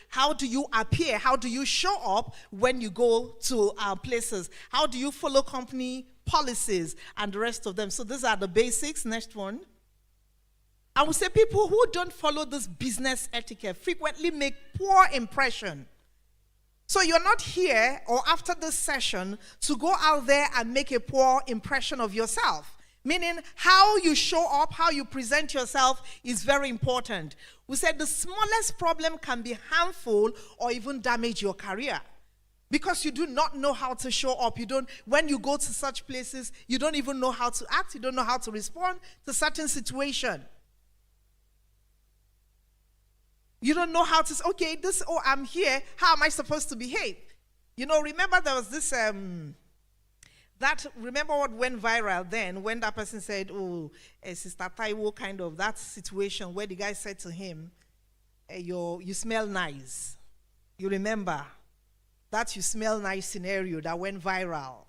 How do you appear? How do you show up when you go to places? How do you follow company policies and the rest of them? So these are the basics. Next one. I would say people who don't follow this business etiquette frequently make poor impression. So you're not here or after this session to go out there and make a poor impression of yourself. Meaning how you show up, how you present yourself is very important. We said the smallest problem can be harmful or even damage your career. Because you do not know how to show up. When you go to such places, you don't even know how to act. You don't know how to respond to certain situation. You don't know how to say, okay, I'm here. How am I supposed to behave? Remember there was this, remember what went viral then when that person said, oh, Sister Taiwo, kind of that situation where the guy said to him, you smell nice. You remember that you smell nice scenario that went viral.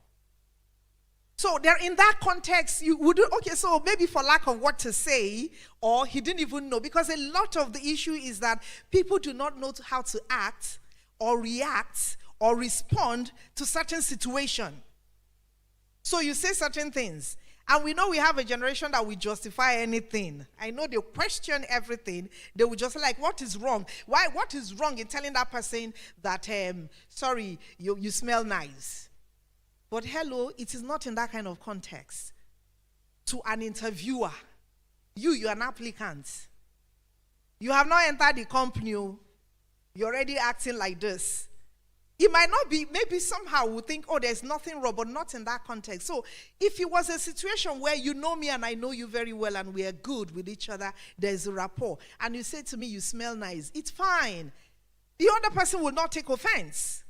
So there, in that context, you would, okay, so maybe for lack of what to say, or he didn't even know, because a lot of the issue is that people do not know how to act or react or respond to certain situation. So you say certain things, and we know we have a generation that will justify anything. I know they question everything. They will just like, what is wrong? Why? What is wrong in telling that person that, sorry, you smell nice? But hello, it is not in that kind of context. To an interviewer, you're an applicant. You have not entered the company. You're already acting like this. It might not be, maybe somehow we think, oh, there's nothing wrong, but not in that context. So if it was a situation where you know me and I know you very well and we are good with each other, there's a rapport, and you say to me, you smell nice, it's fine. The other person will not take offense.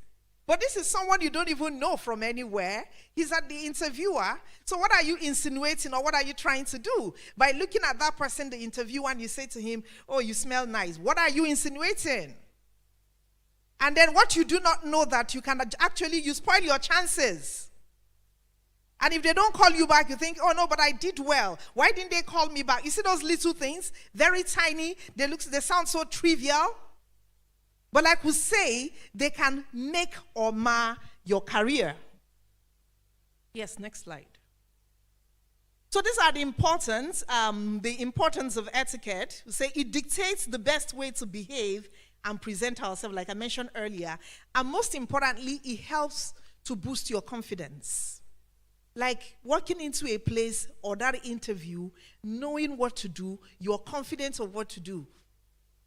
But this is someone you don't even know from anywhere. He's at the interviewer. So what are you insinuating or what are you trying to do? By looking at that person, the interviewer, and you say to him, oh, you smell nice. What are you insinuating? And then what you do not know that you can actually, you spoil your chances. And if they don't call you back, you think, oh no, but I did well. Why didn't they call me back? You see those little things, very tiny, they sound so trivial. But like we say, they can make or mar your career. Yes, next slide. So these are the importance of etiquette. We say it dictates the best way to behave and present ourselves, like I mentioned earlier. And most importantly, it helps to boost your confidence. Like walking into a place or that interview, knowing what to do, you're confident of what to do.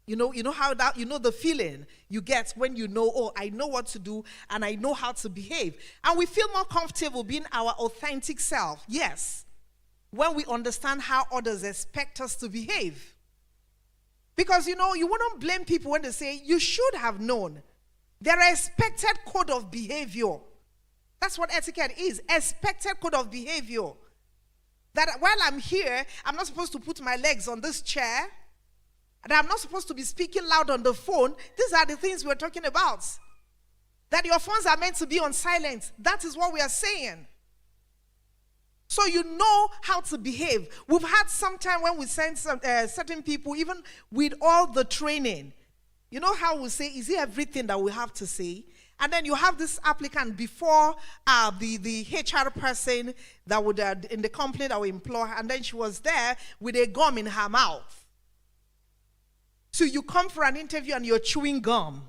You know how that, the feeling you get when you know, oh, I know what to do and I know how to behave. And we feel more comfortable being our authentic self. Yes. When we understand how others expect us to behave. Because, you wouldn't blame people when they say, you should have known. There are expected code of behavior. That's what etiquette is, expected code of behavior. That while I'm here, I'm not supposed to put my legs on this chair. And I'm not supposed to be speaking loud on the phone. These are the things we're talking about. That your phones are meant to be on silent. That is what we are saying. So you know how to behave. We've had some time when we send certain people, even with all the training, you know how we say, is it everything that we have to say? And then you have this applicant before the HR person that would, in the company that we employ, and then she was there with a gum in her mouth. So you come for an interview and you're chewing gum.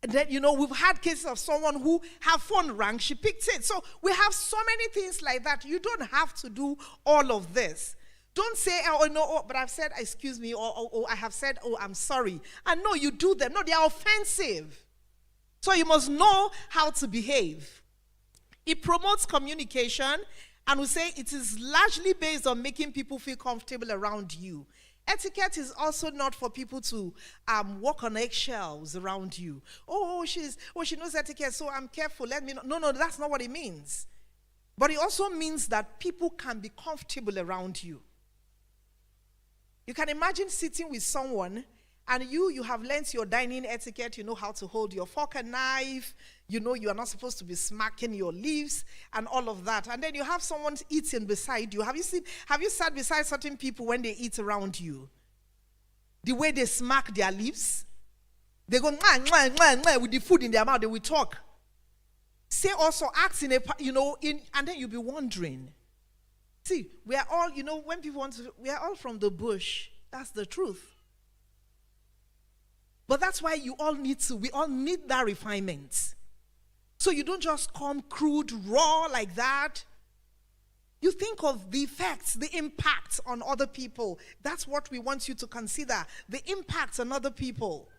And then, we've had cases of someone who her phone rang, she picked it. So we have so many things like that. You don't have to do all of this. Don't say, oh, no, oh, but I've said, excuse me, or I have said, oh, I'm sorry. And no, you do them. No, they are offensive. So you must know how to behave. It promotes communication, and we say it is largely based on making people feel comfortable around you. Etiquette is also not for people to walk on eggshells around you. She knows etiquette, so I'm careful. Let me know. No, that's not what it means. But it also means that people can be comfortable around you. You can imagine sitting with someone and you have learned your dining etiquette, you know how to hold your fork and knife, you are not supposed to be smacking your lips and all of that. And then you have someone eating beside you. Have you sat beside certain people when they eat around you? The way they smack their lips, they go mwah, mwah, mwah, mwah, with the food in their mouth, they will talk. Say also acts and then you'll be wondering. See, we are all, when people we are all from the bush. That's the truth. But that's why we all need that refinement. So you don't just come crude, raw like that. You think of the effects, the impact on other people. That's what we want you to consider, the impact on other people.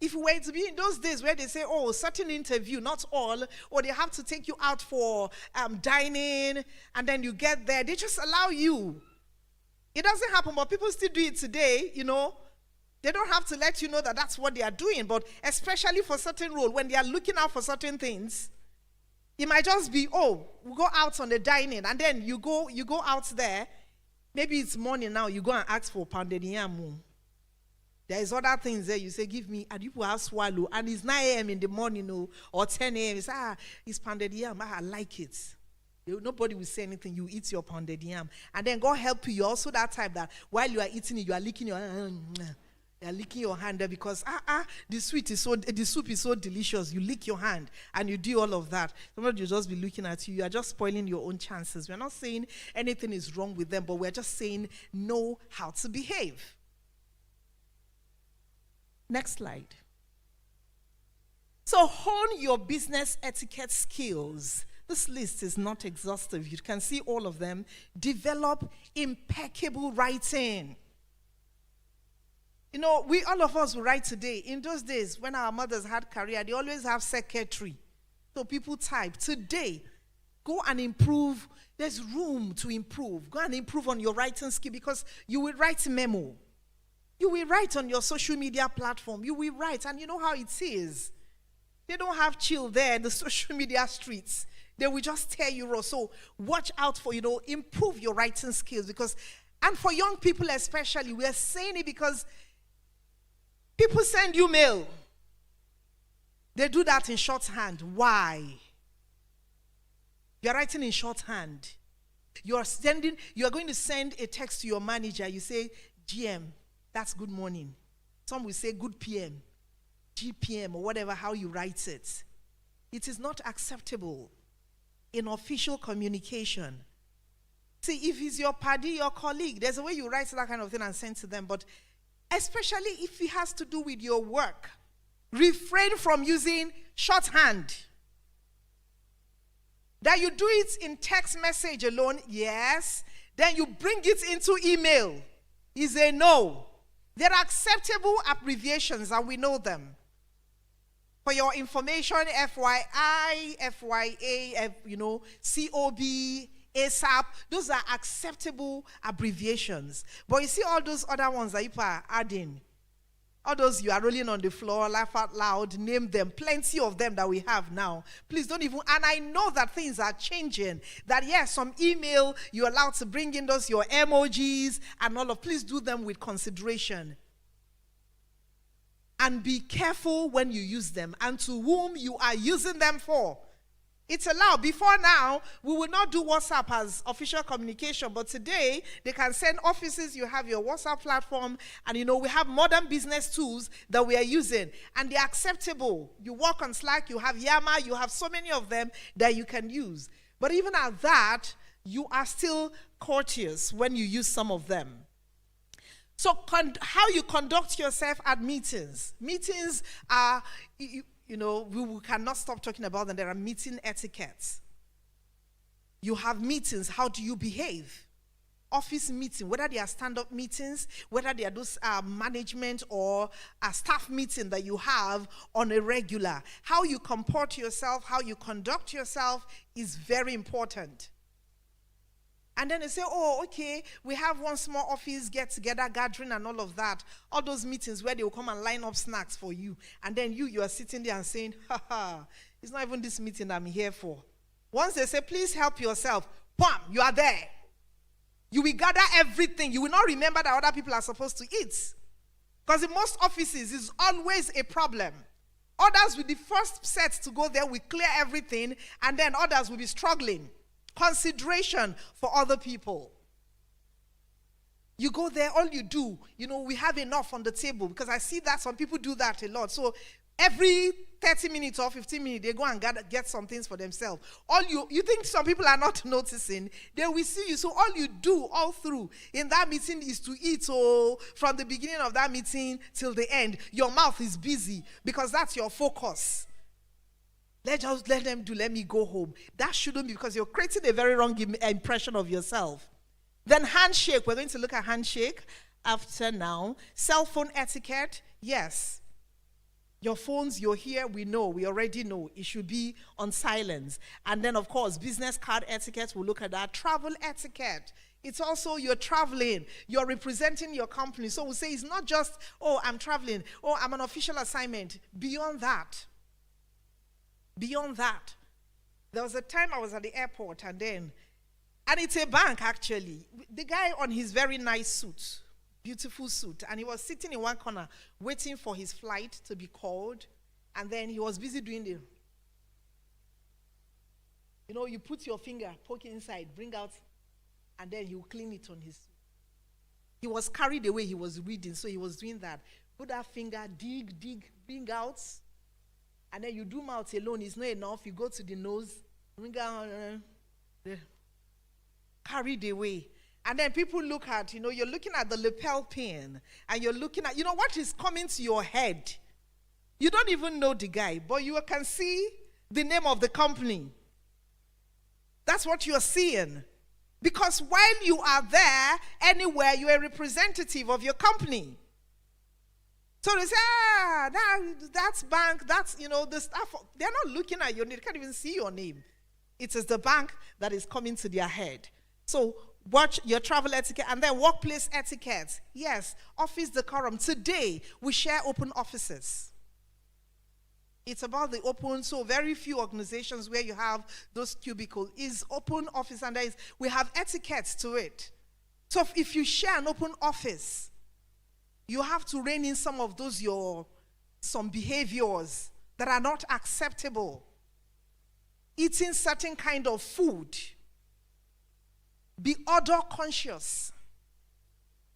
If we were to be in those days where they say, oh, certain interview, not all, or they have to take you out for dining, and then you get there, they just allow you. It doesn't happen, but people still do it today, They don't have to let you know that that's what they are doing, but especially for certain role, when they are looking out for certain things, it might just be, oh, we go out on the dining, and then you go out there, maybe it's morning now, you go and ask for pounded yam. There is other things there. You say, give me, and people have swallow. And it's 9 a.m. in the morning, or 10 a.m. It's, it's pounded yam. I like it. Nobody will say anything. You eat your pounded yam. And then God help you. You're also that type that while you are eating it, you are licking your hand. You are licking your hand there because, the soup is so delicious. You lick your hand and you do all of that. Somebody will just be looking at you. You are just spoiling your own chances. We're not saying anything is wrong with them, but we're just saying know how to behave. Next slide. So hone your business etiquette skills. This list is not exhaustive. You can see all of them. Develop impeccable writing. All of us who write today. In those days, when our mothers had career, they always have secretary. So people type. Today, go and improve. There's room to improve. Go and improve on your writing skill because you will write memo. You will write on your social media platform. You will write, and you know how it is. They don't have chill there in the social media streets. They will just tear you raw. So watch out for, improve your writing skills and for young people especially, we are saying it because people send you mail. They do that in shorthand. Why? You're writing in shorthand. You are going to send a text to your manager. You say, GM. That's good morning. Some will say good PM, GPM, or whatever, how you write it. It is not acceptable in official communication. See, if it's your buddy, your colleague, there's a way you write that kind of thing and send to them, but especially if it has to do with your work, refrain from using shorthand. That you do it in text message alone, yes. Then you bring it into email, is a no. There are acceptable abbreviations, and we know them. For your information, FYI, FYA, COB, ASAP, those are acceptable abbreviations. But you see all those other ones that people are adding, all those you are rolling on the floor, laugh out loud, name them, plenty of them that we have now. Please don't even, and I know that things are changing, that yes, some email, you're allowed to bring in those, your emojis and all of, please do them with consideration. And be careful when you use them and to whom you are using them for. It's allowed. Before now, we would not do WhatsApp as official communication, but today they can send offices. You have your WhatsApp platform, and we have modern business tools that we are using, and they're acceptable. You work on Slack, you have Yammer, you have so many of them that you can use. But even at that, you are still courteous when you use some of them. So how you conduct yourself at meetings. Meetings are, we cannot stop talking about them. There are meeting etiquettes. You have meetings. How do you behave? Office meeting, whether they are stand-up meetings, whether they are those management or a staff meeting that you have on a regular. How you comport yourself, how you conduct yourself is very important. And then they say, oh, okay, we have one small office get-together, gathering and all of that. All those meetings where they will come and line up snacks for you. And then you are sitting there and saying, it's not even this meeting I'm here for. Once they say, please help yourself, bam, you are there. You will gather everything. You will not remember that other people are supposed to eat. Because in most offices, it's always a problem. Others with the first set to go there will clear everything, and then others will be struggling. Consideration for other people. You go there, all you do, we have enough on the table, because I see that some people do that a lot. So every 30 minutes or 15 minutes, they go and get some things for themselves. You think some people are not noticing, they will see you. So all you do all through in that meeting is to eat. So from the beginning of that meeting till the end, your mouth is busy because that's your focus. Let me go home. That shouldn't be, because you're creating a very wrong impression of yourself. Then handshake. We're going to look at handshake after now. Cell phone etiquette. Yes. Your phones, you're here, we already know. It should be on silence. And then, of course, business card etiquette, we'll look at that. Travel etiquette. It's also you're traveling. You're representing your company. So we'll say it's not just, oh, I'm traveling. Oh, I'm on official assignment. Beyond that. There was a time I was at the airport and it's a bank actually. The guy on his very nice suit, beautiful suit, and he was sitting in one corner waiting for his flight to be called, and then he was busy doing you put your finger, poke inside, bring out, and then you clean it on his suit. He was carried away, he was reading, so he was doing that. Put that finger, dig, bring out. And then you do mouth alone, it's not enough. You go to the nose, carried away. And then people look at, you're looking at the lapel pin, and you're looking at, what is coming to your head. You don't even know the guy, but you can see the name of the company. That's what you're seeing. Because while you are there, anywhere, you're a representative of your company. So they say, that's bank, that's, the staff. They're not looking at your name. They can't even see your name. It is the bank that is coming to their head. So watch your travel etiquette, and then workplace etiquette. Yes, office decorum. Today, we share open offices. It's about the open, so very few organizations where you have those cubicles is open office, and we have etiquette to it. So if you share an open office, you have to rein in some of those some behaviors that are not acceptable. Eating certain kind of food. Be odor conscious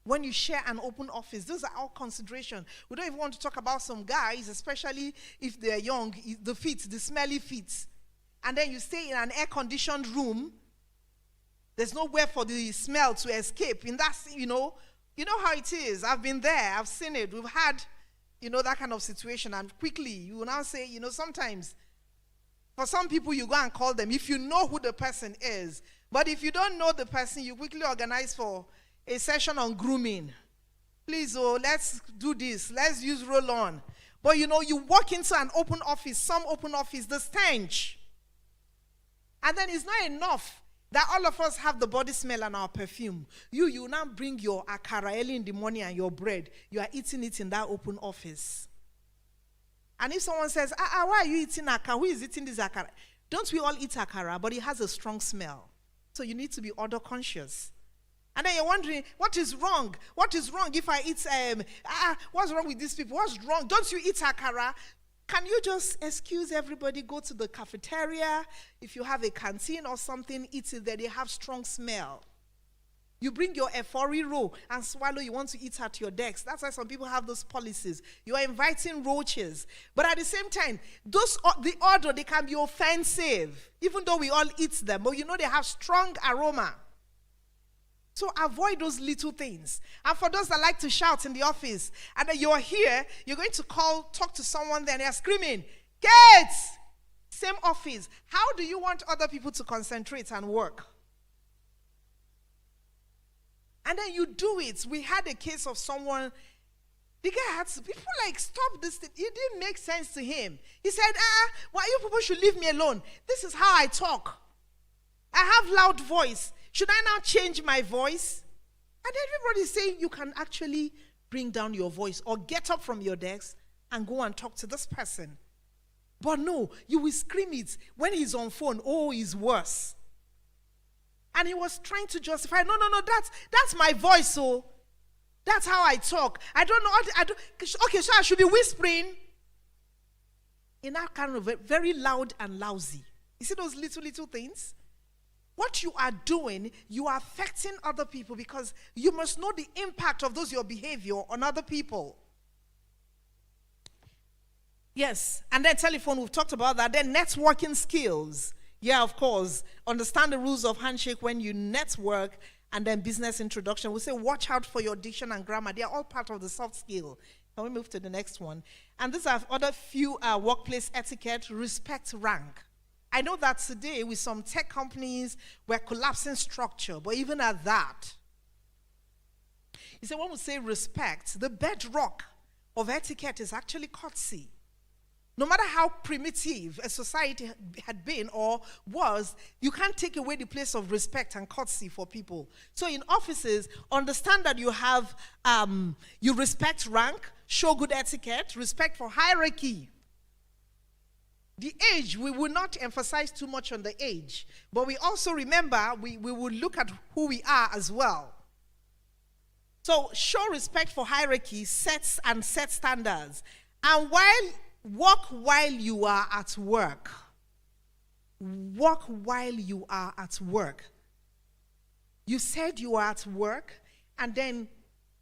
when you share an open office. Those are all consideration. We don't even want to talk about some guys, especially if they're young, the smelly feet. And then you stay in an air-conditioned room. There's nowhere for the smell to escape. In that, you know how it is. I've been there. I've seen it. We've had, that kind of situation. And quickly, you will now say, sometimes For some people, you go and call them if you know who the person is. But if you don't know the person, you quickly organize for a session on grooming. Please, let's do this. Let's use roll-on. But you walk into an open office, some open office, the stench. And then it's not enough that all of us have the body smell and our perfume. You now bring your akara early in the morning and your bread. You are eating it in that open office. And if someone says, why are you eating akara? Who is eating this akara? Don't we all eat akara? But it has a strong smell. So you need to be odor conscious. And then you're wondering, what is wrong? What is wrong if I eat, what's wrong with these people? What's wrong? Don't you eat akara? Can you just excuse everybody, go to the cafeteria? If you have a canteen or something, eat it there. They have strong smell. You bring your efori roll and swallow. You want to eat at your desk. That's why some people have those policies. You are inviting roaches. But at the same time, the odor, they can be offensive. Even though we all eat them. But they have strong aroma. So avoid those little things. And for those that like to shout in the office, and then you're here, you're going to talk to someone there, and they're screaming, "Kate!" Same office. How do you want other people to concentrate and work? And then you do it. We had a case of someone, the guy had to, people stop this thing. It didn't make sense to him. He said, why you people should leave me alone? This is how I talk. I have loud voice. Should I now change my voice? And everybody's saying you can actually bring down your voice or get up from your desk and go and talk to this person. But no, you will scream it. When he's on phone, he's worse. And he was trying to justify, no, that's my voice, so that's how I talk. I don't know, okay, so I should be whispering in that kind of very loud and lousy. You see those little things? What you are doing, you are affecting other people because you must know the impact of your behavior on other people. Yes, and then telephone, we've talked about that. Then networking skills. Yeah, of course. Understand the rules of handshake when you network, and then business introduction. We say watch out for your diction and grammar. They are all part of the soft skill. Can we move to the next one? And these are other few workplace etiquette, respect rank. I know that today with some tech companies, we're collapsing structure, but even at that, you see, when we say respect, the bedrock of etiquette is actually courtesy. No matter how primitive a society had been or was, you can't take away the place of respect and courtesy for people. So in offices, understand that you have, you respect rank, show good etiquette, respect for hierarchy. The age, we will not emphasize too much on the age, but we also remember we will look at who we are as well. So show respect for hierarchy, set standards. And walk while you are at work. Walk while you are at work. You said you are at work, and then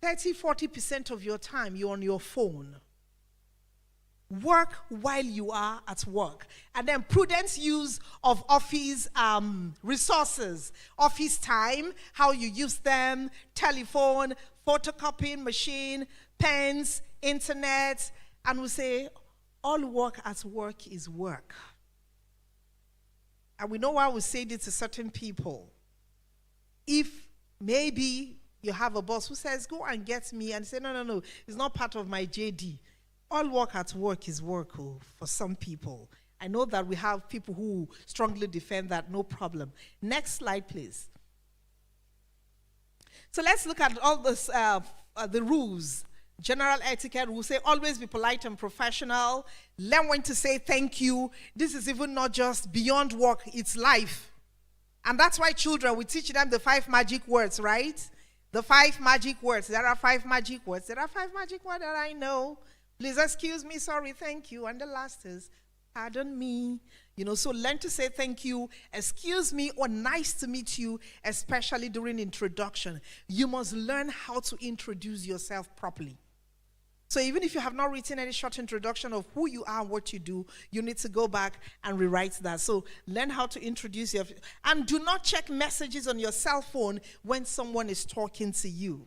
30-40% of your time you're on your phone. Work while you are at work. And then prudent use of office resources. Office time, how you use them, telephone, photocopying machine, pens, internet. And we say, all work at work is work. And we know why we say this to certain people. If maybe you have a boss who says, go and get me, and say, no, it's not part of my JD. All work at work is work for some people. I know that we have people who strongly defend that, no problem. Next slide, please. So let's look at all this, the rules. General etiquette, we'll say always be polite and professional. Learn when to say thank you. This is even not just beyond work, it's life. And that's why children, we teach them the 5 magic words, right? The 5 magic words. There are 5 magic words. There are 5 magic words that I know. Please excuse me, sorry, thank you. And the last is, pardon me. So learn to say thank you, excuse me, or nice to meet you, especially during introduction. You must learn how to introduce yourself properly. So even if you have not written any short introduction of who you are and what you do, you need to go back and rewrite that. So learn how to introduce yourself. And do not check messages on your cell phone when someone is talking to you.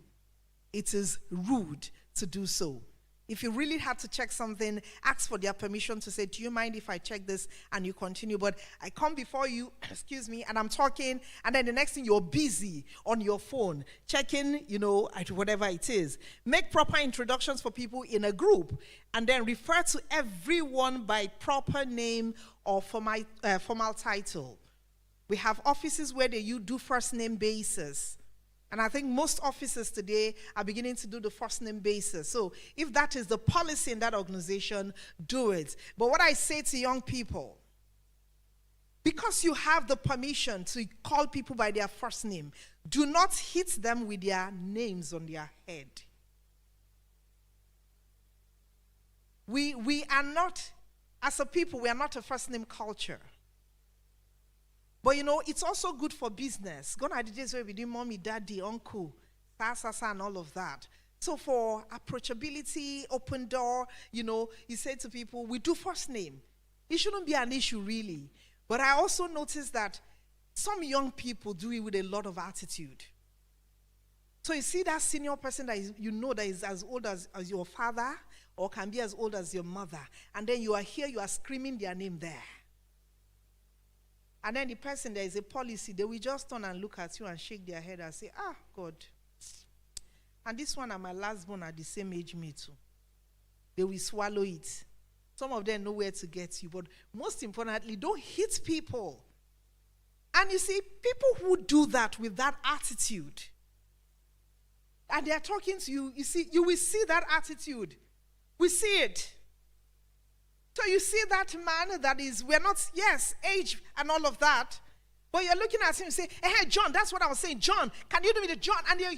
It is rude to do so. If you really had to check something, ask for their permission to say, do you mind if I check this? And you continue. But I come before you, excuse me, and I'm talking, and then the next thing you're busy on your phone, checking, whatever it is. Make proper introductions for people in a group, and then refer to everyone by proper name or formal title. We have offices where you do first name basis. And I think most offices today are beginning to do the first name basis. So if that is the policy in that organization, do it. But what I say to young people, because you have the permission to call people by their first name, do not hit them with their names on their head. We are not, as a people, we are not a first name culture. But it's also good for business. Gone are the days where we do mommy, daddy, uncle, sasa, and all of that. So for approachability, open door, you say to people, we do first name. It shouldn't be an issue really. But I also noticed that some young people do it with a lot of attitude. So you see that senior person that that is as old as your father or can be as old as your mother. And then you are here, you are screaming their name there. And then the person, there is a policy, they will just turn and look at you and shake their head and say, God. And this one and my last born are the same age me too. They will swallow it. Some of them know where to get you. But most importantly, don't hit people. And you see, people who do that with that attitude, and they are talking to you, you will see that attitude. We see it. So you see that man that is, we're not, yes, age and all of that, but you're looking at him and say, hey, John, that's what I was saying. John, can you do me the John? And you're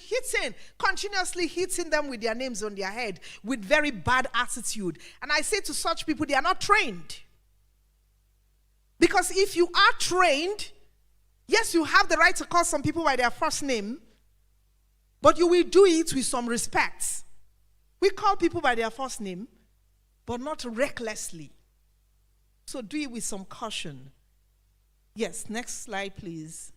continuously hitting them with their names on their head with very bad attitude. And I say to such people, they are not trained. Because if you are trained, yes, you have the right to call some people by their first name, but you will do it with some respect. We call people by their first name, but not recklessly. So do it with some caution. Yes, next slide, please.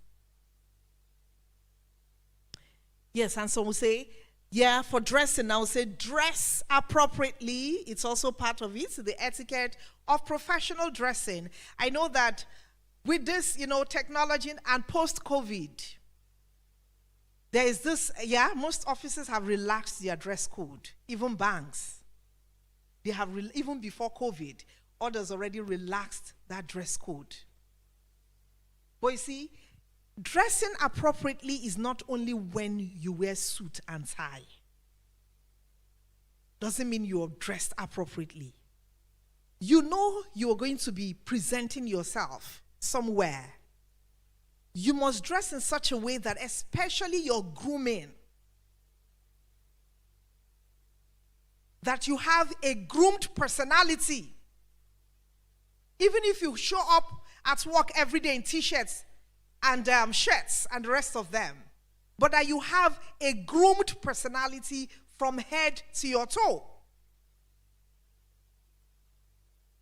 Yes, and so we'll say, for dressing, I will say dress appropriately. It's also part of it, the etiquette of professional dressing. I know that with this, technology and post-COVID, there is this, most offices have relaxed their dress code, even banks. They have, even before COVID, others already relaxed that dress code. But you see, dressing appropriately is not only when you wear suit and tie. Doesn't mean you're dressed appropriately. You are going to be presenting yourself somewhere. You must dress in such a way that especially your grooming, that you have a groomed personality. Even if you show up at work every day in t-shirts and shirts and the rest of them, but that you have a groomed personality from head to your toe.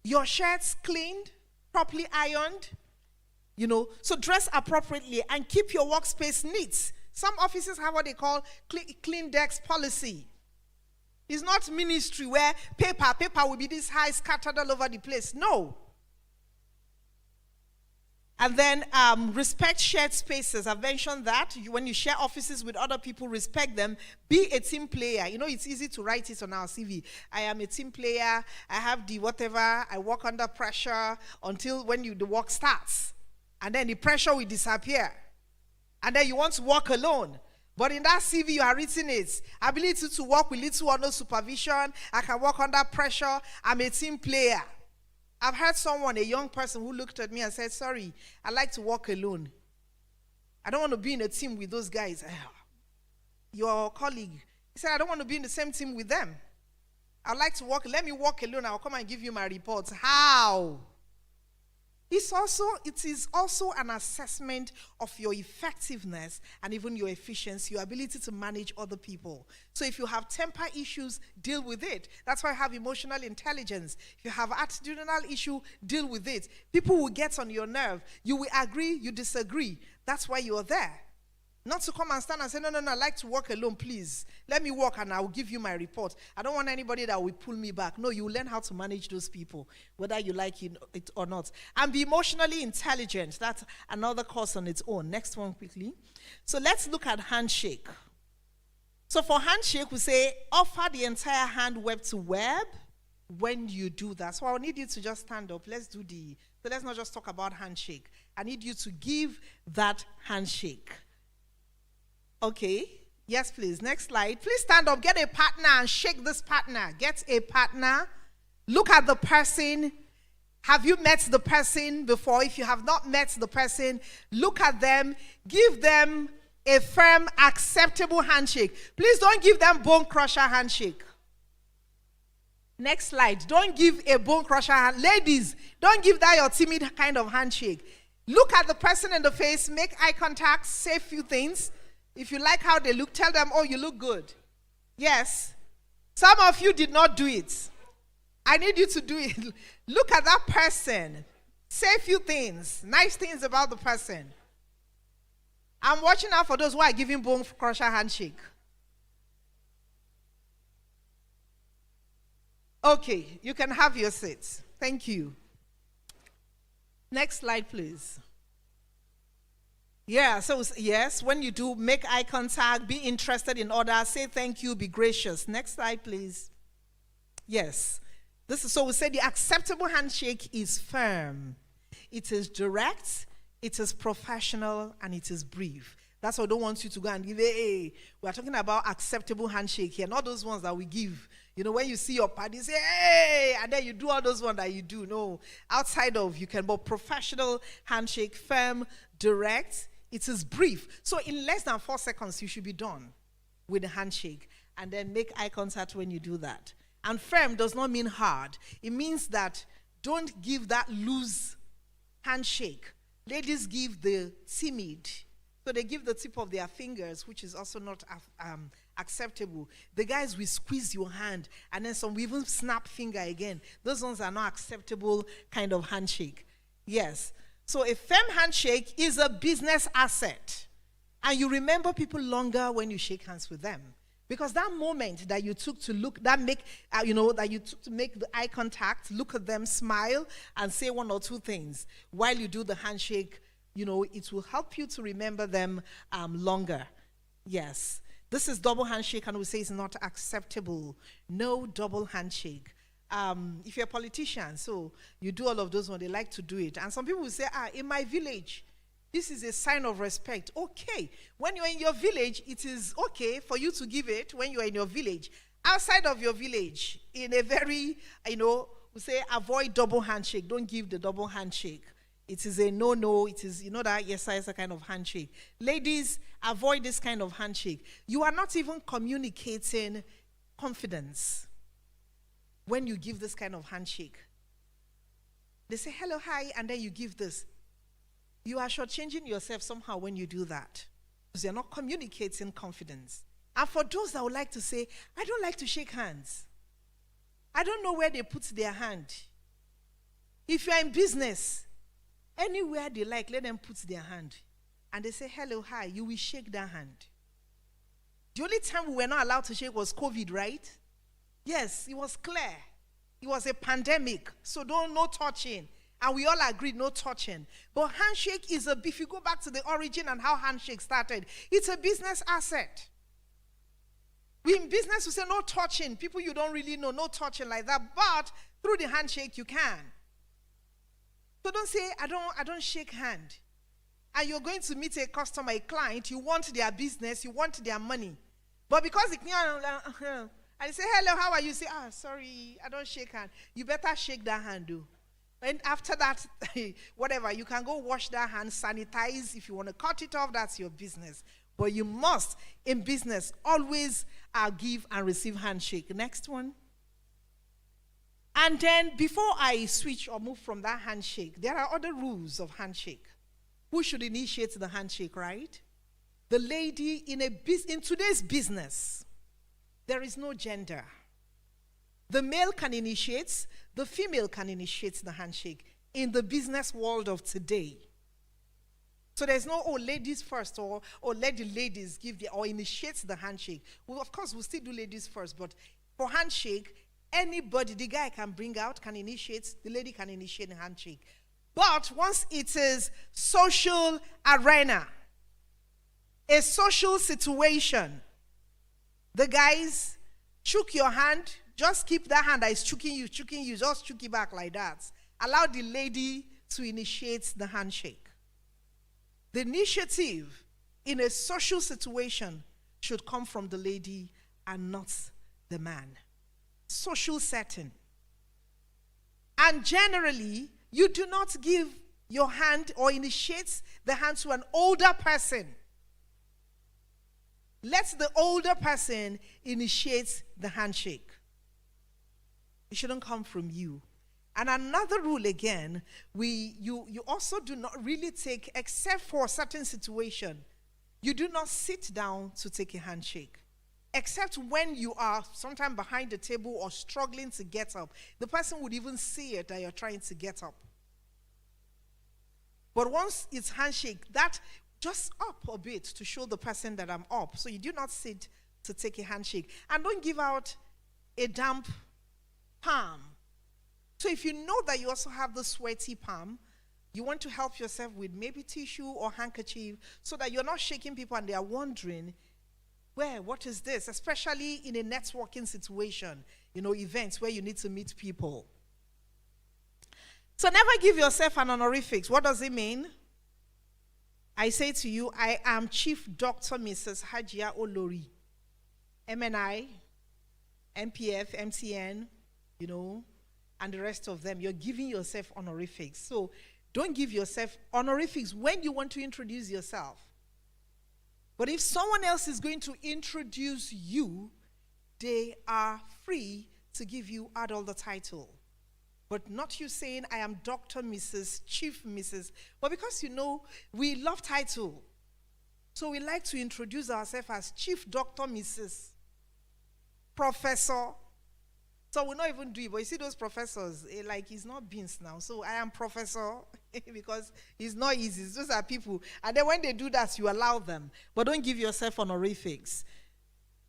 Your shirts cleaned, properly ironed, so dress appropriately and keep your workspace neat. Some offices have what they call clean desk policy. It's not ministry where paper will be this high scattered all over the place. No. And then respect shared spaces. I've mentioned that. When you share offices with other people, respect them. Be a team player. It's easy to write it on our CV. I am a team player. I have the whatever. I work under pressure until when the work starts. And then the pressure will disappear. And then you want to work alone. But in that CV, you are written it. Ability to work with little or no supervision. I can work under pressure. I'm a team player. I've heard someone, a young person, who looked at me and said, sorry, I like to work alone. I don't want to be in a team with those guys. Your colleague. He said, I don't want to be in the same team with them. I'd like to work. Let me work alone. I'll come and give you my reports. How? It is also an assessment of your effectiveness and even your efficiency, your ability to manage other people. So if you have temper issues, deal with it. That's why I have emotional intelligence. If you have attitudinal issue, deal with it. People will get on your nerve. You will agree, you disagree. That's why you are there. Not to come and stand and say, no, I like to work alone, please. Let me work and I will give you my report. I don't want anybody that will pull me back. No, you learn how to manage those people, whether you like it or not. And be emotionally intelligent. That's another course on its own. Next one quickly. So let's look at handshake. So for handshake, we say, offer the entire hand web to web when you do that. So I'll need you to just stand up. So let's not just talk about handshake. I need you to give that handshake. Okay. Yes, please. Next slide. Please stand up. Get a partner and shake this partner. Get a partner. Look at the person. Have you met the person before? If you have not met the person, look at them. Give them a firm, acceptable handshake. Please don't give them bone crusher handshake. Next slide. Don't give a bone crusher hand. Ladies, don't give that your timid kind of handshake. Look at the person in the face. Make eye contact. Say a few things. If you like how they look, tell them, oh, you look good. Yes. Some of you did not do it. I need you to do it. Look at that person. Say a few things, nice things about the person. I'm watching out for those who are giving bone crusher handshake. Okay, you can have your seats. Thank you. Next slide, please. Yeah, so yes, when you do, make eye contact, be interested in others, say thank you, be gracious. Next slide, please. Yes. So we say the acceptable handshake is firm. It is direct, it is professional, and it is brief. That's why I don't want you to go and give we are talking about acceptable handshake here, not those ones that we give. You know, when you see your party, say, hey, and then you do all those ones that you do. No, outside of, you can, but professional handshake, firm, direct, it is brief. So in less than 4 seconds, you should be done with the handshake. And then make eye contact when you do that. And firm does not mean hard. It means that don't give that loose handshake. Ladies give the timid. So they give the tip of their fingers, which is also not acceptable. The guys will squeeze your hand, and then some will even snap finger again. Those ones are not acceptable kind of handshake. Yes. So a firm handshake is a business asset. And you remember people longer when you shake hands with them. Because that moment that you took to look, that you took to make the eye contact, look at them, smile, and say one or two things while you do the handshake, it will help you to remember them longer. Yes. This is double handshake, and we say it's not acceptable. No double handshake. If you're a politician, so you do all of those when they like to do it. And some people will say, in my village, this is a sign of respect. Okay. When you're in your village, it is okay for you to give it when you're in your village. Outside of your village, in a very, we say avoid double handshake. Don't give the double handshake. It is a no. It is, that yes, sir, is a kind of handshake. Ladies, avoid this kind of handshake. You are not even communicating confidence when you give this kind of handshake. They say, hello, hi, and then you give this. You are shortchanging yourself somehow when you do that, because you're not communicating confidence. And for those that would like to say, I don't like to shake hands. I don't know where they put their hand. If you're in business, anywhere they like, let them put their hand. And they say, hello, hi, you will shake their hand. The only time we were not allowed to shake was COVID, right? Yes, it was clear. It was a pandemic, so no touching. And we all agreed, no touching. But handshake is if you go back to the origin and how handshake started, it's a business asset. We in business, we say no touching. People you don't really know, no touching like that. But through the handshake, you can. So don't say, I don't shake hand. And you're going to meet a customer, a client, you want their business, you want their money. But because and you say, hello, how are you? You say, sorry, I don't shake hand. You better shake that hand, though. And after that, whatever, you can go wash that hand, sanitize. If you want to cut it off, that's your business. But you must, in business, always give and receive handshake. Next one. And then before I switch or move from that handshake, there are other rules of handshake. Who should initiate the handshake, right? The lady in today's business, there is no gender. The male can initiate, the female can initiate the handshake in the business world of today. So there's no, oh, ladies first, or let the ladies give or initiate the handshake. Well, of course, we'll still do ladies first, but for handshake, anybody, the guy can bring out, can initiate, the lady can initiate the handshake. But once it is social arena, a social situation, the guys shook your hand, just keep that hand that is choking you, just chook it back like that. Allow the lady to initiate the handshake. The initiative in a social situation should come from the lady and not the man. Social setting. And generally, you do not give your hand or initiate the hand to an older person. Let the older person initiate the handshake. It shouldn't come from you. And another rule again, you also do not really take, except for a certain situation, you do not sit down to take a handshake. Except when you are sometime behind the table or struggling to get up. The person would even see it that you're trying to get up. But once it's handshake, that just up a bit to show the person that I'm up. So you do not sit to take a handshake. And don't give out a damp palm. So if you know that you also have the sweaty palm, you want to help yourself with maybe tissue or handkerchief so that you're not shaking people and they are wondering, what is this? Especially in a networking situation, events where you need to meet people. So never give yourself an honorifics. What does it mean? I say to you, I am Chief Dr. Mrs. Hajia Olori, MNI, MPF, MTN, and the rest of them. You're giving yourself honorifics. So don't give yourself honorifics when you want to introduce yourself. But if someone else is going to introduce you, they are free to give you, add all the title. But not you saying, I am Dr. Mrs., Chief Mrs. But because we love title. So we like to introduce ourselves as Chief Dr. Mrs., Professor. So we'll not even do it. But you see those professors, it's not beans now. So I am Professor because it's not easy. Those are people. And then when they do that, you allow them. But don't give yourself honorifics.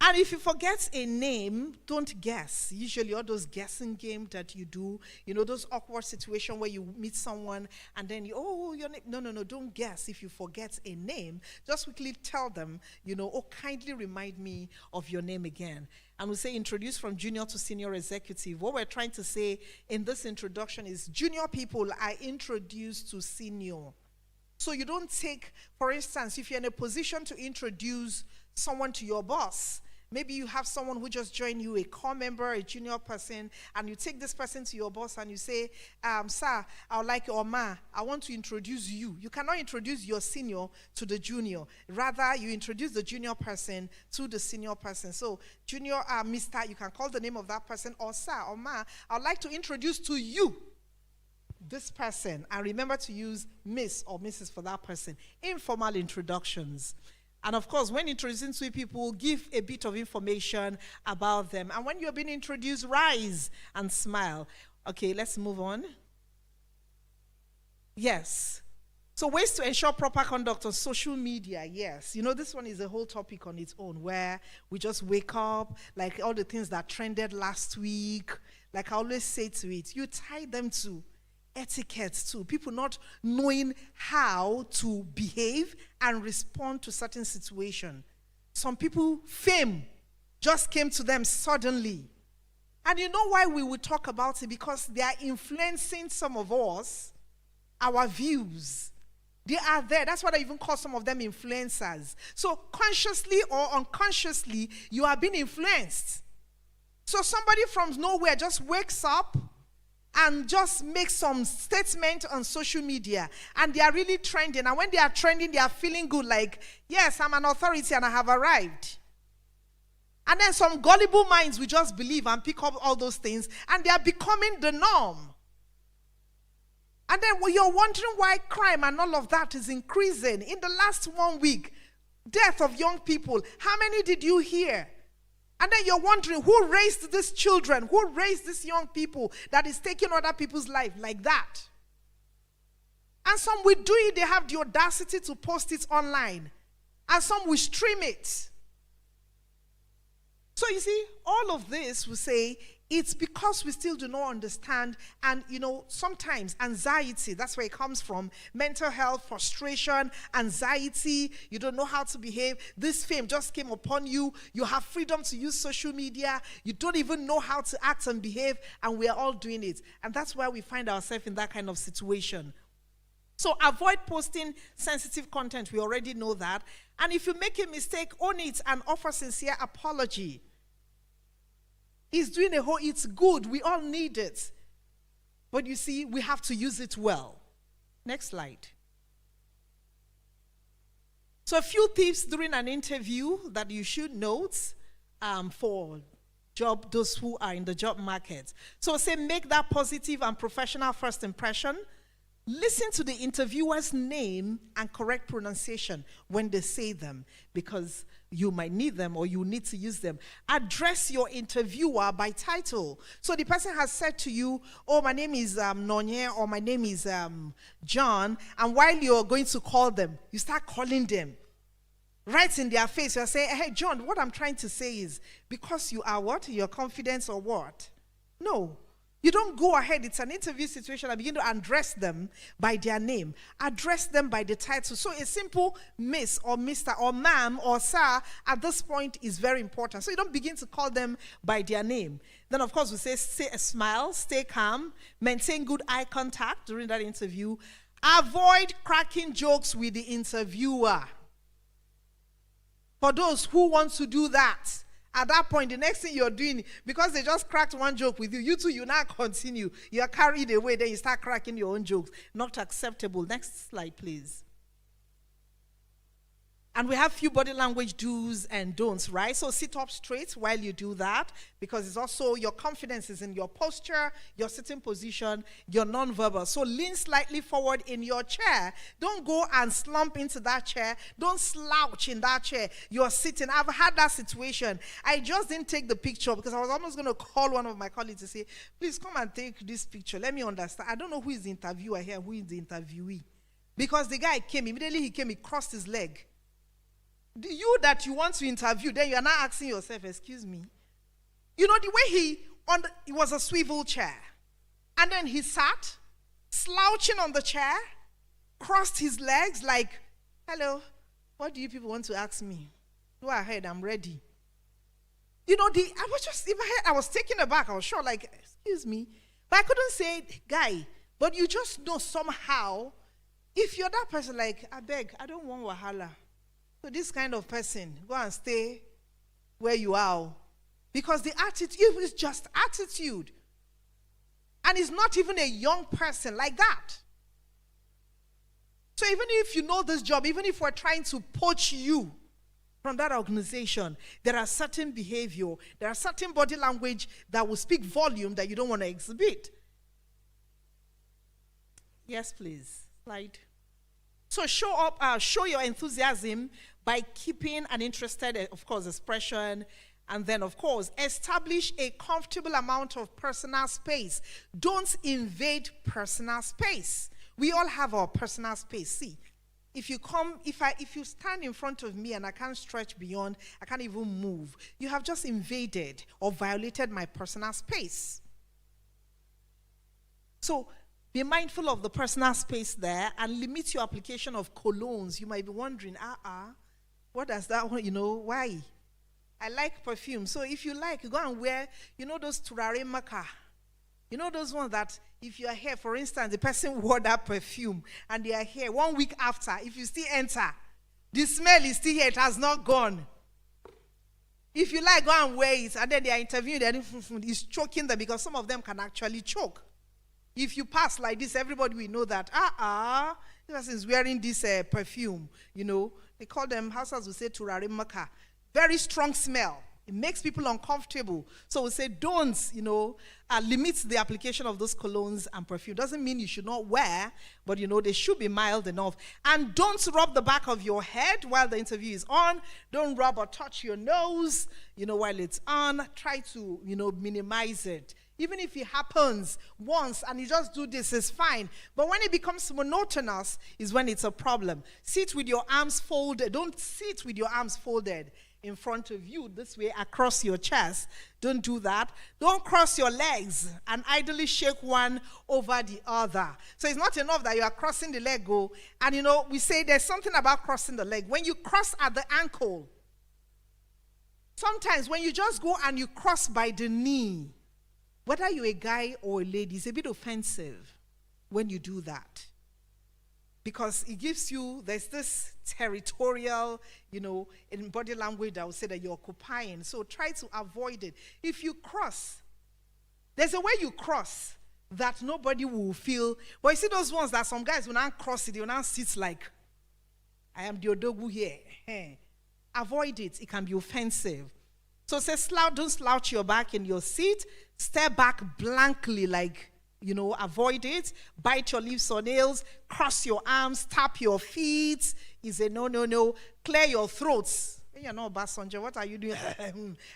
And if you forget a name, don't guess. Usually all those guessing games that you do, those awkward situations where you meet someone and then your name. No, don't guess. If you forget a name, just quickly tell them, kindly remind me of your name again. And we say introduce from junior to senior executive. What we're trying to say in this introduction is junior people are introduced to senior. So you don't take, for instance, if you're in a position to introduce someone to your boss, maybe you have someone who just joined you, a core member, a junior person, and you take this person to your boss and you say, sir, I would like, or ma, I want to introduce you. You cannot introduce your senior to the junior. Rather, you introduce the junior person to the senior person. So, junior, mister, you can call the name of that person, or sir, or ma, I would like to introduce to you this person. And remember to use miss or Mrs. for that person. Informal introductions. And of course, when introducing two people, give a bit of information about them. And when you're being introduced, rise and smile. Okay, let's move on. Yes. So ways to ensure proper conduct on social media, yes. This one is a whole topic on its own where we just wake up, like all the things that trended last week. Like I always say to it, you tie them to etiquette too. People not knowing how to behave and respond to certain situation. Some people, fame just came to them suddenly. And you know why we would talk about it? Because they are influencing some of us, our views. They are there. That's why I even call some of them influencers. So consciously or unconsciously, you are being influenced. So somebody from nowhere just wakes up and just make some statement on social media, and they are really trending. And when they are trending, they are feeling good, like, yes, I'm an authority and I have arrived. And then some gullible minds will just believe and pick up all those things, and they are becoming the norm. And then when you're wondering why crime and all of that is increasing, in the last 1 week, death of young people, how many did you hear? And then you're wondering, who raised these children? Who raised these young people that is taking other people's life like that? And some will do it, they have the audacity to post it online. And some will stream it. So you see, all of this will say, it's because we still do not understand, and sometimes anxiety, that's where it comes from. Mental health, frustration, anxiety, you don't know how to behave. This fame just came upon you. You have freedom to use social media. You don't even know how to act and behave, and we are all doing it. And that's why we find ourselves in that kind of situation. So avoid posting sensitive content. We already know that. And if you make a mistake, own it and offer sincere apology. It's good. We all need it. But you see, we have to use it well. Next slide. So a few tips during an interview that you should note for those who are in the job market. So say, make that positive and professional first impression. Listen to the interviewer's name and correct pronunciation when they say them, because you might need them or you need to use them. Address your interviewer by title. So the person has said to you, oh, my name is Nonye, or my name is John, and while you're going to call them, you start calling them. Right in their face, you're saying, hey, John, what I'm trying to say is, because you are what? Your confidence or what? No. You don't go ahead. It's an interview situation and begin to address them by their name. Address them by the title. So a simple miss or Mr. or ma'am or sir at this point is very important. So you don't begin to call them by their name. Then, of course, we say smile, stay calm, maintain good eye contact during that interview. Avoid cracking jokes with the interviewer. For those who want to do that, at that point, the next thing you're doing, because they just cracked one joke with you, you now continue. You are carried away, then you start cracking your own jokes. Not acceptable. Next slide, please. And we have few body language do's and don'ts, right? So sit up straight while you do that, because it's also your confidence is in your posture, your sitting position, your nonverbal. So lean slightly forward in your chair. Don't go and slump into that chair. Don't slouch in that chair. You're sitting. I've had that situation. I just didn't take the picture because I was almost going to call one of my colleagues to say, please come and take this picture. Let me understand. I don't know who is the interviewer here, who is the interviewee. Because the guy came, immediately he crossed his leg. You that you want to interview, then you are now asking yourself, excuse me. The way it was a swivel chair. And then he sat, slouching on the chair, crossed his legs like, hello, what do you people want to ask me? Go ahead, I'm ready. I was just, in my head, I was taken aback. I was sure, like, excuse me. But I couldn't say, guy, but you just know somehow, if you're that person, like, I beg, I don't want wahala. So this kind of person, go and stay where you are. Because the attitude is just attitude. And it's not even a young person like that. So even if you know this job, even if we're trying to poach you from that organization, there are certain behavior, there are certain body language that will speak volume that you don't want to exhibit. Yes, please. Slide. So show your enthusiasm by keeping an interested, of course, expression. And then, of course, establish a comfortable amount of personal space. Don't invade personal space. We all have our personal space. See, if you stand in front of me and I can't stretch beyond, I can't even move, you have just invaded or violated my personal space. So be mindful of the personal space there and limit your application of colognes. You might be wondering, what does that want? Why? I like perfume. So if you like, go and wear, those turare maka. Those ones that if you are here, for instance, the person wore that perfume and they are here 1 week after, if you still enter, the smell is still here, it has not gone. If you like, go and wear it, and then they are interviewing, then it's choking them, because some of them can actually choke. If you pass like this, everybody will know that, this person is wearing this perfume, They call them, houses will say turare maka. Very strong smell. It makes people uncomfortable. So we say don't, limit the application of those colognes and perfume. Doesn't mean you should not wear, but they should be mild enough. And don't rub the back of your head while the interview is on. Don't rub or touch your nose, while it's on. Try to, minimize it. Even if it happens once and you just do this, it's fine. But when it becomes monotonous is when it's a problem. Sit with your arms folded. Don't sit with your arms folded in front of you this way across your chest. Don't do that. Don't cross your legs and idly shake one over the other. So it's not enough that you are crossing the leg, and we say there's something about crossing the leg. When you cross at the ankle, sometimes when you just go and you cross by the knee, whether you're a guy or a lady, it's a bit offensive when you do that. Because it gives you, there's this territorial, in body language that will say that you're occupying. So try to avoid it. If you cross, there's a way you cross that nobody will feel. But you see those ones that some guys will not cross it, they will not sit like, I am the Odogu here. Avoid it. It can be offensive. So say, don't slouch your back in your seat. Step back blankly like, avoid it. Bite your lips or nails. Cross your arms. Tap your feet. Is a no. Clear your throats. When you're not Basonja, what are you doing?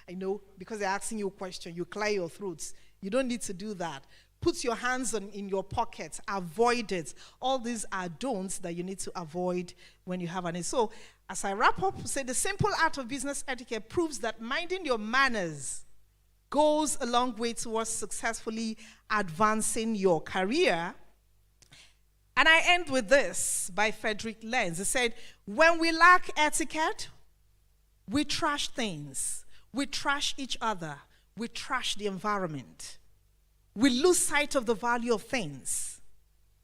I know, because they're asking you a question. You clear your throats. You don't need to do that. Put your hands in your pockets. Avoid it. All these are don'ts that you need to avoid when you have an. So, as I wrap up, say the simple art of business etiquette proves that minding your manners goes a long way towards successfully advancing your career. And I end with this by Frederick Lenz. He said, when we lack etiquette, we trash things. We trash each other. We trash the environment. We lose sight of the value of things.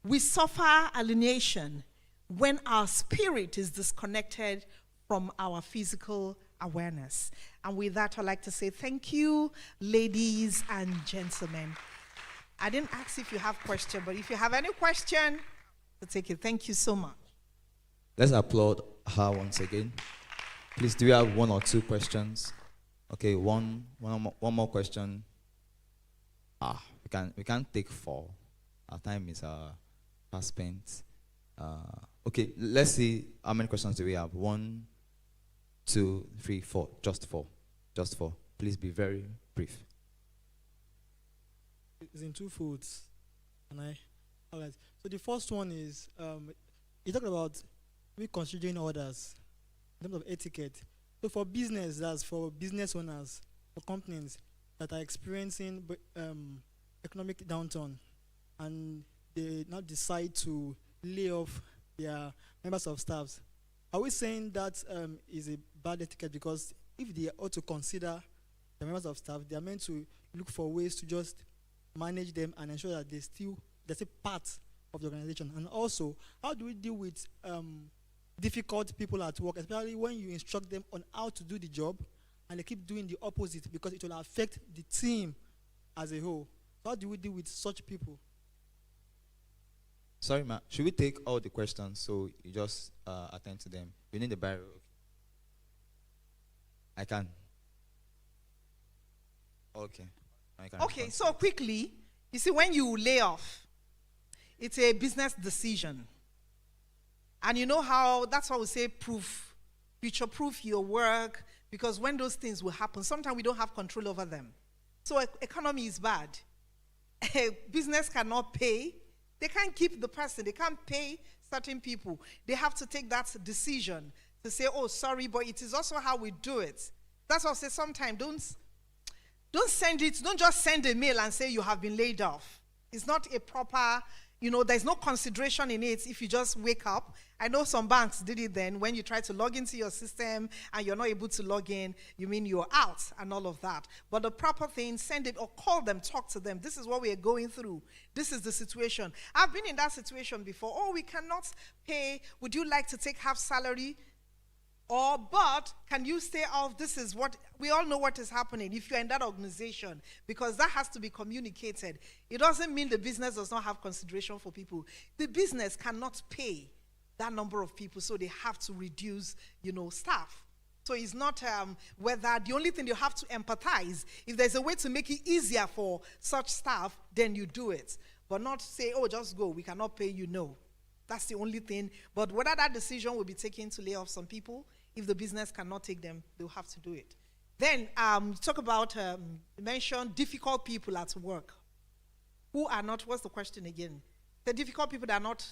We suffer alienation when our spirit is disconnected from our physical awareness. And with that, I'd like to say thank you, ladies and gentlemen. I didn't ask if you have questions, but if you have any question, to take it. Thank you so much. Let's applaud her once again. Please, do you have one or two questions? Okay, one more question. We can't take 4. Our time is fast spent. Okay, let's see how many questions do we have. 1, 2, 3, 4. Just 4. Just 4. Please be very brief. It's in 2 folds. All right. So the first one is, you talked about reconsidering orders in terms of etiquette. So for business, that's for business owners, for companies that are experiencing economic downturn, and they now decide to lay off their members of staff. Are we saying that is a bad etiquette? Because if they ought to consider the members of staff, they are meant to look for ways to just manage them and ensure that they're still part of the organization. And also, how do we deal with difficult people at work, especially when you instruct them on how to do the job and they keep doing the opposite, because it will affect the team as a whole? How do we deal with such people? Sorry, ma. Should we take all the questions so you just attend to them? You need the Bible. I can. Okay. I can Okay, respond. so quickly, you see, when you lay off, it's a business decision. And you know how, that's why we say future-proof your work, because when those things will happen, sometimes we don't have control over them. So economy is bad. Business cannot pay. They can't keep the person. They can't pay certain people. They have to take that decision to say, oh, sorry, but it is also how we do it. That's why I say sometimes don't send it. Don't just send a mail and say you have been laid off. It's not a proper, there's no consideration in it if you just wake up. I know some banks did it then. When you try to log into your system and you're not able to log in, you mean you're out and all of that. But the proper thing, send it or call them, talk to them. This is what we are going through. This is the situation. I've been in that situation before. Oh, we cannot pay. Would you like to take half salary? But can you stay off? This is what, we all know what is happening if you're in that organization, because that has to be communicated. It doesn't mean the business does not have consideration for people. The business cannot pay that number of people, so they have to reduce, staff. So it's not whether the only thing you have to empathize. If there's a way to make it easier for such staff, then you do it. But not say, oh, just go, we cannot pay you, no. That's the only thing. But whether that decision will be taken to lay off some people, if the business cannot take them, they'll have to do it. Then talk about, mention difficult people at work. Who are not, what's the question again? The difficult people that are not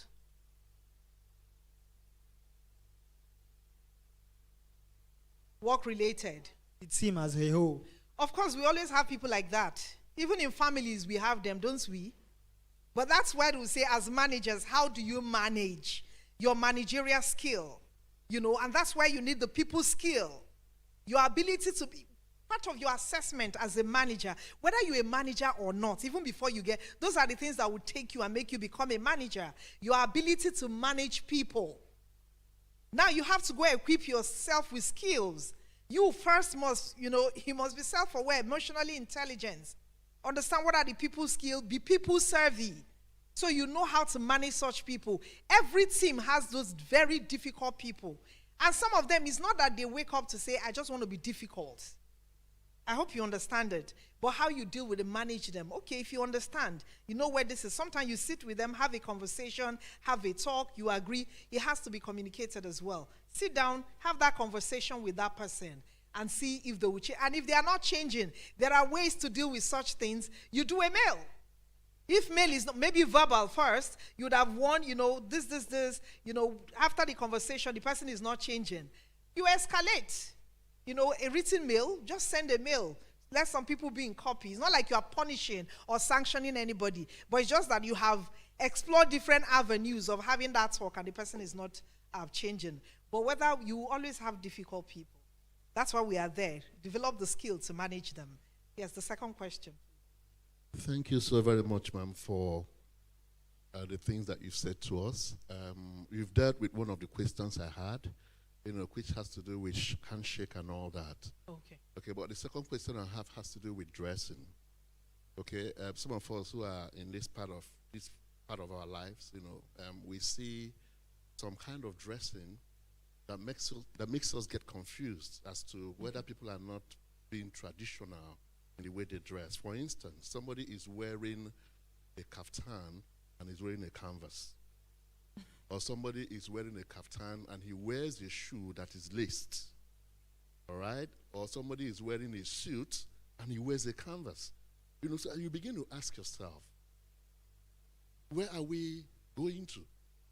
work-related. It seems as a whole. Of course, we always have people like that. Even in families, we have them, don't we? But that's why we say, as managers, how do you manage your managerial skill? You know, and that's why you need the people skill. Your ability to be part of your assessment as a manager, whether you're a manager or not, even before you get, those are the things that will take you and make you become a manager. Your ability to manage people. Now you have to go equip yourself with skills. You first must, you must be self-aware, emotionally intelligent. Understand what are the people skills, be people savvy. So you know how to manage such people. Every team has those very difficult people. And some of them, it's not that they wake up to say, I just want to be difficult. I hope you understand it. But how you deal with and manage them. Okay, if you understand, you know where this is. Sometimes you sit with them, have a conversation, have a talk, you agree. It has to be communicated as well. Sit down, have that conversation with that person and see if they will change. And if they are not changing, there are ways to deal with such things. You do a mail. If mail is not, maybe verbal first, you would have won, this, after the conversation, the person is not changing. You escalate. A written mail, just send a mail. Let some people be in copy. It's not like you are punishing or sanctioning anybody, but it's just that you have explored different avenues of having that talk and the person is not changing. But whether you always have difficult people, that's why we are there. Develop the skill to manage them. Yes, the second question. Thank you so very much, ma'am, for the things that you've said to us. You've dealt with one of the questions I had, which has to do with handshake and all that. Okay. Okay, but the second question I have has to do with dressing. Okay, some of us who are in this part of our lives, we see some kind of dressing that makes us get confused as to whether people are not being traditional in the way they dress. For instance, somebody is wearing a kaftan and is wearing a canvas. Or somebody is wearing a kaftan and he wears a shoe that is laced. All right? Or somebody is wearing a suit and he wears a canvas. So you begin to ask yourself, where are we going to?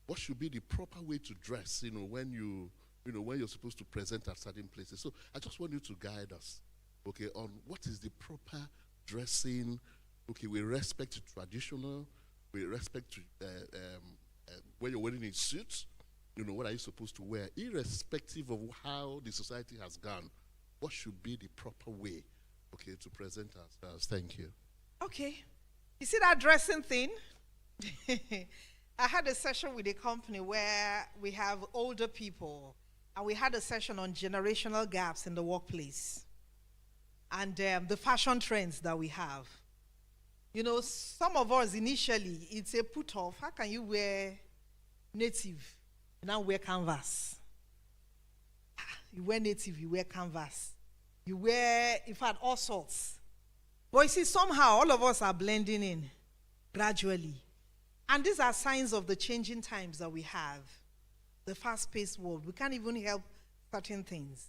What should be the proper way to dress, when you're supposed to present at certain places? So I just want you to guide us, okay, on what is the proper dressing, okay, with respect to traditional, with respect to when you're wearing a suit, what are you supposed to wear? Irrespective of how the society has gone, what should be the proper way, okay, to present ourselves? Thank you. Okay. You see that dressing thing? I had a session with a company where we have older people, and we had a session on generational gaps in the workplace and the fashion trends that we have. Some of us initially, it's a put off. How can you wear native? You now wear canvas. You wear native, you wear canvas. You wear, in fact, all sorts. But you see, somehow all of us are blending in gradually. And these are signs of the changing times that we have. The fast-paced world. We can't even help certain things.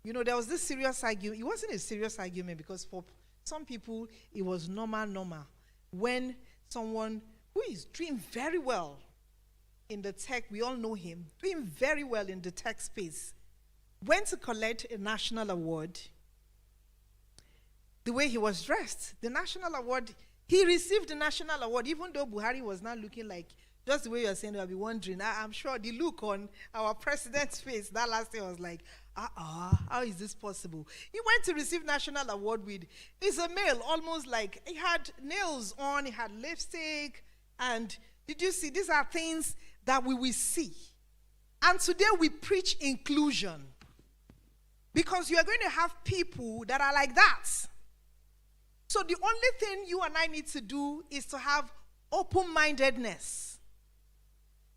There was this serious argument. It wasn't a serious argument because for some people, it was normal. When someone who is doing very well in the tech, we all know him, doing very well in the tech space, went to collect a national award. The way he was dressed, the national award, he received the national award, even though Buhari was not looking like, just the way you're saying, I'll be wondering. I'm sure the look on our president's face that last year was like, how is this possible? He went to receive national award with, it's a male, almost like, he had nails on, he had lipstick, and did you see, these are things that we will see. And today we preach inclusion. Because you are going to have people that are like that. So the only thing you and I need to do is to have open-mindedness.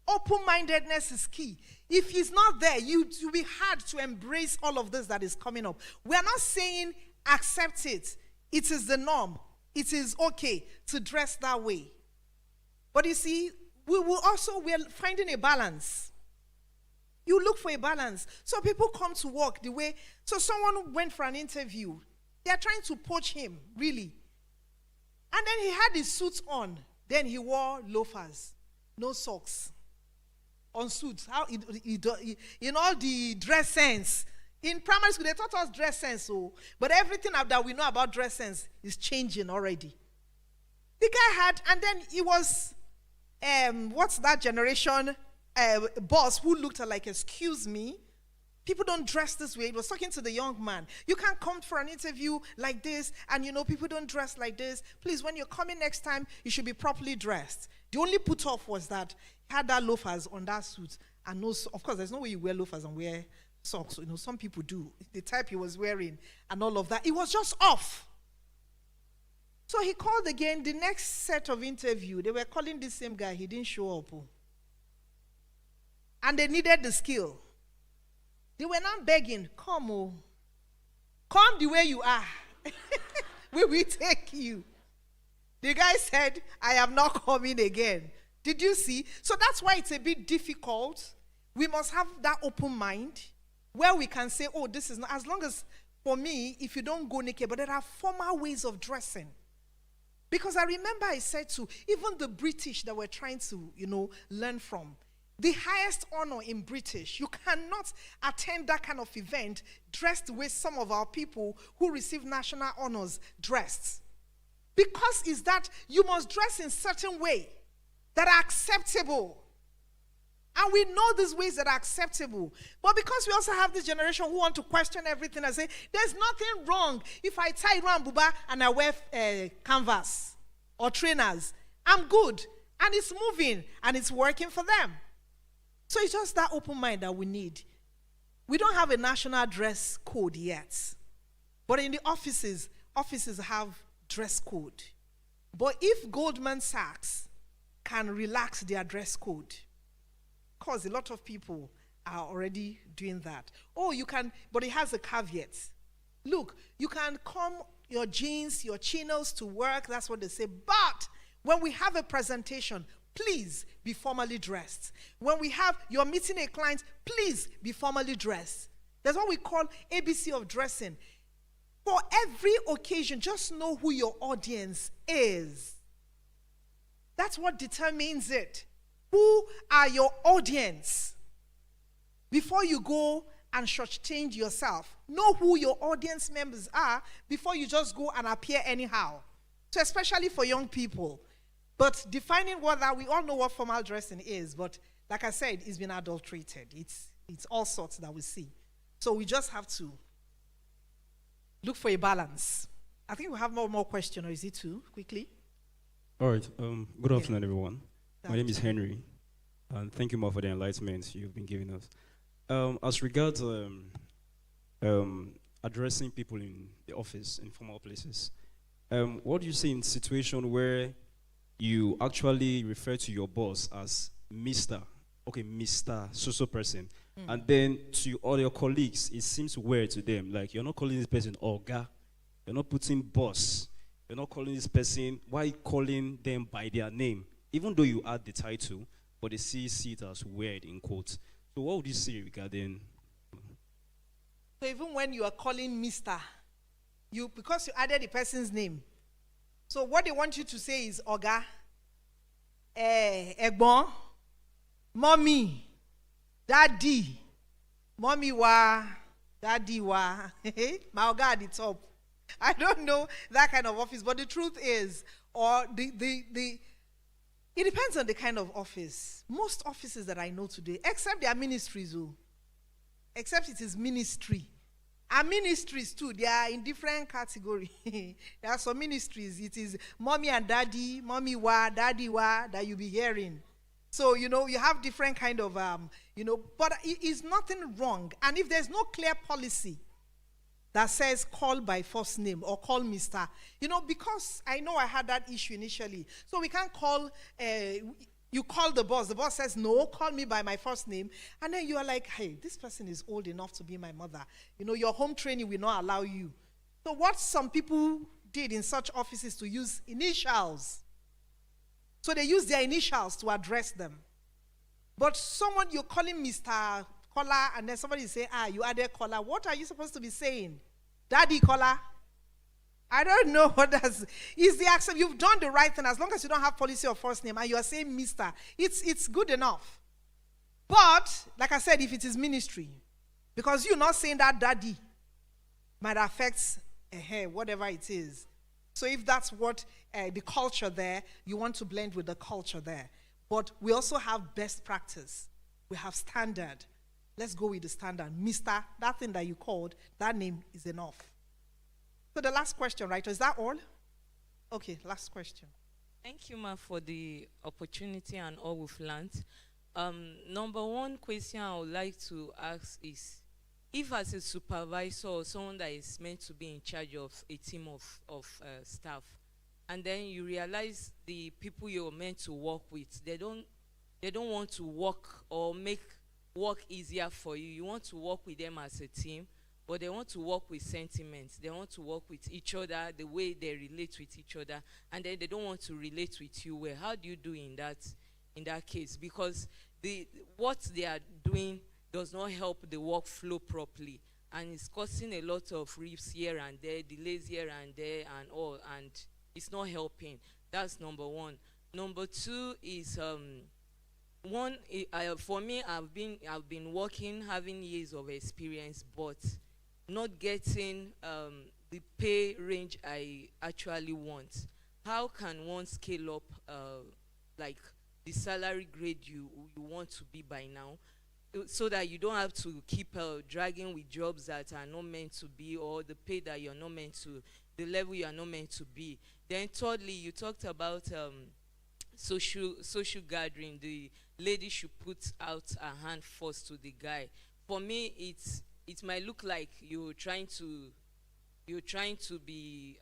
Open-mindedness is key. If it's not there, you'll be hard to embrace all of this that is coming up. We are not saying accept it. It is the norm. It is okay to dress that way. But you see, we are finding a balance. You look for a balance. So people come to work the way, so someone went for an interview. They are trying to poach him, really. And then he had his suit on. Then he wore loafers, no socks, on suits. How in all the dress sense. In primary school, they taught us dress sense, but everything that we know about dress sense is changing already. The guy had, and then he was, what's that generation boss who looked at like, excuse me, people don't dress this way. He was talking to the young man. You can't come for an interview like this, and people don't dress like this. Please, when you're coming next time, you should be properly dressed. The only put off was that he had that loafers on that suit, and no, of course, there's no way you wear loafers and wear socks. Some people do. The type he was wearing and all of that. It was just off. So he called again. The next set of interview, they were calling this same guy. He didn't show up. And they needed the skill. They were not begging, come the way you are. We will take you. The guy said, I am not coming again. Did you see? So that's why it's a bit difficult. We must have that open mind where we can say, oh, this is not, as long as, for me, if you don't go naked, but there are formal ways of dressing. Because I remember I said to even the British that we're trying to, learn from, the highest honor in British, you cannot attend that kind of event dressed the way some of our people who receive national honors dressed. Because it's that you must dress in certain way that are acceptable. And we know these ways that are acceptable. But because we also have this generation who want to question everything and say, there's nothing wrong if I tie Iran Buba and I wear canvas or trainers. I'm good. And it's moving and it's working for them. So it's just that open mind that we need. We don't have a national dress code yet. But in the offices have dress code. But if Goldman Sachs can relax their dress code, because a lot of people are already doing that. Oh, you can, but it has a caveat. Look, you can come your jeans, your chinos to work, that's what they say. But when we have a presentation, please be formally dressed. When you're meeting a client, please be formally dressed. That's what we call ABC of dressing. For every occasion, just know who your audience is. That's what determines it. Who are your audience? Before you go and shortchange yourself, know who your audience members are before you just go and appear anyhow. So especially for young people. But defining we all know what formal dressing is, but like I said, it's been adulterated. It's all sorts that we see. So we just have to look for a balance. I think we have more questions, or is it too quickly? All right. Good afternoon, everyone. My name is Henry, and thank you more for the enlightenment you've been giving us. As regards addressing people in the office, in formal places, what do you see in a situation where you actually refer to your boss as Mr. So person, and then to all your colleagues, it seems weird to them. Like, you're not calling this person Oga, you're not putting boss, you're not calling this person, why are you calling them by their name? Even though you add the title, but they see it as weird, in quotes. So what would you say regarding? So even when you are calling Mr., because you added the person's name, so what they want you to say is Oga, Egbon, Mommy, Daddy, Mommy wa, Daddy wa, my Oga at the top. I don't know that kind of office, but the truth is, it depends on the kind of office. Most offices that I know today, except their ministries, except it is ministry. And ministries too, they are in different categories. There are some ministries, it is mommy and daddy, mommy wa, daddy wa, that you'll be hearing. So, you have different kind of, but it is nothing wrong. And if there's no clear policy that says call by first name or call Mr., because I know I had that issue initially. So we can't call, you call the boss says, no, call me by my first name. And then you are like, hey, this person is old enough to be my mother. Your home training will not allow you. So what some people did in such offices to use initials. So they use their initials to address them. But someone you're calling Mr., Collar, and then somebody say, you added collar. What are you supposed to be saying? Daddy collar? I don't know what that's. Is the accent? You've done the right thing as long as you don't have policy or first name and you are saying Mr. It's good enough. But like I said, if it is ministry, because you're not saying that daddy might affect whatever it is. So if that's what the culture there, you want to blend with the culture there. But we also have best practice. We have standard. Let's go with the standard. Mr. That thing that you called, that name is enough. So the last question, right? Is that all? Okay, last question. Thank you, Ma, for the opportunity and all we've learned. Number one question I would like to ask is, if as a supervisor or someone that is meant to be in charge of a team of staff, and then you realize the people you're meant to work with, they don't want to work or make work easier for you. You want to work with them as a team, but they want to work with sentiments. They want to work with each other, the way they relate with each other, and then they don't want to relate with you well. How do you do in that case? Because what they are doing does not help the work flow properly, and it's causing a lot of rifts here and there, delays here and there, and all, and it's not helping. That's number one. Number two is for me, I've been working, having years of experience, but not getting the pay range I actually want. How can one scale up like the salary grade you want to be by now, so that you don't have to keep dragging with jobs that are not meant to be, or the pay that you're not meant to, the level you are not meant to be. Then thirdly, you talked about social gathering. The lady should put out her hand first to the guy. For me, it might look like you're trying to be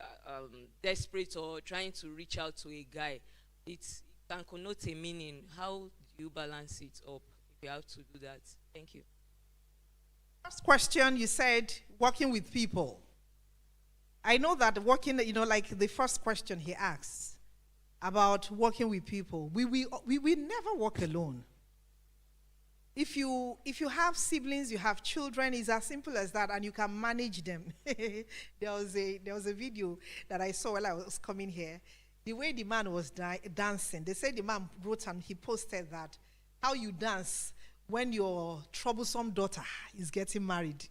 desperate or trying to reach out to a guy. It can connote a meaning. How do you balance it up if you have to do that? Thank you. First question, you said working with people. I know that working, like the first question he asks about working with people, we never work alone. If you have siblings, you have children, it's as simple as that, and you can manage them. There was a video that I saw while I was coming here. The way the man was dancing, they said the man wrote and he posted that, how you dance when your troublesome daughter is getting married.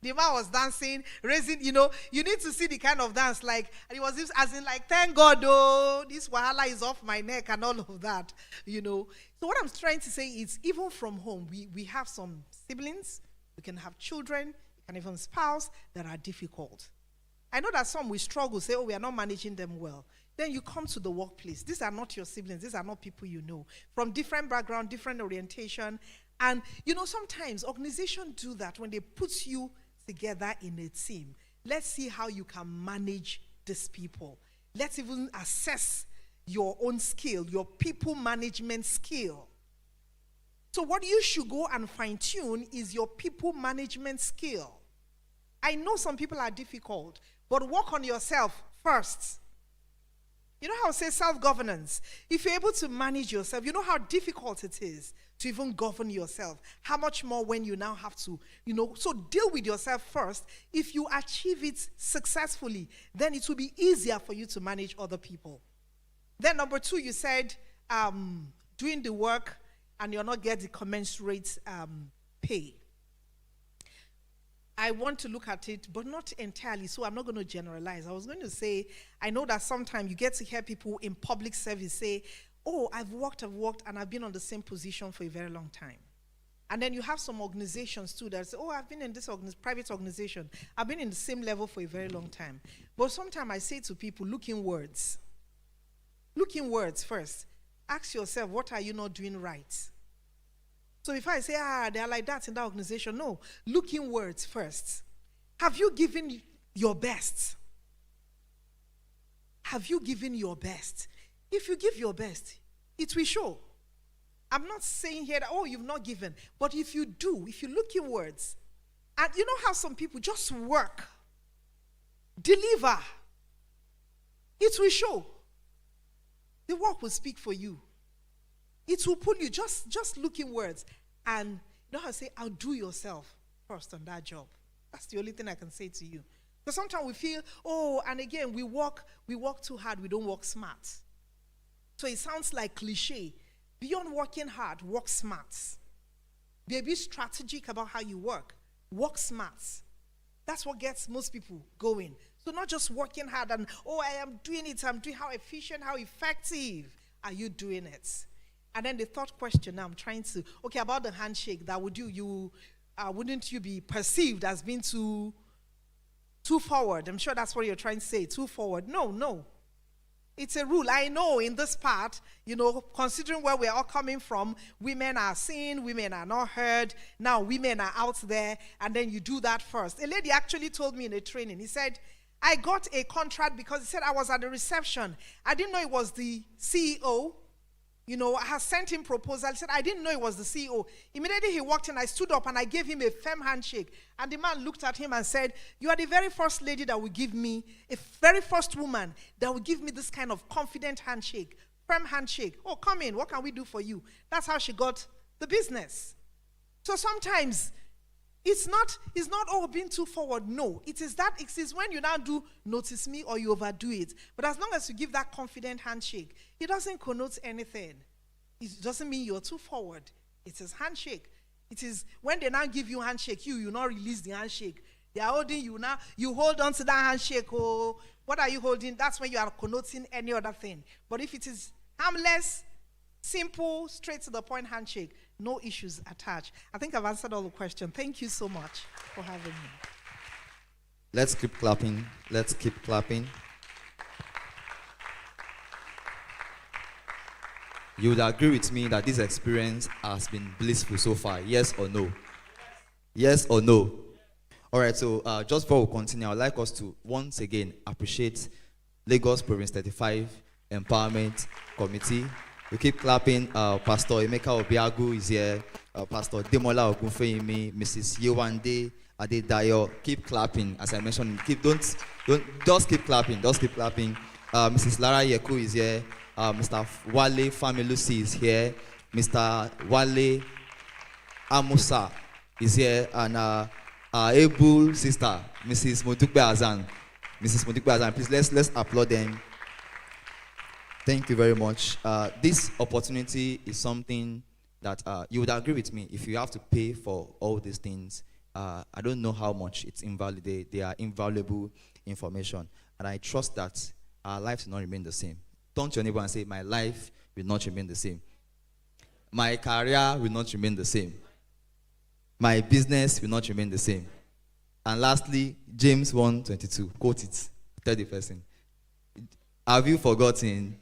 The man was dancing, raising, you need to see the kind of dance, like, and it was as in like, thank God, oh, this wahala is off my neck and all of that, So what I'm trying to say is, even from home, we have some siblings, we can have children, we can even spouse that are difficult. I know that some we struggle, say, oh, we are not managing them well. Then you come to the workplace. These are not your siblings. These are not people you know. From different background, different orientation. And, sometimes organizations do that when they put you together in a team. Let's see how you can manage these people. Let's even assess your own skill, your people management skill. So what you should go and fine-tune is your people management skill. I know some people are difficult, but work on yourself first. You know how I say self-governance? If you're able to manage yourself, you know how difficult it is to even govern yourself. How much more when you now have to, so deal with yourself first. If you achieve it successfully, then it will be easier for you to manage other people. Then number two, you said doing the work and you're not getting the commensurate pay. I want to look at it, but not entirely, so I'm not going to generalize. I was going to say, I know that sometimes you get to hear people in public service say, oh, I've worked, and I've been on the same position for a very long time. And then you have some organizations too that say, oh, I've been in this private organization. I've been in the same level for a very long time. But sometimes I say to people, look in words. Look in words first. Ask yourself, what are you not doing right? So if I say, they're like that in that organization, no. Look in words first. Have you given your best? Have you given your best? If you give your best, it will show. I'm not saying here that, oh, you've not given. But if you do, if you look in words, and you know how some people just work, deliver, it will show. The work will speak for you. It will pull you. Just look in words. And know how to say, outdo yourself first on that job. That's the only thing I can say to you. Because sometimes we feel, oh, and again, we work too hard, we don't work smart. So it sounds like cliche. Beyond working hard, work smart. Be a bit strategic about how you work. Work smart. That's what gets most people going. So not just working hard and, oh, I am doing it, I'm doing how efficient, how effective are you doing it? And then the third question now I'm trying to, okay, about the handshake, that would wouldn't you be perceived as being too forward? I'm sure that's what you're trying to say, too forward. No. It's a rule. I know in this part, considering where we're all coming from, women are seen, women are not heard. Now women are out there, and then you do that first. A lady actually told me in a training, he said, I got a contract because he said I was at the reception. I didn't know it was the CEO. I had sent him proposal. He said, I didn't know it was the CEO. Immediately he walked in, I stood up and I gave him a firm handshake. And the man looked at him and said, you are the very first lady that will give me, a very first woman that will give me this kind of confident handshake, firm handshake. Oh, come in, what can we do for you? That's how she got the business. So sometimes it's not being too forward. No, it is when you now do notice me or you overdo it. But as long as you give that confident handshake, it doesn't connote anything. It doesn't mean you're too forward. It is handshake. It is when they now give you handshake, you not release the handshake. They are holding you now. You hold on to that handshake. Oh, what are you holding? That's when you are connoting any other thing. But if it is harmless, simple, straight to the point handshake, no issues attached. I think I've answered all the questions. Thank you so much for having me. Let's keep clapping. Let's keep clapping. You would agree with me that this experience has been blissful so far. Yes or no? Yes or no? All right, so just before we continue, I would like us to once again appreciate Lagos Province 35 Empowerment Committee. We keep clapping. Pastor Emeka Obiagu is here. Pastor Demola Ogunfeyimi, Mrs. Yewande Adedayo. Keep clapping. As I mentioned, just keep clapping. Just keep clapping. Mrs. Lara Yeku is here. Mr. Wale Familusi is here. Mr. Wale Amusa is here. And our able sister, Mrs. Modukbe Azan. Mrs. Modukbe Azan, please let's applaud them. Thank you very much. This opportunity is something that you would agree with me. If you have to pay for all these things, I don't know how much it's invalid. They are invaluable information. And I trust that our lives will not remain the same. Turn to your neighbor and say, my life will not remain the same. My career will not remain the same. My business will not remain the same. And lastly, James 1:22. Quote it. Tell the person. Have you forgotten?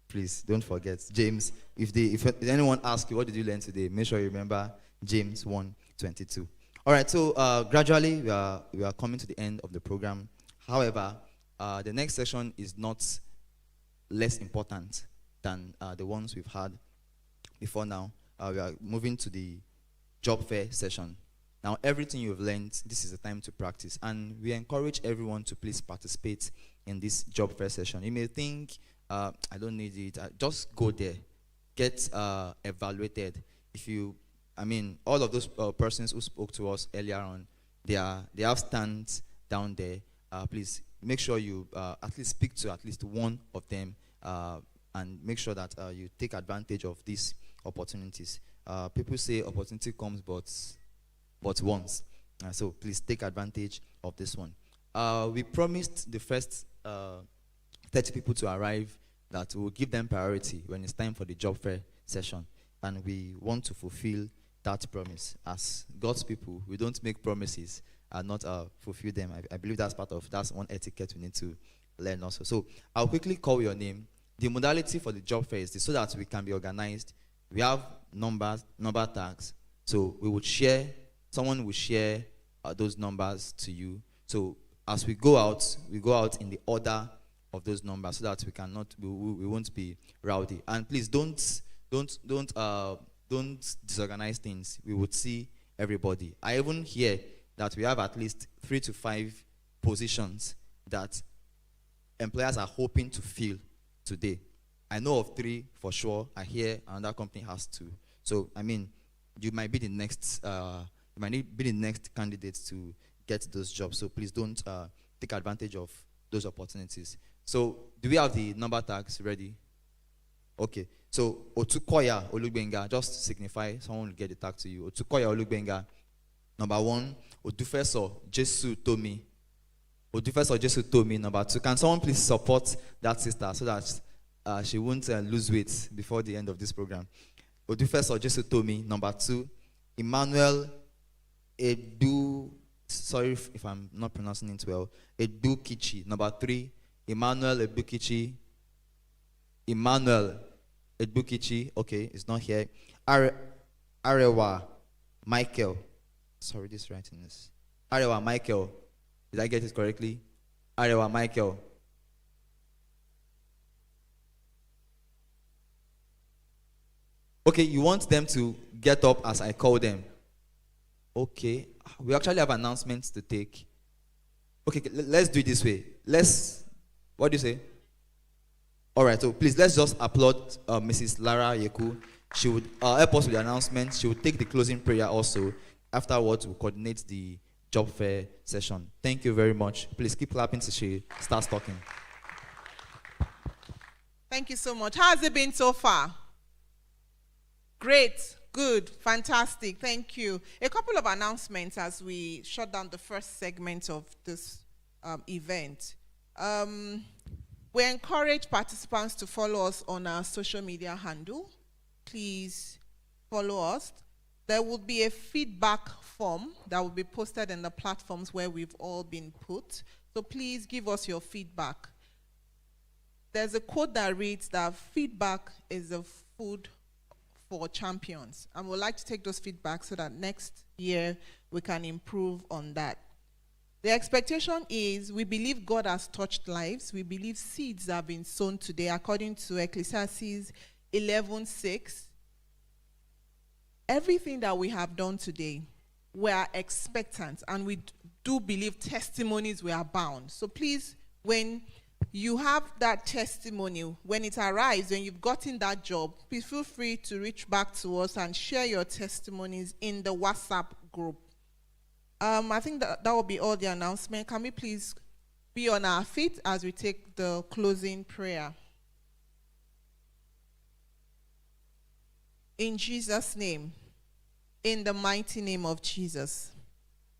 Please don't forget James. If anyone asks you what did you learn today, make sure you remember James 1:22. All right, so gradually we are coming to the end of the program. However, the next session is not less important than the ones we've had before now. We are moving to the job fair session. Now, everything you've learned, this is the time to practice. And we encourage everyone to please participate in this job fair session. You may think, I don't need it. Just go there. Get evaluated. All of those persons who spoke to us earlier on, they have stands down there. Please make sure you at least speak to at least one of them and make sure that you take advantage of these opportunities. People say opportunity comes but once. So please take advantage of this one. We promised the first 30 people to arrive that we will give them priority when it's time for the job fair session. And we want to fulfill that promise. As God's people, we don't make promises and not fulfill them. I believe that's one etiquette we need to learn also. So I'll quickly call your name. The modality for the job fair is this, so that we can be organized. We have number tags. So someone will share those numbers to you. So as we go out in the order of those numbers so that we won't be rowdy. And please don't disorganize things. We would see everybody. I even hear that we have at least 3 to 5 positions that employers are hoping to fill today. I know of 3 for sure. I hear another company has 2. So I mean, you might be the next candidate to get those jobs. So please don't take advantage of those opportunities. So do we have the number tags ready? Okay. So Otukoya Olugbenga, just signify someone will get the tag to you. Otukoya Olugbenga. Number 1, Odufeso Jesu Tomi. Odufeso Jesu Tomi. Number 2, can someone please support that sister so that she won't lose weight before the end of this program? Odufeso Jesu Tomi. Number 2, Emmanuel Edu. Sorry if I'm not pronouncing it well. Edu Kichi. Number 3, Emmanuel Edu Kichi. Emmanuel Edu Kichi. Okay, it's not here. Arewa Michael. Sorry, this writing is Arewa Michael. Did I get it correctly? Arewa Michael. Okay, you want them to get up as I call them. Okay, we actually have announcements to take. Okay, let's do it this way. What do you say? All right, so please, let's just applaud Mrs. Lara Yeku. She would help us with the announcement. She would take the closing prayer also. Afterwards, we'll coordinate the job fair session. Thank you very much. Please keep clapping till she starts talking. Thank you so much. How has it been so far? Great, good, fantastic. Thank you. A couple of announcements as we shut down the first segment of this event. We encourage participants to follow us on our social media handle. Please follow us. There will be a feedback form that will be posted in the platforms where we've all been put. So please give us your feedback. There's a quote that reads that feedback is the food for champions. And we'd like to take those feedback so that next year we can improve on that. The expectation is we believe God has touched lives. We believe seeds have been sown today according to Ecclesiastes 11:6. Everything that we have done today, we are expectant, and we do believe testimonies will abound. So please, when you have that testimony, when it arrives, when you've gotten that job, please feel free to reach back to us and share your testimonies in the WhatsApp group. I think that will be all the announcement. Can we please be on our feet as we take the closing prayer? In Jesus' name, in the mighty name of Jesus.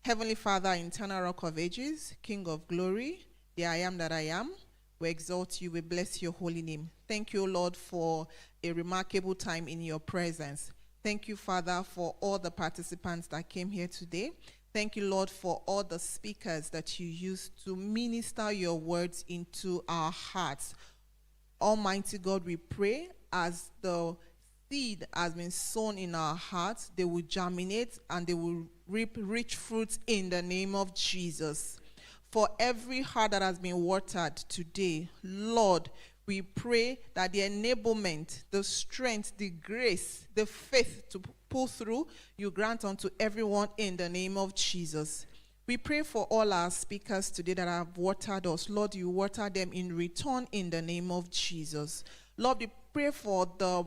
Heavenly Father, eternal rock of ages, King of glory, the I am that I am, we exalt you, we bless your holy name. Thank you, Lord, for a remarkable time in your presence. Thank you, Father, for all the participants that came here today. Thank you, Lord, for all the speakers that you used to minister your words into our hearts. Almighty God, we pray as the seed has been sown in our hearts, they will germinate and they will reap rich fruits in the name of Jesus. For every heart that has been watered today, Lord, we pray that the enablement, the strength, the grace, the faith to pull through, you grant unto everyone in the name of Jesus. We pray for all our speakers today that have watered us. Lord, you water them in return in the name of Jesus. Lord, we pray for the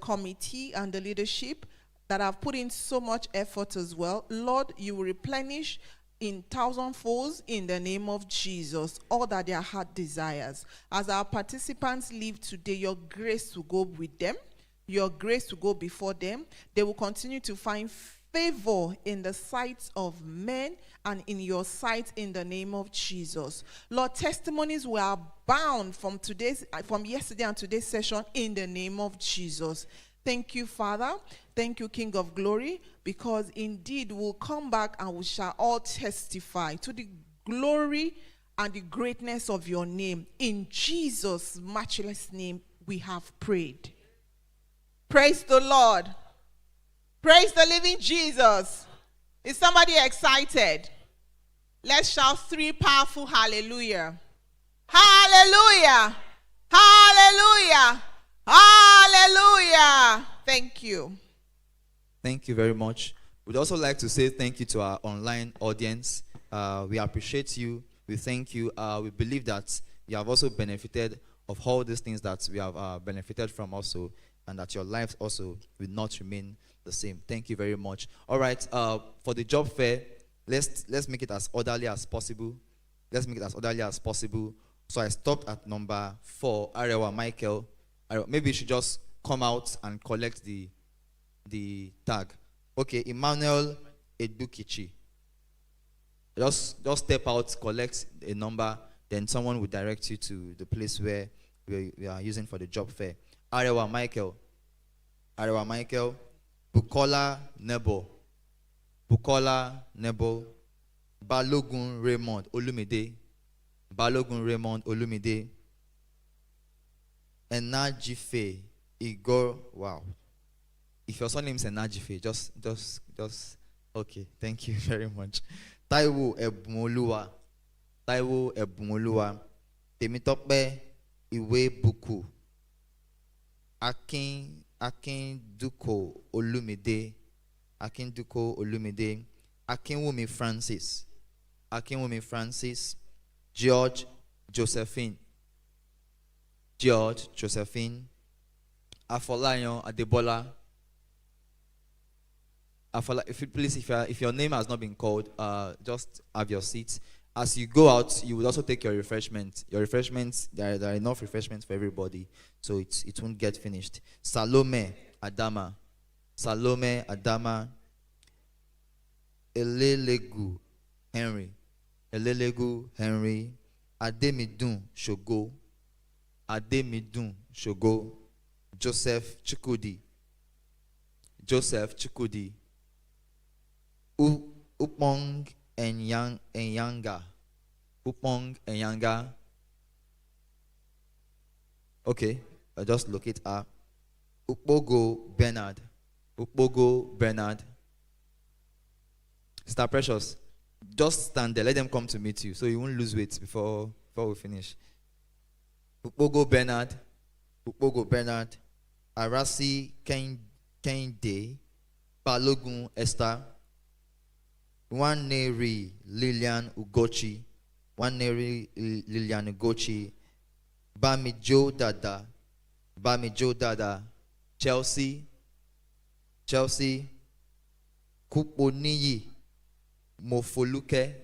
committee and the leadership that have put in so much effort as well. Lord, you will replenish in thousandfolds in the name of Jesus all that their heart desires. As our participants leave today, your grace will go with them. Your grace will go before them. They will continue to find favor in the sight of men and in your sight in the name of Jesus. Lord, testimonies will abound from yesterday and today's session in the name of Jesus. Thank you, Father. Thank you, King of Glory, because indeed we'll come back and we shall all testify to the glory and the greatness of your name. In Jesus' matchless name we have prayed. Praise the Lord. Praise the living Jesus. Is somebody excited? Let's shout 3 powerful hallelujah. Hallelujah. Hallelujah. Hallelujah. Thank you. Thank you very much. We'd also like to say thank you to our online audience. We appreciate you. We thank you. We believe that you have also benefited of all these things that we have benefited from also, and that your lives also will not remain the same. Thank you very much. All right, for the job fair, let's make it as orderly as possible. Let's make it as orderly as possible. So I stopped at number 4, Arewa Michael. Maybe you should just come out and collect the tag. Okay, Emmanuel Edukichi. Just step out, collect a number, then someone will direct you to the place where we are using for the job fair. Arewa Michael. Arewa Michael. Bukola Nebo. Bukola Nebo. Balogun Raymond Olumide. Balogun Raymond Olumide. Enajife Igor. Wow. If your surname is Enajife, just okay. Thank you very much. Taiwo Ebumoluwa. Taiwo Ebumoluwa. Temitope Iwe Buku. Akin Duko Olumide. Akin Duko Olumide. Akinwumi Francis. Akinwumi Francis. George Josephine. George Josephine. Afolayan Adebola. If your name has not been called, just have your seat. As you go out, you will also take your refreshment. Your refreshments, there are enough refreshments for everybody, so it won't get finished. Salome Adama. Salome Adama. Elelegu Henry. Elelegu Henry. Ademidun Shogo. Ademidun Shogo. Joseph Chukudi. Joseph Chukudi. Upong Enyanga. Upong Enyanga. Okay, I just locate her. Upogo Bernard. Upogo Bernard. Sister Precious, just stand there. Let them come to meet you so you won't lose weight before we finish. Upogo Bernard. Upogo Bernard. Arasi Kende. Balogun Esther. Waneri Lilian Ugochi. Waneri Lilian Ugochi. Bamijo Dada. Bamijo Dada. Chelsea. Chelsea. Kuponiyi Mofoluke.